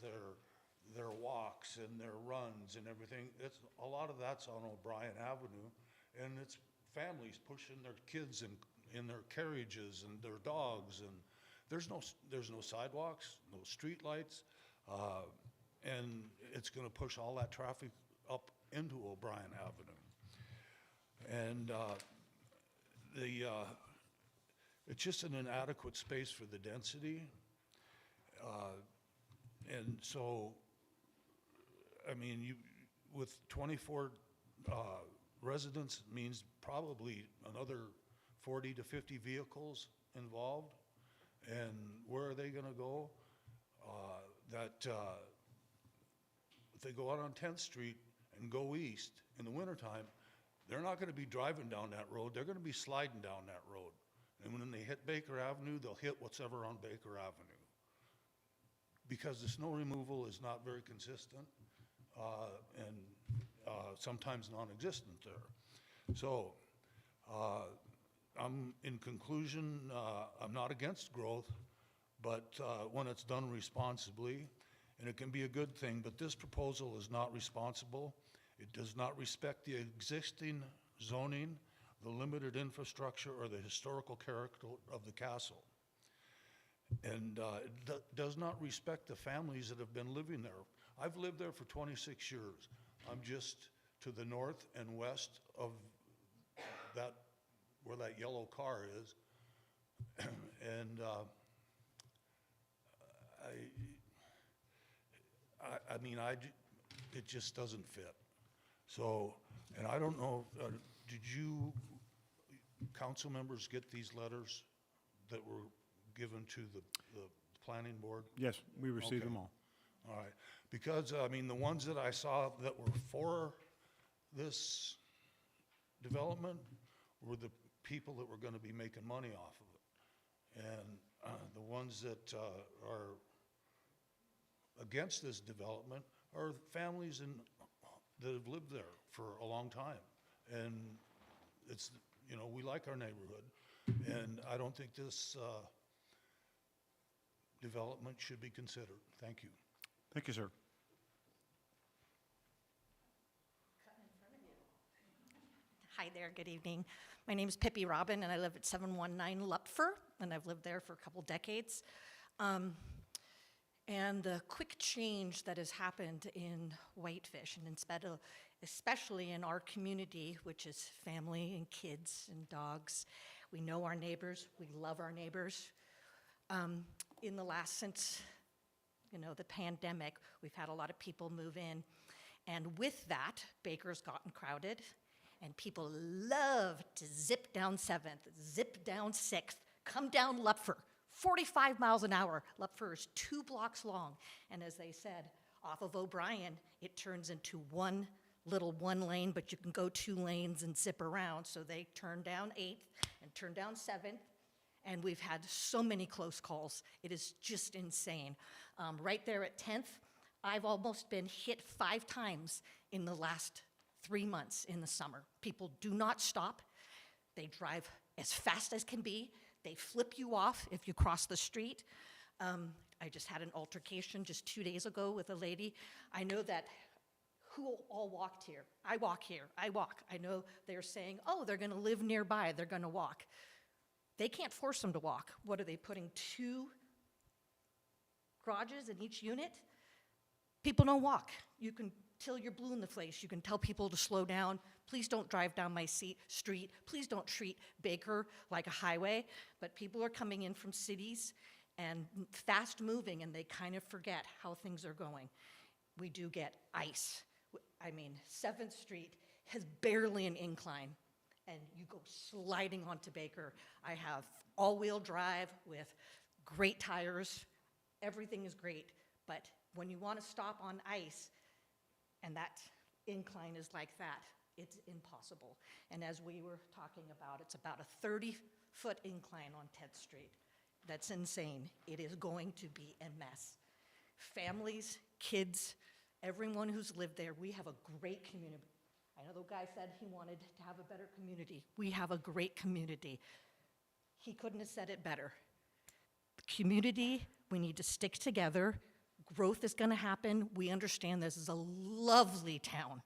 their walks and their runs and everything, a lot of that's on O'Brien Avenue, and it's families pushing their kids in their carriages and their dogs, and there's no sidewalks, no street lights, and it's going to push all that traffic up into O'Brien Avenue. And it's just an inadequate space for the density. And so, I mean, with 24 residents means probably another 40 to 50 vehicles involved. And where are they going to go? If they go out on 10th Street and go east in the wintertime, they're not going to be driving down that road. They're going to be sliding down that road. And when they hit Baker Avenue, they'll hit whatever on Baker Avenue. Because the snow removal is not very consistent and sometimes non-existent there. So in conclusion, I'm not against growth, but when it's done responsibly, and it can be a good thing, but this proposal is not responsible. It does not respect the existing zoning, the limited infrastructure, or the historical character of the castle. And it does not respect the families that have been living there. I've lived there for 26 years. I'm just to the north and west of that, where that yellow car is. And I mean, it just doesn't fit. So, and I don't know, did you, council members, get these letters that were given to the planning board? Yes, we received them all. All right, because, I mean, the ones that I saw that were for this development were the people that were gonna be making money off of it. And the ones that are against this development are families that have lived there for a long time. And it's, you know, we like our neighborhood, and I don't think this development should be considered. Thank you. Thank you, sir. Hi there, good evening. My name is Pippi Robin, and I live at 719 Lupfer, and I've lived there for a couple decades. And the quick change that has happened in Whitefish, and especially in our community, which is family and kids and dogs. We know our neighbors, we love our neighbors. In the last, since, you know, the pandemic, we've had a lot of people move in. And with that, Baker's gotten crowded, and people love to zip down 7th, zip down 6th, come down Lupfer. 45 miles an hour. Lupfer is 2 blocks long. And as they said, off of O'Brien, it turns into one lane, but you can go 2 lanes and zip around. So they turn down 8th and turn down 7th. And we've had so many close calls. It is just insane. Right there at 10th, I've almost been hit 5 times in the last 3 months in the summer. People do not stop. They drive as fast as can be. They flip you off if you cross the street. I just had an altercation just 2 days ago with a lady. I know that who all walked here? I walk here, I walk. I know they're saying, oh, they're gonna live nearby, they're gonna walk. They can't force them to walk. What are they putting, 2 garages in each unit? People don't walk. You can till you're blue in the face. You can tell people to slow down. Please don't drive down my street. Please don't treat Baker like a highway. But people are coming in from cities and fast moving, and they kind of forget how things are going. We do get ice. I mean, 7th Street has barely an incline, and you go sliding onto Baker. I have all-wheel drive with great tires. Everything is great, but when you want to stop on ice, and that incline is like that, it's impossible. And as we were talking about, it's about a 30-foot incline on 10th Street. That's insane. It is going to be a mess. Families, kids, everyone who's lived there, we have a great community. I know the guy said he wanted to have a better community. We have a great community. He couldn't have said it better. The community, we need to stick together. Growth is going to happen. We understand this is a lovely town,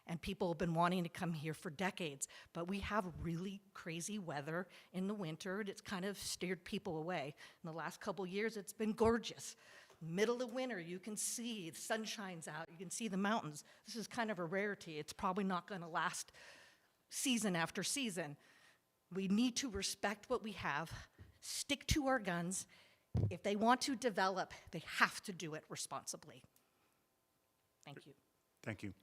and people have been wanting to come here for decades, but we have really crazy weather in the winter, and it's kind of steered people away. In the last couple years, it's been gorgeous. Middle of winter, you can see the sun shines out, you can see the mountains. This is kind of a rarity. It's probably not going to last season after season. We need to respect what we have, stick to our guns. If they want to develop, they have to do it responsibly. Thank you. Thank you.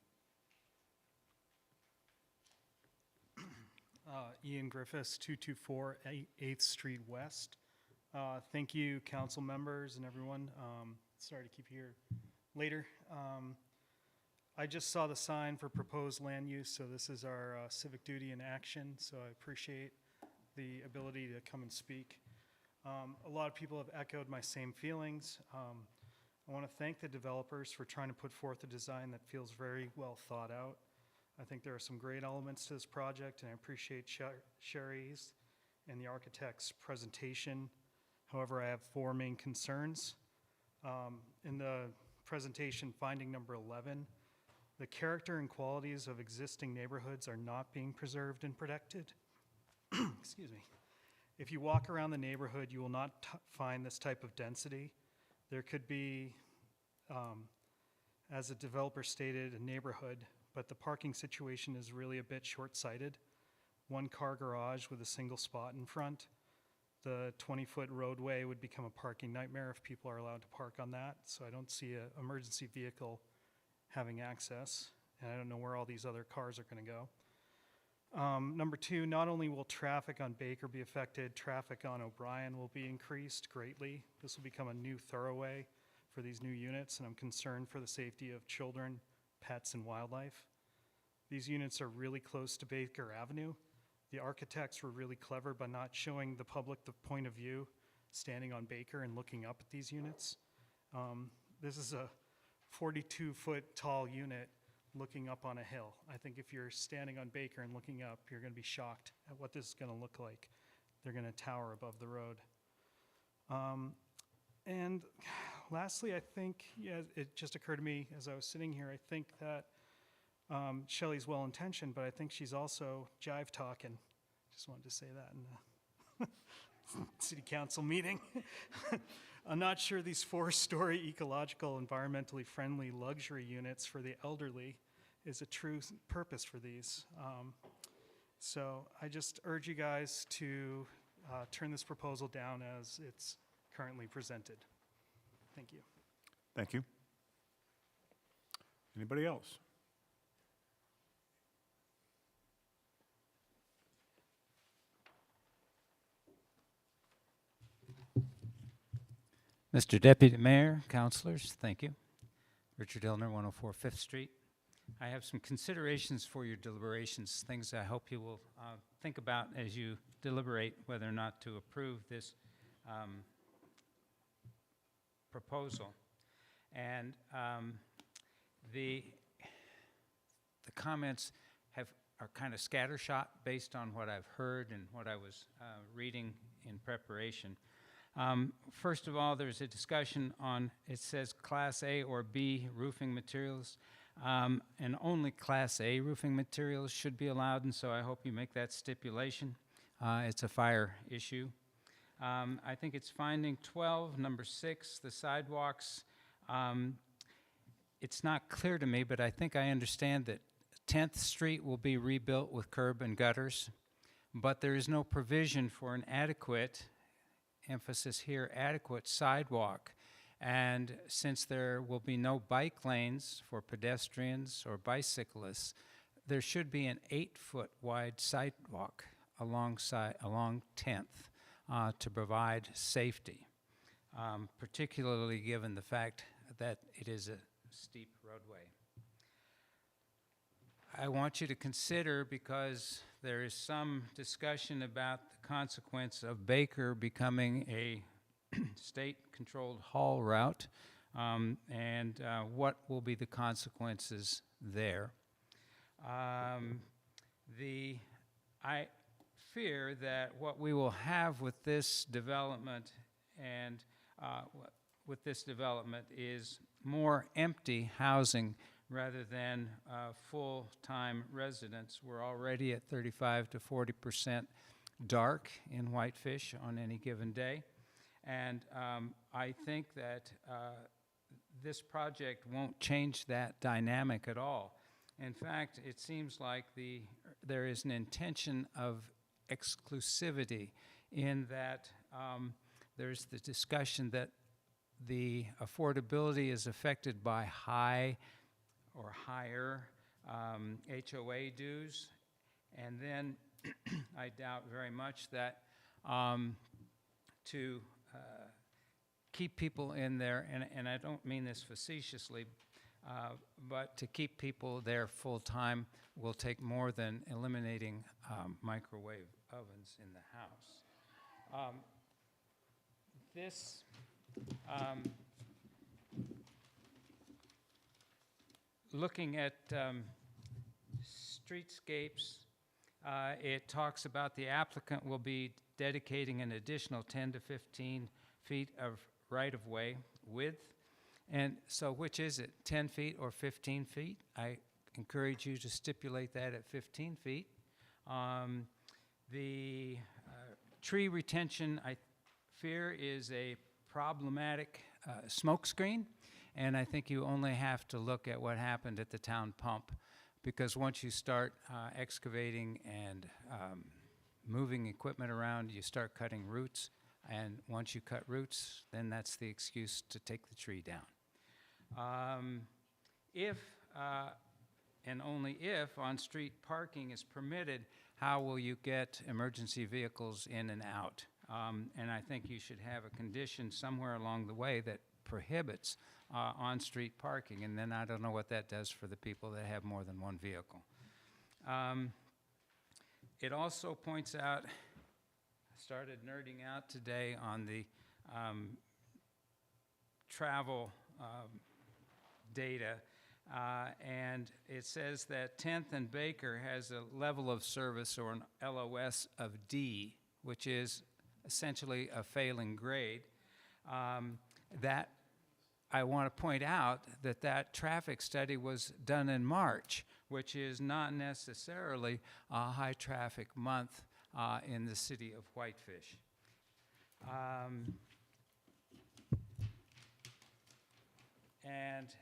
Ian Griffiths, 224 8th Street West. Thank you, council members and everyone. Sorry to keep you here later. I just saw the sign for proposed land use, so this is our civic duty in action, so I appreciate the ability to come and speak. A lot of people have echoed my same feelings. I want to thank the developers for trying to put forth a design that feels very well thought out. I think there are some great elements to this project, and I appreciate Sherry's and the architect's presentation. However, I have 4 main concerns. In the presentation, finding number 11, the character and qualities of existing neighborhoods are not being preserved and protected. Excuse me. If you walk around the neighborhood, you will not find this type of density. There could be, as a developer stated, a neighborhood, but the parking situation is really a bit short-sighted. 1-car garage with a single spot in front. The 20-foot roadway would become a parking nightmare if people are allowed to park on that, so I don't see an emergency vehicle having access, and I don't know where all these other cars are going to go. Number 2, not only will traffic on Baker be affected, traffic on O'Brien will be increased greatly. This will become a new thoroughway for these new units, and I'm concerned for the safety of children, pets, and wildlife. These units are really close to Baker Avenue. The architects were really clever by not showing the public the point of view, standing on Baker and looking up at these units. This is a 42-foot tall unit looking up on a hill. I think if you're standing on Baker and looking up, you're going to be shocked at what this is going to look like. They're going to tower above the road. And lastly, I think, yeah, it just occurred to me as I was sitting here, I think that Shelley's well-intentioned, but I think she's also jive-talking. Just wanted to say that in the city council meeting. I'm not sure these 4-story ecological, environmentally friendly luxury units for the elderly is a true purpose for these. So I just urge you guys to turn this proposal down as it's currently presented. Thank you. Thank you. Anybody else? Mr. Deputy Mayor, councilors, thank you. Richard Illner, 104 5th Street. I have some considerations for your deliberations, things I hope you will think about as you deliberate whether or not to approve this proposal. And the comments have are kind of scattershot based on what I've heard and what I was reading in preparation. First of all, there's a discussion on, it says Class A or B roofing materials, and only Class A roofing materials should be allowed, and so I hope you make that stipulation. It's a fire issue. I think it's finding 12, number 6, the sidewalks. It's not clear to me, but I think I understand that 10th Street will be rebuilt with curb and gutters, but there is no provision for an adequate, emphasis here, adequate sidewalk. And since there will be no bike lanes for pedestrians or bicyclists, there should be an 8-foot wide sidewalk along 10th to provide safety, particularly given the fact that it is a steep roadway. I want you to consider, because there is some discussion about the consequence of Baker becoming a state-controlled haul route, and what will be the consequences there. I fear that what we will have with this development is more empty housing rather than full-time residents. We're already at 35 to 40% dark in Whitefish on any given day. And I think that this project won't change that dynamic at all. In fact, it seems like there is an intention of exclusivity in that there's the discussion that the affordability is affected by high or higher HOA dues. And then I doubt very much that to keep people in there, and I don't mean this facetiously, but to keep people there full-time will take more than eliminating microwave ovens in the house. Looking at streetscapes, it talks about the applicant will be dedicating an additional 10 to 15 feet of right-of-way width. And so which is it, 10 feet or 15 feet? I encourage you to stipulate that at 15 feet. The tree retention, I fear, is a problematic smokescreen, and I think you only have to look at what happened at the town pump, because once you start excavating and moving equipment around, you start cutting roots, and once you cut roots, then that's the excuse to take the tree down. If, and only if, on-street parking is permitted, how will you get emergency vehicles in and out? And I think you should have a condition somewhere along the way that prohibits on-street parking, and then I don't know what that does for the people that have more than one vehicle. It also points out, I started nerding out today on the travel data, and it says that 10th and Baker has a level of service, or an LOS, of D, which is essentially a failing grade. That I want to point out that that traffic study was done in March, which is not necessarily a high traffic month in the city of Whitefish. And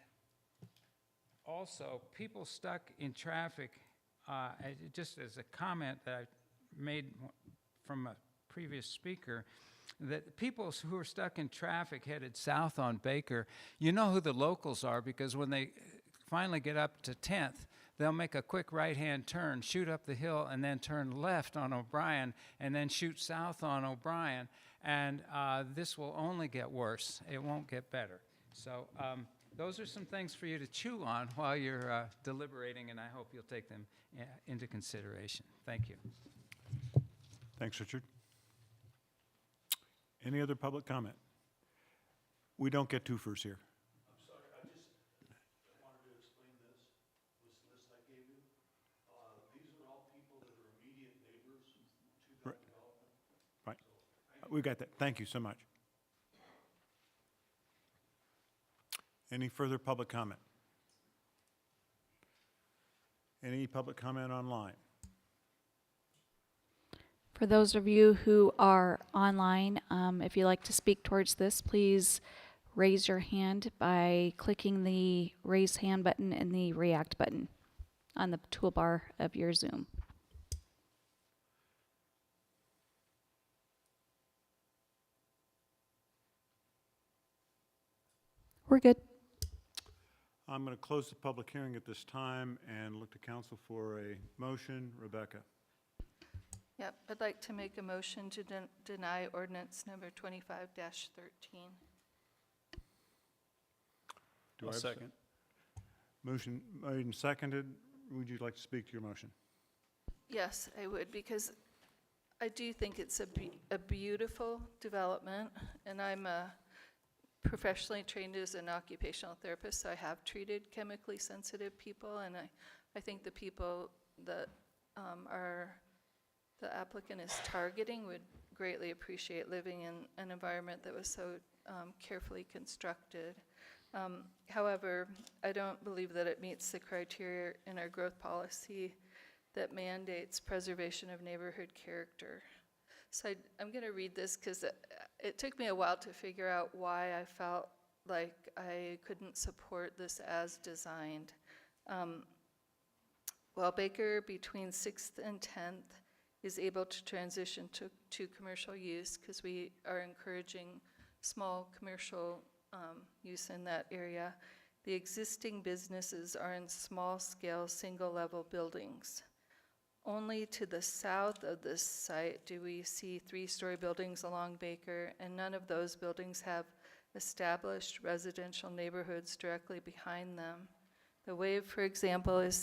also, people stuck in traffic, just as a comment that I made from a previous speaker, that people who are stuck in traffic headed south on Baker, you know who the locals are, because when they finally get up to 10th, they'll make a quick right-hand turn, shoot up the hill, and then turn left on O'Brien, and then shoot south on O'Brien. And this will only get worse. It won't get better. So those are some things for you to chew on while you're deliberating, and I hope you'll take them into consideration. Thank you. Thanks, Richard. Any other public comment? We don't get twofers here. I'm sorry, I just wanted to explain this list I gave you. These are We got that. Thank you so much. Any further public comment? Any public comment online? For those of you who are online, if you'd like to speak towards this, please raise your hand by clicking the raise hand button and the react button on the toolbar of your Zoom. We're good. I'm going to close the public hearing at this time and look to council for a motion. Rebecca. Yep, I'd like to make a motion to deny ordinance number 25-13. Do I'll I have a second. Motion made and seconded. Would you like to speak to your motion? Yes, I would, because I do think it's a beautiful development, and I'm professionally trained as an occupational therapist, so I have treated chemically sensitive people, and I think the people that the applicant is targeting would greatly appreciate living in an environment that was so carefully constructed. However, I don't believe that it meets the criteria in our growth policy that mandates preservation of neighborhood character. So I'm going to read this because it took me a while to figure out why I felt like I couldn't support this as designed. While Baker between 6th and 10th is able to transition to commercial use, because we are encouraging small commercial use in that area, the existing businesses are in small-scale, single-level buildings. Only to the south of this site do we see 3-story buildings along Baker, and none of those buildings have established residential neighborhoods directly behind them. The wave, for example, is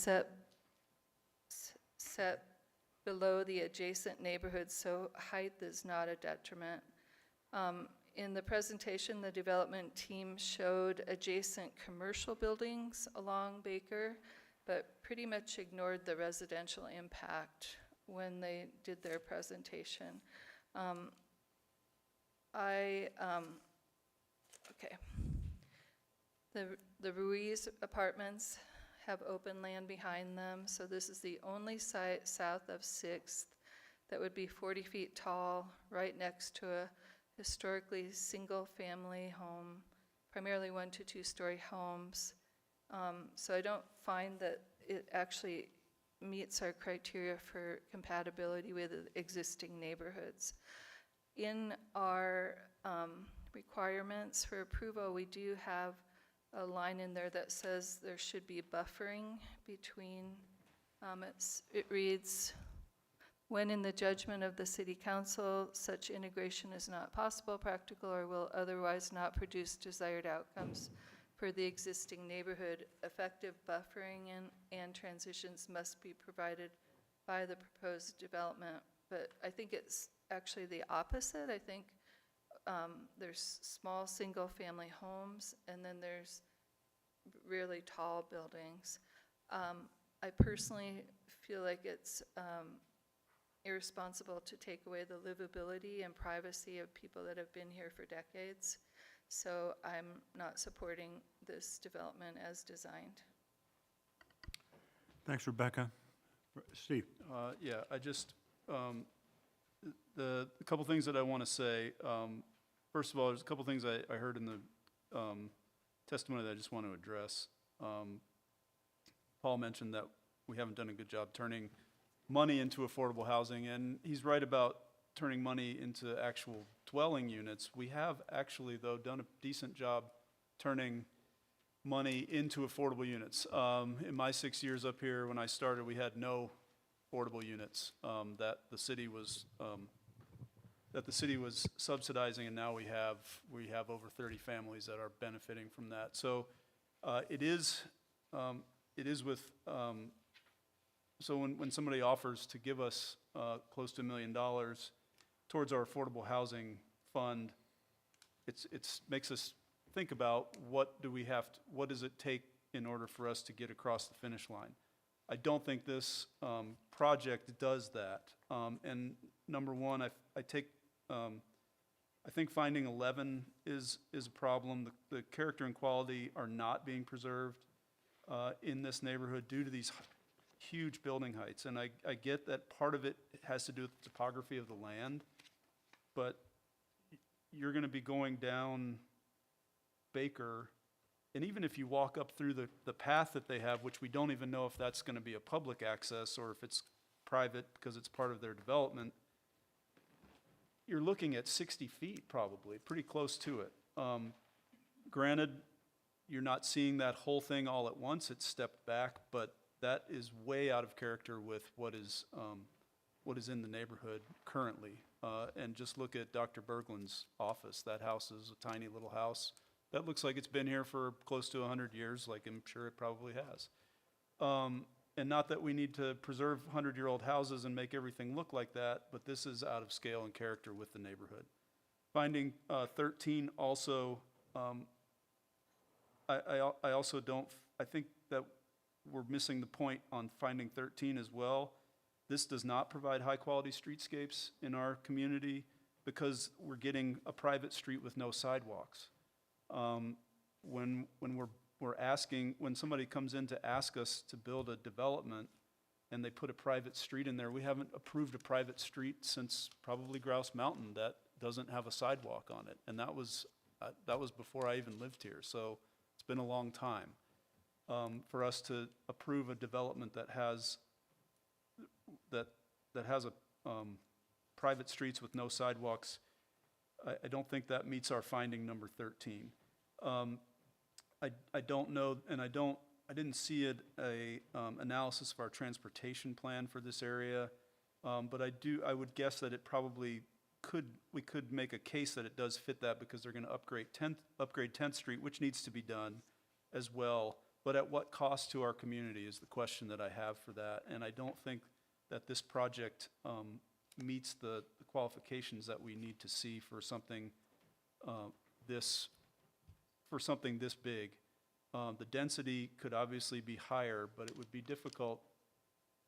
set below the adjacent neighborhood, so height is not a detriment. In the presentation, the development team showed adjacent commercial buildings along Baker, but pretty much ignored the residential impact when they did their presentation. Okay. The Ruiz apartments have open land behind them, so this is the only site south of 6th that would be 40 feet tall, right next to a historically single-family home, primarily 1 to 2-story homes. So I don't find that it actually meets our criteria for compatibility with existing neighborhoods. In our requirements for approval, we do have a line in there that says there should be buffering between, it reads, when in the judgment of the City Council, such integration is not possible, practical, or will otherwise not produce desired outcomes for the existing neighborhood, effective buffering and transitions must be provided by the proposed development. But I think it's actually the opposite. I think there's small single-family homes, and then there's really tall buildings. I personally feel like it's irresponsible to take away the livability and privacy of people that have been here for decades. So I'm not supporting this development as designed. Thanks, Rebecca. Steve. Yeah, I just, the couple things that I want to say. First of all, there's a couple things I heard in the testimony that I just want to address. Paul mentioned that we haven't done a good job turning money into affordable housing, and he's right about turning money into actual dwelling units. We have actually, though, done a decent job turning money into affordable units. In my 6 years up here, when I started, we had no affordable units that the city was subsidizing, and now we have over 30 families that are benefiting from that. So it is with. So when somebody offers to give us close to $1 million towards our affordable housing fund, it's makes us think about what does it take in order for us to get across the finish line. I don't think this project does that. And number one, I take I think finding 11 is a problem. The character and quality are not being preserved in this neighborhood due to these huge building heights. And I get that part of it has to do with the topography of the land, but you're going to be going down Baker, and even if you walk up through the path that they have, which we don't even know if that's going to be a public access or if it's private because it's part of their development, you're looking at 60 feet probably, pretty close to it. Granted, you're not seeing that whole thing all at once, it's stepped back, but that is way out of character with what is in the neighborhood currently. And just look at Dr. Berglund's office. That house is a tiny little house. That looks like it's been here for close to 100 years, like I'm sure it probably has. And not that we need to preserve 100-year-old houses and make everything look like that, but this is out of scale and character with the neighborhood. Finding 13 also, I also don't, I think that we're missing the point on finding 13 as well. This does not provide high-quality streetscapes in our community because we're getting a private street with no sidewalks. When we're asking, when somebody comes in to ask us to build a development and they put a private street in there, we haven't approved a private street since probably Grouse Mountain that doesn't have a sidewalk on it. And that was before I even lived here, so it's been a long time. For us to approve a development that has private streets with no sidewalks, I don't think that meets our finding number 13. I don't know, and I didn't see a analysis of our transportation plan for this area, but I would guess that it probably we could make a case that it does fit that because they're going to upgrade 10th Street, which needs to be done as well. But at what cost to our community is the question that I have for that, and I don't think that this project meets the qualifications that we need to see for something this big. The density could obviously be higher, but it would be difficult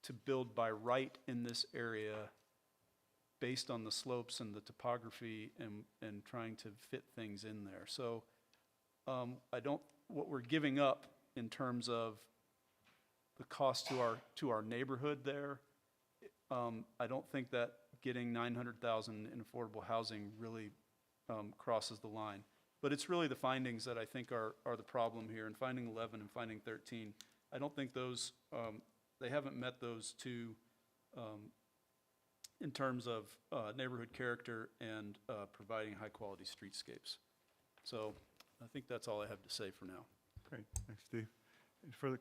to build by right in this area based on the slopes and the topography and trying to fit things in there. So what we're giving up in terms of the cost to our neighborhood there, I don't think that getting 900,000 in affordable housing really crosses the line. But it's really the findings that I think are the problem here, and finding 11 and finding 13. I don't think those, they haven't met those two in terms of neighborhood character and providing high-quality streetscapes. So I think that's all I have to say for now. Great, thanks, Steve. Any further,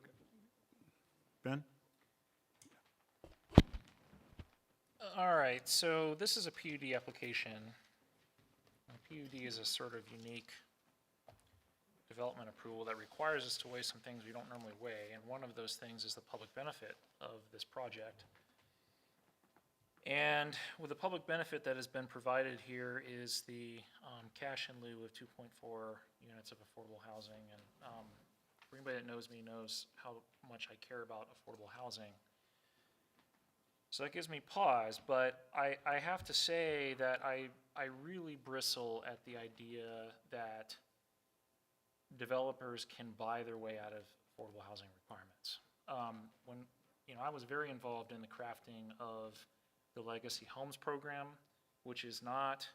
Ben? All right, so this is a PUD application. A PUD is a sort of unique development approval that requires us to weigh some things we don't normally weigh, and one of those things is the public benefit of this project. And with the public benefit that has been provided here is the cash in lieu of 2.4 units of affordable housing. And for anybody that knows me knows how much I care about affordable housing. So that gives me pause, but I have to say that I really bristle at the idea that developers can buy their way out of affordable housing requirements. When I was very involved in the crafting of the Legacy Homes program, which is not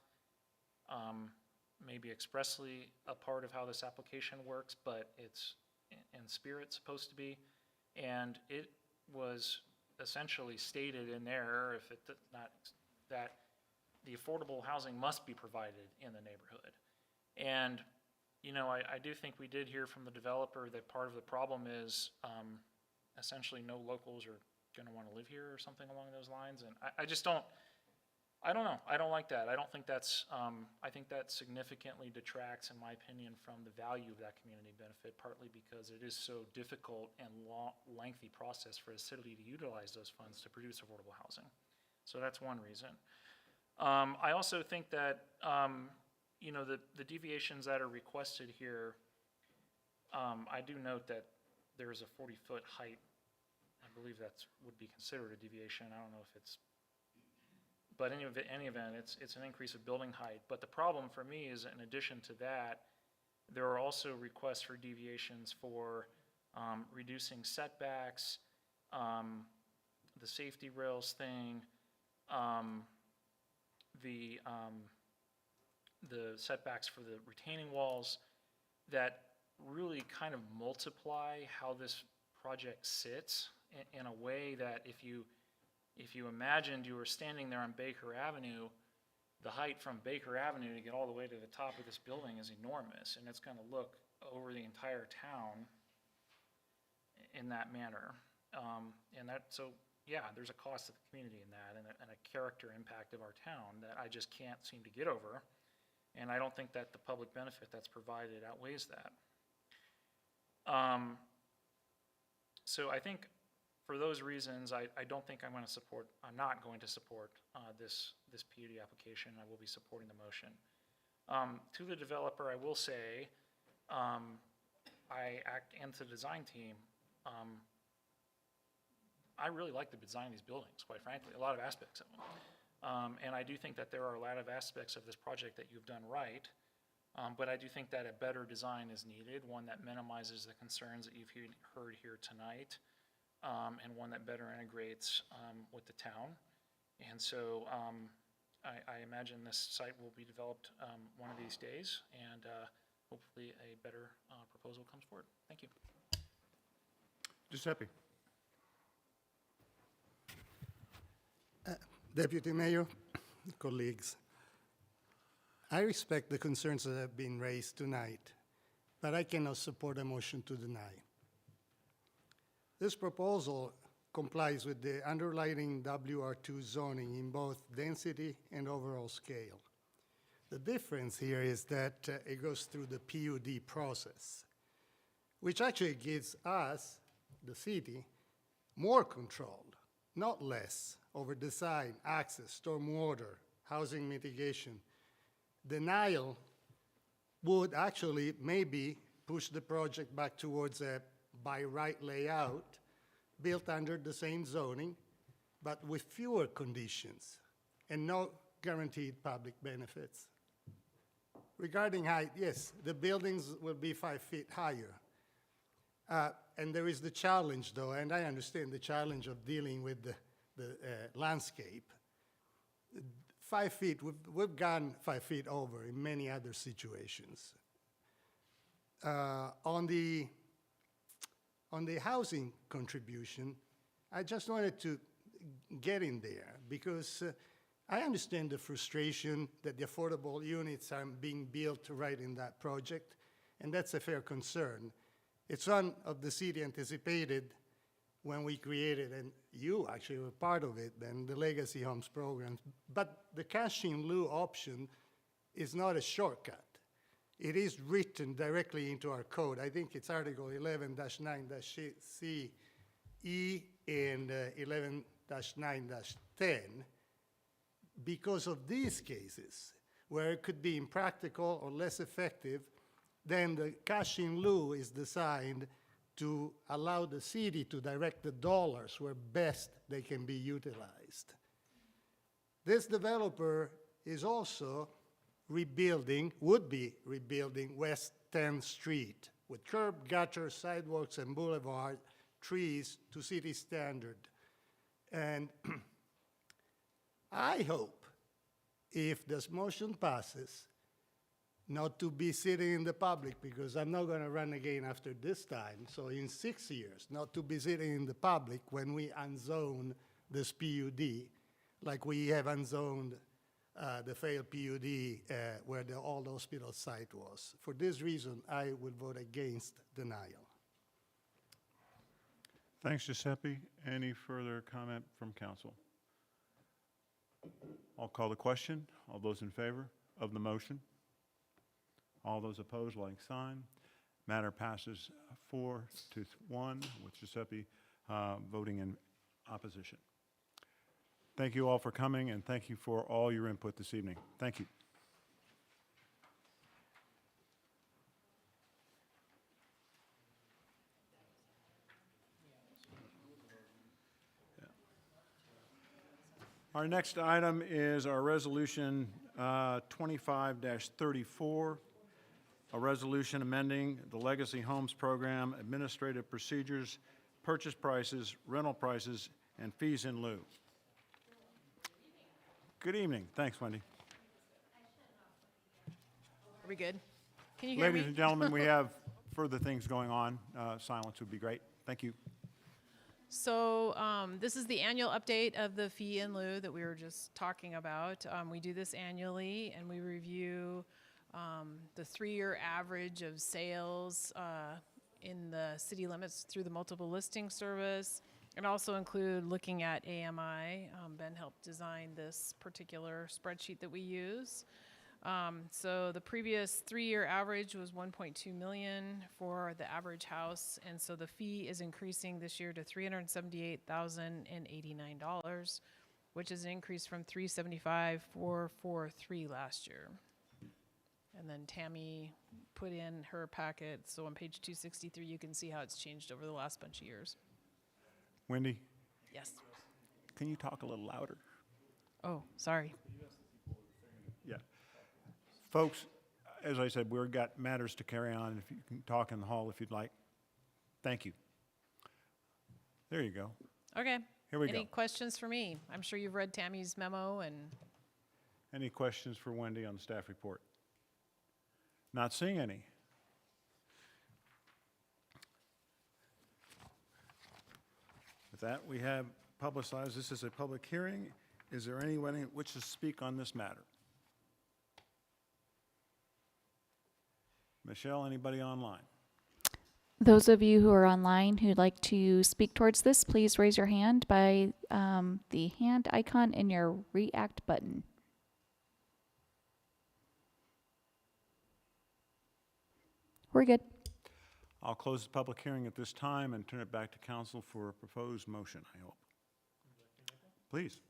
maybe expressly a part of how this application works, but it's in spirit supposed to be, and it was essentially stated in there, if it's not, that the affordable housing must be provided in the neighborhood. And I do think we did hear from the developer that part of the problem is essentially no locals are going to want to live here or something along those lines. And I just don't, I don't know. I don't like that. I don't think that's, I think that significantly detracts, in my opinion, from the value of that community benefit, partly because it is so difficult and lengthy process for a city to utilize those funds to produce affordable housing. So that's one reason. I also think that, the deviations that are requested here, I do note that there's a 40-foot height. I believe that would be considered a deviation. I don't know if it's But in any event, it's an increase of building height. But the problem for me is, in addition to that, there are also requests for deviations for reducing setbacks, the safety rails thing, the setbacks for the retaining walls, that really kind of multiply how this project sits in a way that if you imagined you were standing there on Baker Avenue, the height from Baker Avenue to get all the way to the top of this building is enormous, and it's going to look over the entire town in that manner. Yeah, there's a cost to the community in that, and a character impact of our town that I just can't seem to get over. And I don't think that the public benefit that's provided outweighs that. So I think for those reasons, I don't think I'm not going to support this PUD application. I will be supporting the motion. To the developer, I will say, and to the design team, I really like the design of these buildings, quite frankly, a lot of aspects of them. And I do think that there are a lot of aspects of this project that you've done right, but I do think that a better design is needed, one that minimizes the concerns that you've heard here tonight, and one that better integrates with the town. And so I imagine this site will be developed one of these days, and hopefully a better proposal comes forward. Thank you. Giuseppe. Deputy Mayor, colleagues, I respect the concerns that have been raised tonight, but I cannot support a motion to deny. This proposal complies with the underlying WR2 zoning in both density and overall scale. The difference here is that it goes through the PUD process, which actually gives us, the city, more control, not less, over design, access, stormwater, housing mitigation. Denial would actually maybe push the project back towards a by right layout built under the same zoning, but with fewer conditions and no guaranteed public benefits. Regarding height, yes, the buildings will be 5 feet higher. And there is the challenge, though, and I understand the challenge of dealing with the landscape. 5 feet, we've gone 5 feet over in many other situations. On the housing contribution, I just wanted to get in there because I understand the frustration that the affordable units are being built right in that project, and that's a fair concern. It's one of the city anticipated when we created, and you actually were part of it, then the Legacy Homes program. But the cash in lieu option is not a shortcut. It is written directly into our code. I think it's Article 11-9-CE and 11-9-10. Because of these cases, where it could be impractical or less effective, then the cash in lieu is designed to allow the city to direct the dollars where best they can be utilized. This developer is also rebuilding, would be rebuilding West 10th Street with curb, gutter, sidewalks, and boulevard trees to city standard. And I hope if this motion passes, not to be sitting in the public, because I'm not going to run again after this time, so in 6 years, not to be sitting in the public when we unzone this PUD, like we have unzoned the failed PUD where the old hospital site was. For this reason, I would vote against denial. Thanks, Giuseppe. Any further comment from council? I'll call the question. All those in favor of the motion? All those opposed, like sign. Matter passes 4-1 with Giuseppe voting in opposition. Thank you all for coming, and thank you for all your input this evening. Thank you. Our next item is our resolution 25-34, a resolution amending the Legacy Homes Program administrative procedures, purchase prices, rental prices, and fees in lieu. Good evening. Thanks, Wendy. Are we good? Can you hear me? Ladies and gentlemen, we have further things going on. Silence would be great. Thank you. So this is the annual update of the fee in lieu that we were just talking about. We do this annually, and we review the 3-year average of sales in the city limits through the multiple listing service, and also include looking at AMI. Ben helped design this particular spreadsheet that we use. So the previous 3-year average was 1.2 million for the average house, and so the fee is increasing this year to $378,089, which is an increase from $375,443 last year. And then Tammy put in her packet, so on page 263 you can see how it's changed over the last bunch of years. Wendy, Yes. can you talk a little louder? Oh, sorry. Yeah. Folks, as I said, we've got matters to carry on. If you can talk in the hall if you'd like. Thank you. There you go. Okay. Here we Any go. questions for me? I'm sure you've read Tammy's memo and Any questions for Wendy on the staff report? Not seeing any. With that, we have publicized this is a public hearing. Is there anyone who wishes to speak on this matter? Michelle, anybody online? Those of you who are online who'd like to speak towards this, please raise your hand by the hand icon in your React button. We're good. I'll close the public hearing at this time and turn it back to council for a proposed motion, I hope. Please.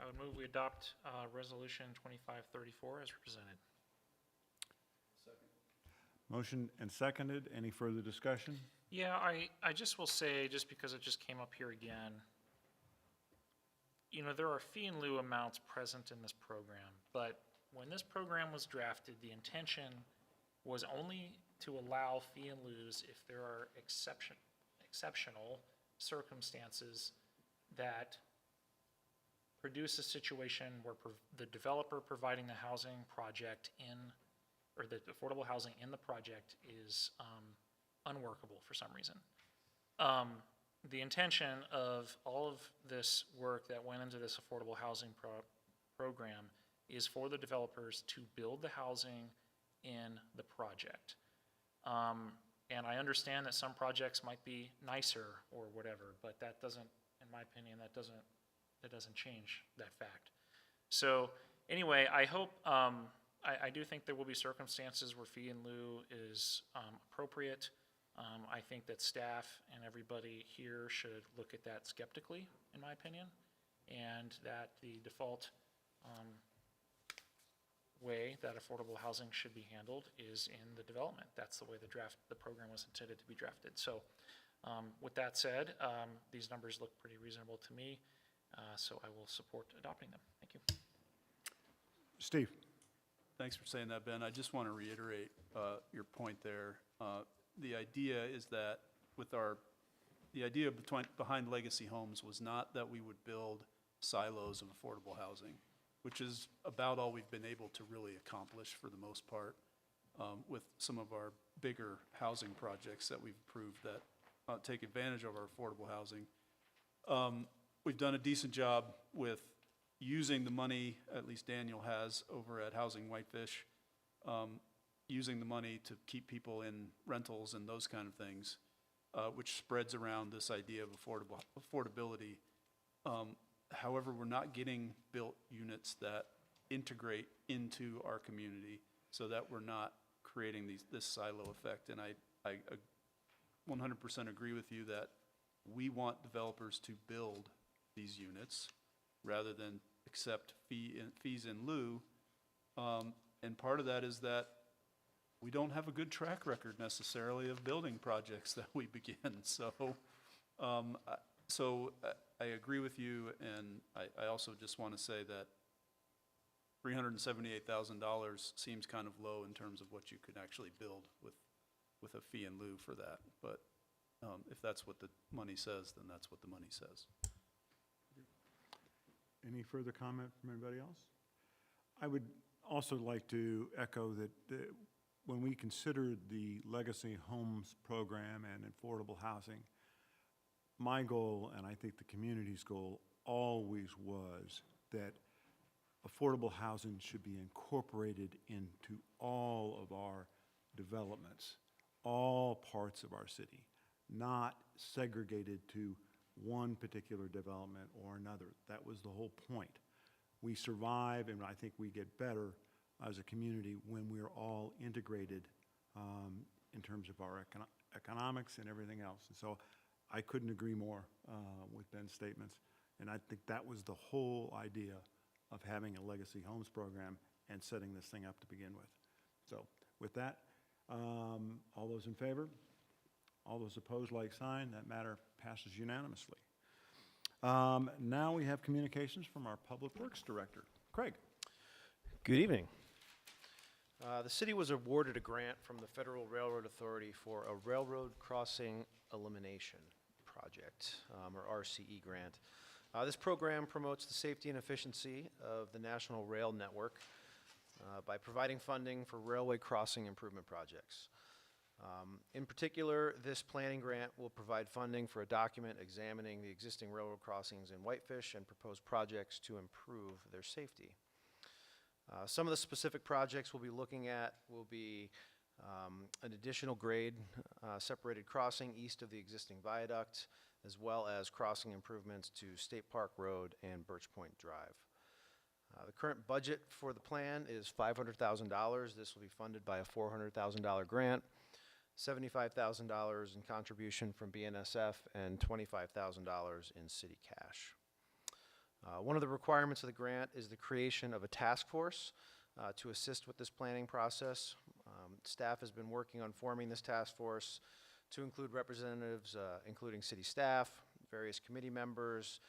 I would move we adopt Resolution 2534 as presented. Motion and seconded. Any further discussion? Yeah, I just will say, just because it just came up here again, you know, there are fee in lieu amounts present in this program, but when this program was drafted, the intention was only to allow fee in lieus if there are exceptional circumstances that produce a situation where the developer providing the housing project or the affordable housing in the project is unworkable for some reason. The intention of all of this work that went into this affordable housing program is for the developers to build the housing in the project. And I understand that some projects might be nicer or whatever, but that doesn't, in my opinion, that doesn't change that fact. So anyway, I hope, I do think there will be circumstances where fee in lieu is appropriate. I think that staff and everybody here should look at that skeptically, in my opinion, and that the default way that affordable housing should be handled is in the development. That's the way the program was intended to be drafted. So with that said, these numbers look pretty reasonable to me, so I will support adopting them. Thank you. Steve. Thanks for saying that, Ben. I just want to reiterate your point there. The idea is that the idea behind Legacy Homes was not that we would build silos of affordable housing, which is about all we've been able to really accomplish for the most part with some of our bigger housing projects that we've approved that take advantage of our affordable housing. We've done a decent job with using the money, at least Daniel has over at Housing Whitefish, using the money to keep people in rentals and those kind of things, which spreads around this idea of affordability. However, we're not getting built units that integrate into our community so that we're not creating this silo effect. And I 100% agree with you that we want developers to build these units rather than accept fees in lieu. And part of that is that we don't have a good track record necessarily of building projects that we begin. So So I agree with you, and I also just want to say that $378,000 seems kind of low in terms of what you could actually build with a fee in lieu for that. But if that's what the money says, then that's what the money says. Any further comment from anybody else? I would also like to echo that when we considered the Legacy Homes program and affordable housing, my goal, and I think the community's goal, always was that affordable housing should be incorporated into all of our developments, all parts of our city, not segregated to one particular development or another. That was the whole point. We survive, and I think we get better as a community when we're all integrated in terms of our economics and everything else. And so I couldn't agree more with Ben's statements. And I think that was the whole idea of having a Legacy Homes program and setting this thing up to begin with. So with that, all those in favor? All those opposed, like sign. That matter passes unanimously. Now we have communications from our Public Works Director, Craig. Good evening. The city was awarded a grant from the Federal Railroad Authority for a railroad crossing elimination project, or RCE grant. This program promotes the safety and efficiency of the National Rail Network by providing funding for railway crossing improvement projects. In particular, this planning grant will provide funding for a document examining the existing railroad crossings in Whitefish and proposed projects to improve their safety. Some of the specific projects we'll be looking at will be an additional grade separated crossing east of the existing viaduct, as well as crossing improvements to State Park Road and Birch Point Drive. The current budget for the plan is $500,000. This will be funded by a $400,000 grant, $75,000 in contribution from BNSF, and $25,000 in city cash. One of the requirements of the grant is the creation of a task force to assist with this planning process. Staff has been working on forming this task force to include representatives, including city staff, various committee members,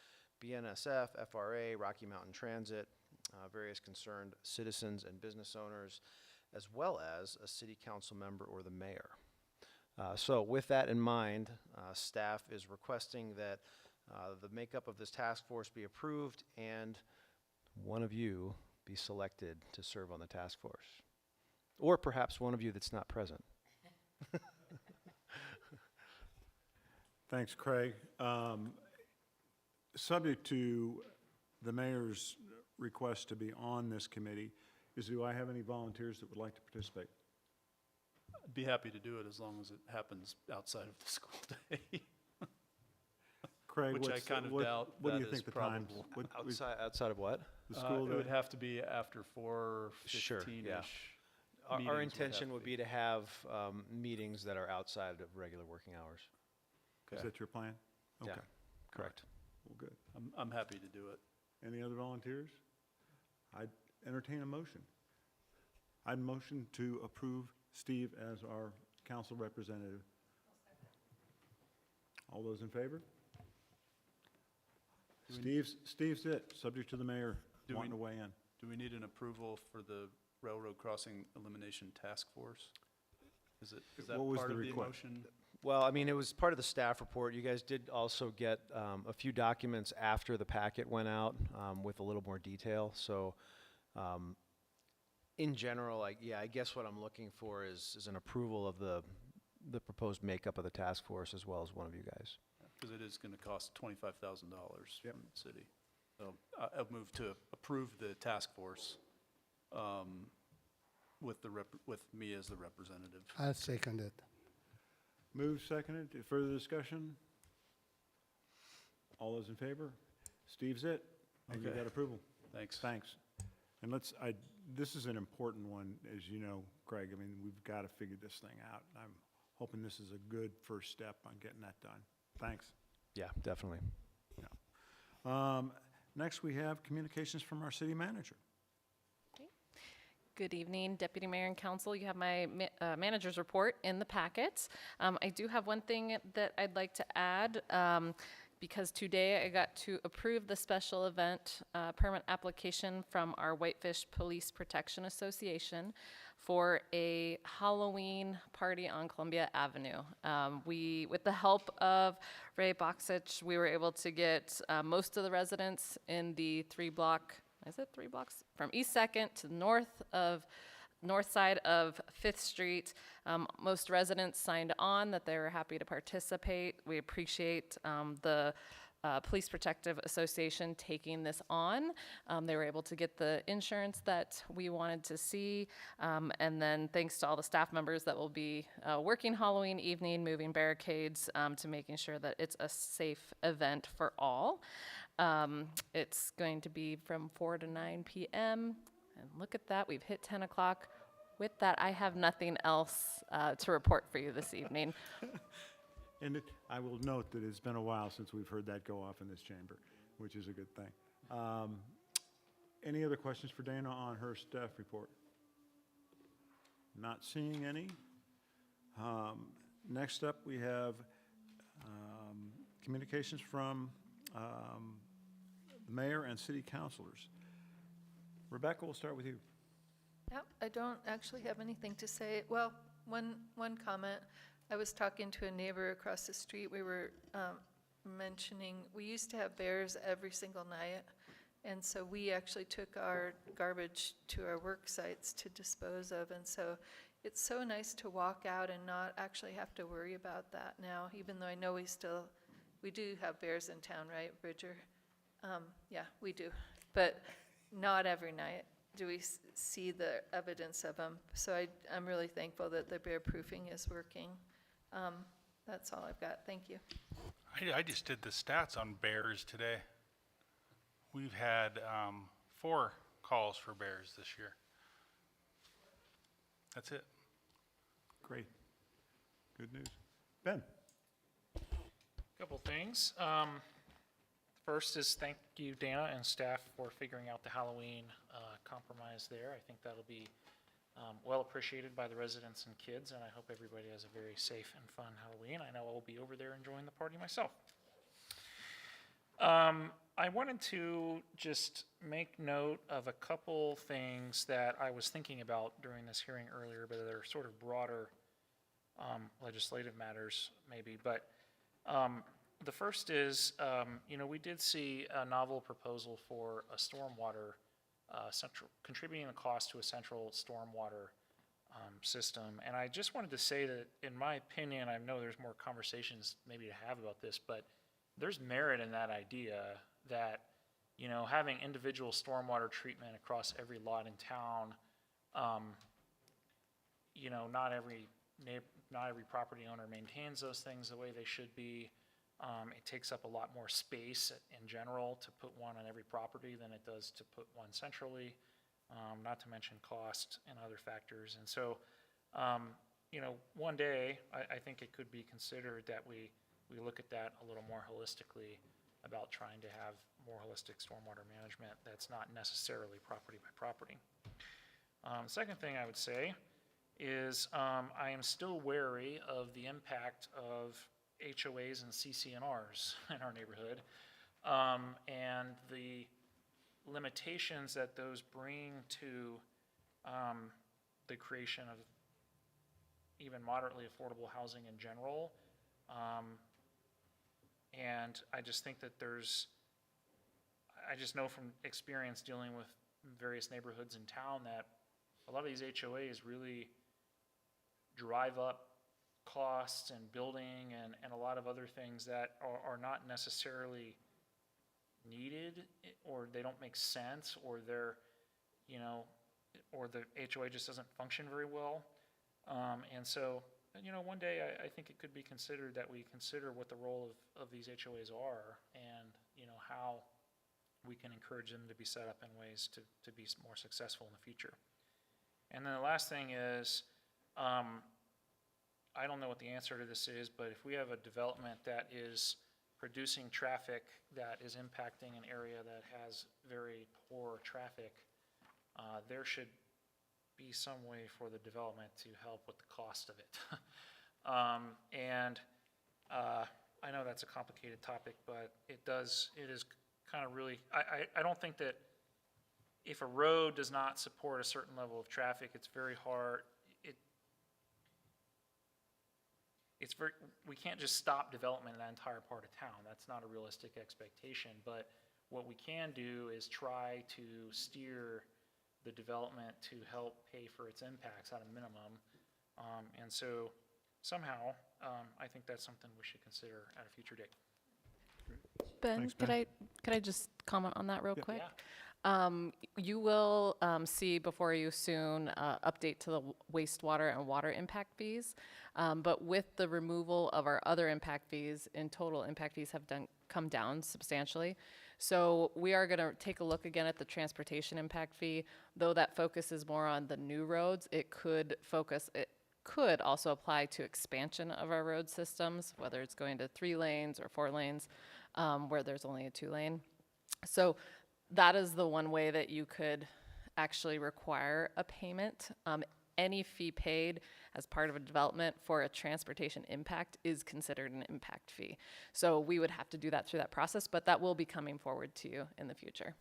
BNSF, FRA, Rocky Mountain Transit, various concerned citizens and business owners, as well as a city council member or the mayor. So with that in mind, staff is requesting that the makeup of this task force be approved and one of you be selected to serve on the task force. Or perhaps one of you that's not present. Thanks, Craig. Subject to the mayor's request to be on this committee, do I have any volunteers that would like to participate? I'd be happy to do it as long as it happens outside of the school day. Craig, Which I kind of doubt what do you that think is the times? probable. Outside of what? The school It day? would have to be after 4:15-ish. Sure, yeah. Our intention would be to have meetings that are outside of regular working hours. Is that your plan? Yeah, Okay. correct. Well, good. I'm happy to do it. Any other volunteers? I'd entertain a motion. I'd motion to approve Steve as our council representative. All those in favor? Steve's it, subject to the mayor Do we- wanting to weigh in. Do we need an approval for the Railroad Crossing Elimination Task Force? Is that What was part the of the request? motion? Well, I mean, it was part of the staff report. You guys did also get a few documents after the packet went out with a little more detail. So in general, I guess what I'm looking for is an approval of the proposed makeup of the task force as well as one of you guys. Because it is going to cost $25,000 from the city. So I'll move to approve the task force with me as the representative. I'll second it. Moved, seconded. Further discussion? All those in favor? Steve's it. And you Okay. got approval. Thanks. Thanks. And this is an important one, as you know, Craig. I mean, we've got to figure this thing out. I'm hoping this is a good first step on getting that done. Thanks. Yeah, definitely. Next, we have communications from our city manager. Good evening, Deputy Mayor and Council. You have my manager's report in the packets. I do have one thing that I'd like to add. because today I got to approve the special event permit application from our Whitefish Police Protection Association for a Halloween party on Columbia Avenue. With the help of Ray Boxich, we were able to get most of the residents in the 3 blocks from East 2nd to the north side of 5th Street. Most residents signed on that they were happy to participate. We appreciate the Police Protective Association taking this on. They were able to get the insurance that we wanted to see. And then thanks to all the staff members that will be working Halloween evening, moving barricades to making sure that it's a safe event for all. It's going to be from 4 to 9 p.m. And look at that, we've hit 10 o'clock. With that, I have nothing else to report for you this evening. And I will note that it's been a while since we've heard that go off in this chamber, which is a good thing. Any other questions for Dana on her staff report? Not seeing any. Next up, we have communications from the mayor and city councilors. Rebecca, we'll start with you. Yep, I don't actually have anything to say. Well, one comment. I was talking to a neighbor across the street. We were mentioning, we used to have bears every single night. And so we actually took our garbage to our work sites to dispose of. And so it's so nice to walk out and not actually have to worry about that now, even though I know we do have bears in town, right, Bridger? Yeah, we do. But not every night do we see the evidence of them. So I'm really thankful that the bear proofing is working. That's all I've got. Thank you. I just did the stats on bears today. We've had 4 calls for bears this year. That's it. Great. Good news. Ben. Couple things. First is thank you, Dana and staff, for figuring out the Halloween compromise there. I think that'll be well appreciated by the residents and kids, and I hope everybody has a very safe and fun Halloween. I know I'll be over there enjoying the party myself. I wanted to just make note of a couple things that I was thinking about during this hearing earlier, but they're sort of broader legislative matters maybe. But the first is, we did see a novel proposal for a stormwater contributing the cost to a central stormwater system. And I just wanted to say that, in my opinion, I know there's more conversations maybe to have about this, but there's merit in that idea that, having individual stormwater treatment across every lot in town, not every property owner maintains those things the way they should be. It takes up a lot more space in general to put one on every property than it does to put one centrally, not to mention cost and other factors. And so, one day, I think it could be considered that we look at that a little more holistically about trying to have more holistic stormwater management that's not necessarily property by property. Second thing I would say is I am still wary of the impact of HOAs and CCNRs in our neighborhood, and the limitations that those bring to the creation of even moderately affordable housing in general. And I just think that I just know from experience dealing with various neighborhoods in town that a lot of these HOAs really drive up costs and building and a lot of other things that are not necessarily needed, or they don't make sense, or they're, or the HOA just doesn't function very well. And so, one day I think it could be considered that we consider what the role of these HOAs are, and, how we can encourage them to be set up in ways to be more successful in the future. And then the last thing is, I don't know what the answer to this is, but if we have a development that is producing traffic that is impacting an area that has very poor traffic, there should be some way for the development to help with the cost of it. I know that's a complicated topic, but it is kind of really, I don't think that if a road does not support a certain level of traffic, it's very hard, we can't just stop development in that entire part of town. That's not a realistic expectation, but what we can do is try to steer the development to help pay for its impacts at a minimum. And so somehow, I think that's something we should consider at a future date. Ben, Thanks, could Ben. I just comment on that real Yeah. quick? Yeah. You will see before you soon update to the wastewater and water impact fees. But with the removal of our other impact fees, in total, impact fees have come down substantially. So we are going to take a look again at the transportation impact fee. Though that focuses more on the new roads, it could also apply to expansion of our road systems, whether it's going to 3 lanes or 4 lanes, where there's only a 2-lane. So that is the one way that you could actually require a payment. Any fee paid as part of a development for a transportation impact is considered an impact fee. So we would have to do that through that process, but that will be coming forward to you in the future.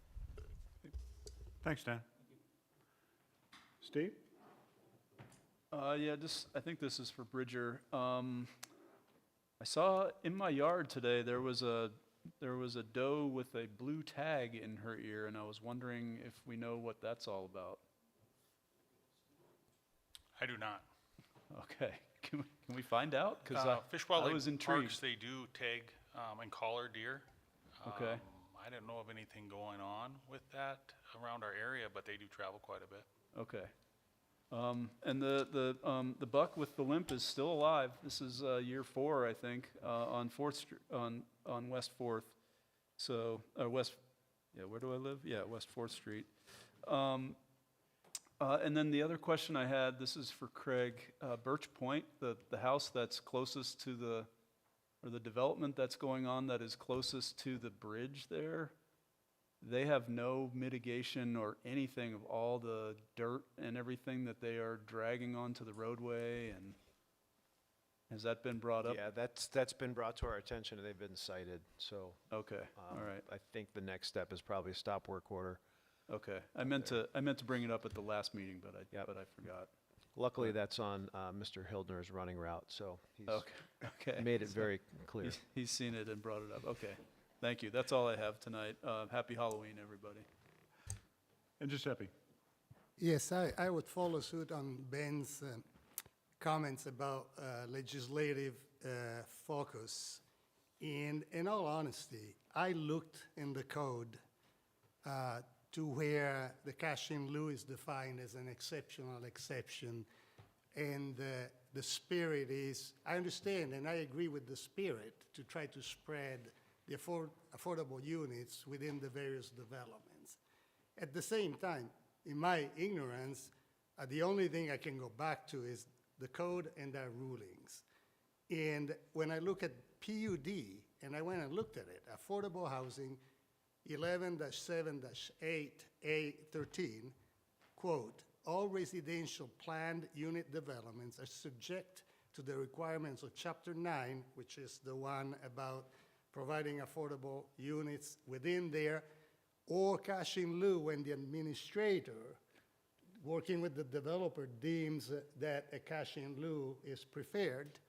Thanks, Dan. Steve? Yeah, I think this is for Bridger. I saw in my yard today there was a doe with a blue tag in her ear, and I was wondering if we know what that's all about. I do not. Okay, can we find out? Because Fish I Wildlife was intrigued. Parks, they do tag and collar deer. Okay. I didn't know of anything going on with that around our area, but they do travel quite a bit. Okay. And the buck with the limp is still alive. This is year 4, I think, on 4th Street, on West 4th. So West, yeah, where do I live? Yeah, West 4th Street. And then the other question I had, this is for Craig, Birch Point, the house that's closest to the development that's going on that is closest to the bridge there. They have no mitigation or anything of all the dirt and everything that they are dragging onto the roadway, and has that been brought up? Yeah, that's been brought to our attention, and they've been cited, so. Okay, all right. I think the next step is probably a stop work order. Okay, I meant to bring it up at the last meeting, but I forgot. Luckily, that's on Mr. Hildner's running route, so he's Okay. made it very clear. He's seen it and brought it up. Okay, thank you. That's all I have tonight. Happy Halloween, everybody. And Giuseppe? Yes, I would follow suit on Ben's comments about legislative focus. And in all honesty, I looked in the code to where the cash in lieu is defined as an exceptional exception. And the spirit is, I understand and I agree with the spirit to try to spread the affordable units within the various developments. At the same time, in my ignorance, the only thing I can go back to is the code and our rulings. And when I look at PUD, and I went and looked at it, affordable housing 11-7-8A13, quote, all residential planned unit developments are subject to the requirements of Chapter 9, which is the one about providing affordable units within there, or cash in lieu when the administrator, working with the developer, deems that a cash in lieu is preferred.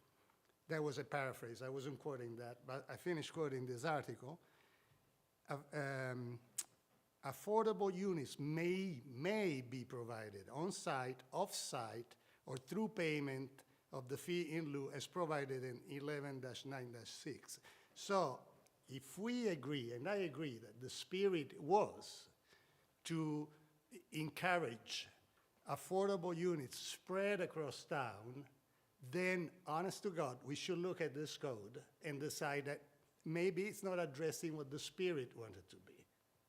That was a paraphrase. I wasn't quoting that, but I finished quoting this article. Affordable units may be provided on-site, off-site, or through payment of the fee in lieu as provided in 11-9-6. So if we agree, and I agree that the spirit was to encourage affordable units spread across town, then honest to God, we should look at this code and decide that maybe it's not addressing what the spirit wanted to be.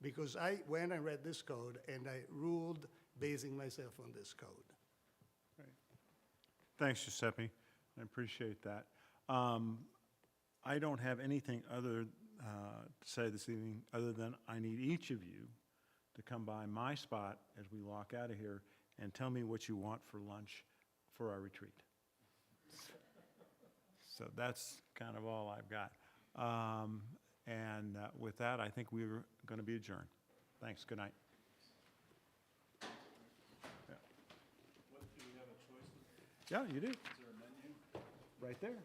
Because I went and read this code and I ruled basing myself on this code. Thanks, Giuseppe. I appreciate that. I don't have anything other to say this evening other than I need each of you to come by my spot as we walk out of here and tell me what you want for lunch for our retreat. So that's kind of all I've got. And with that, I think we're going to be adjourned. Thanks. Good night. Yeah, you do. Is there a menu? Right there.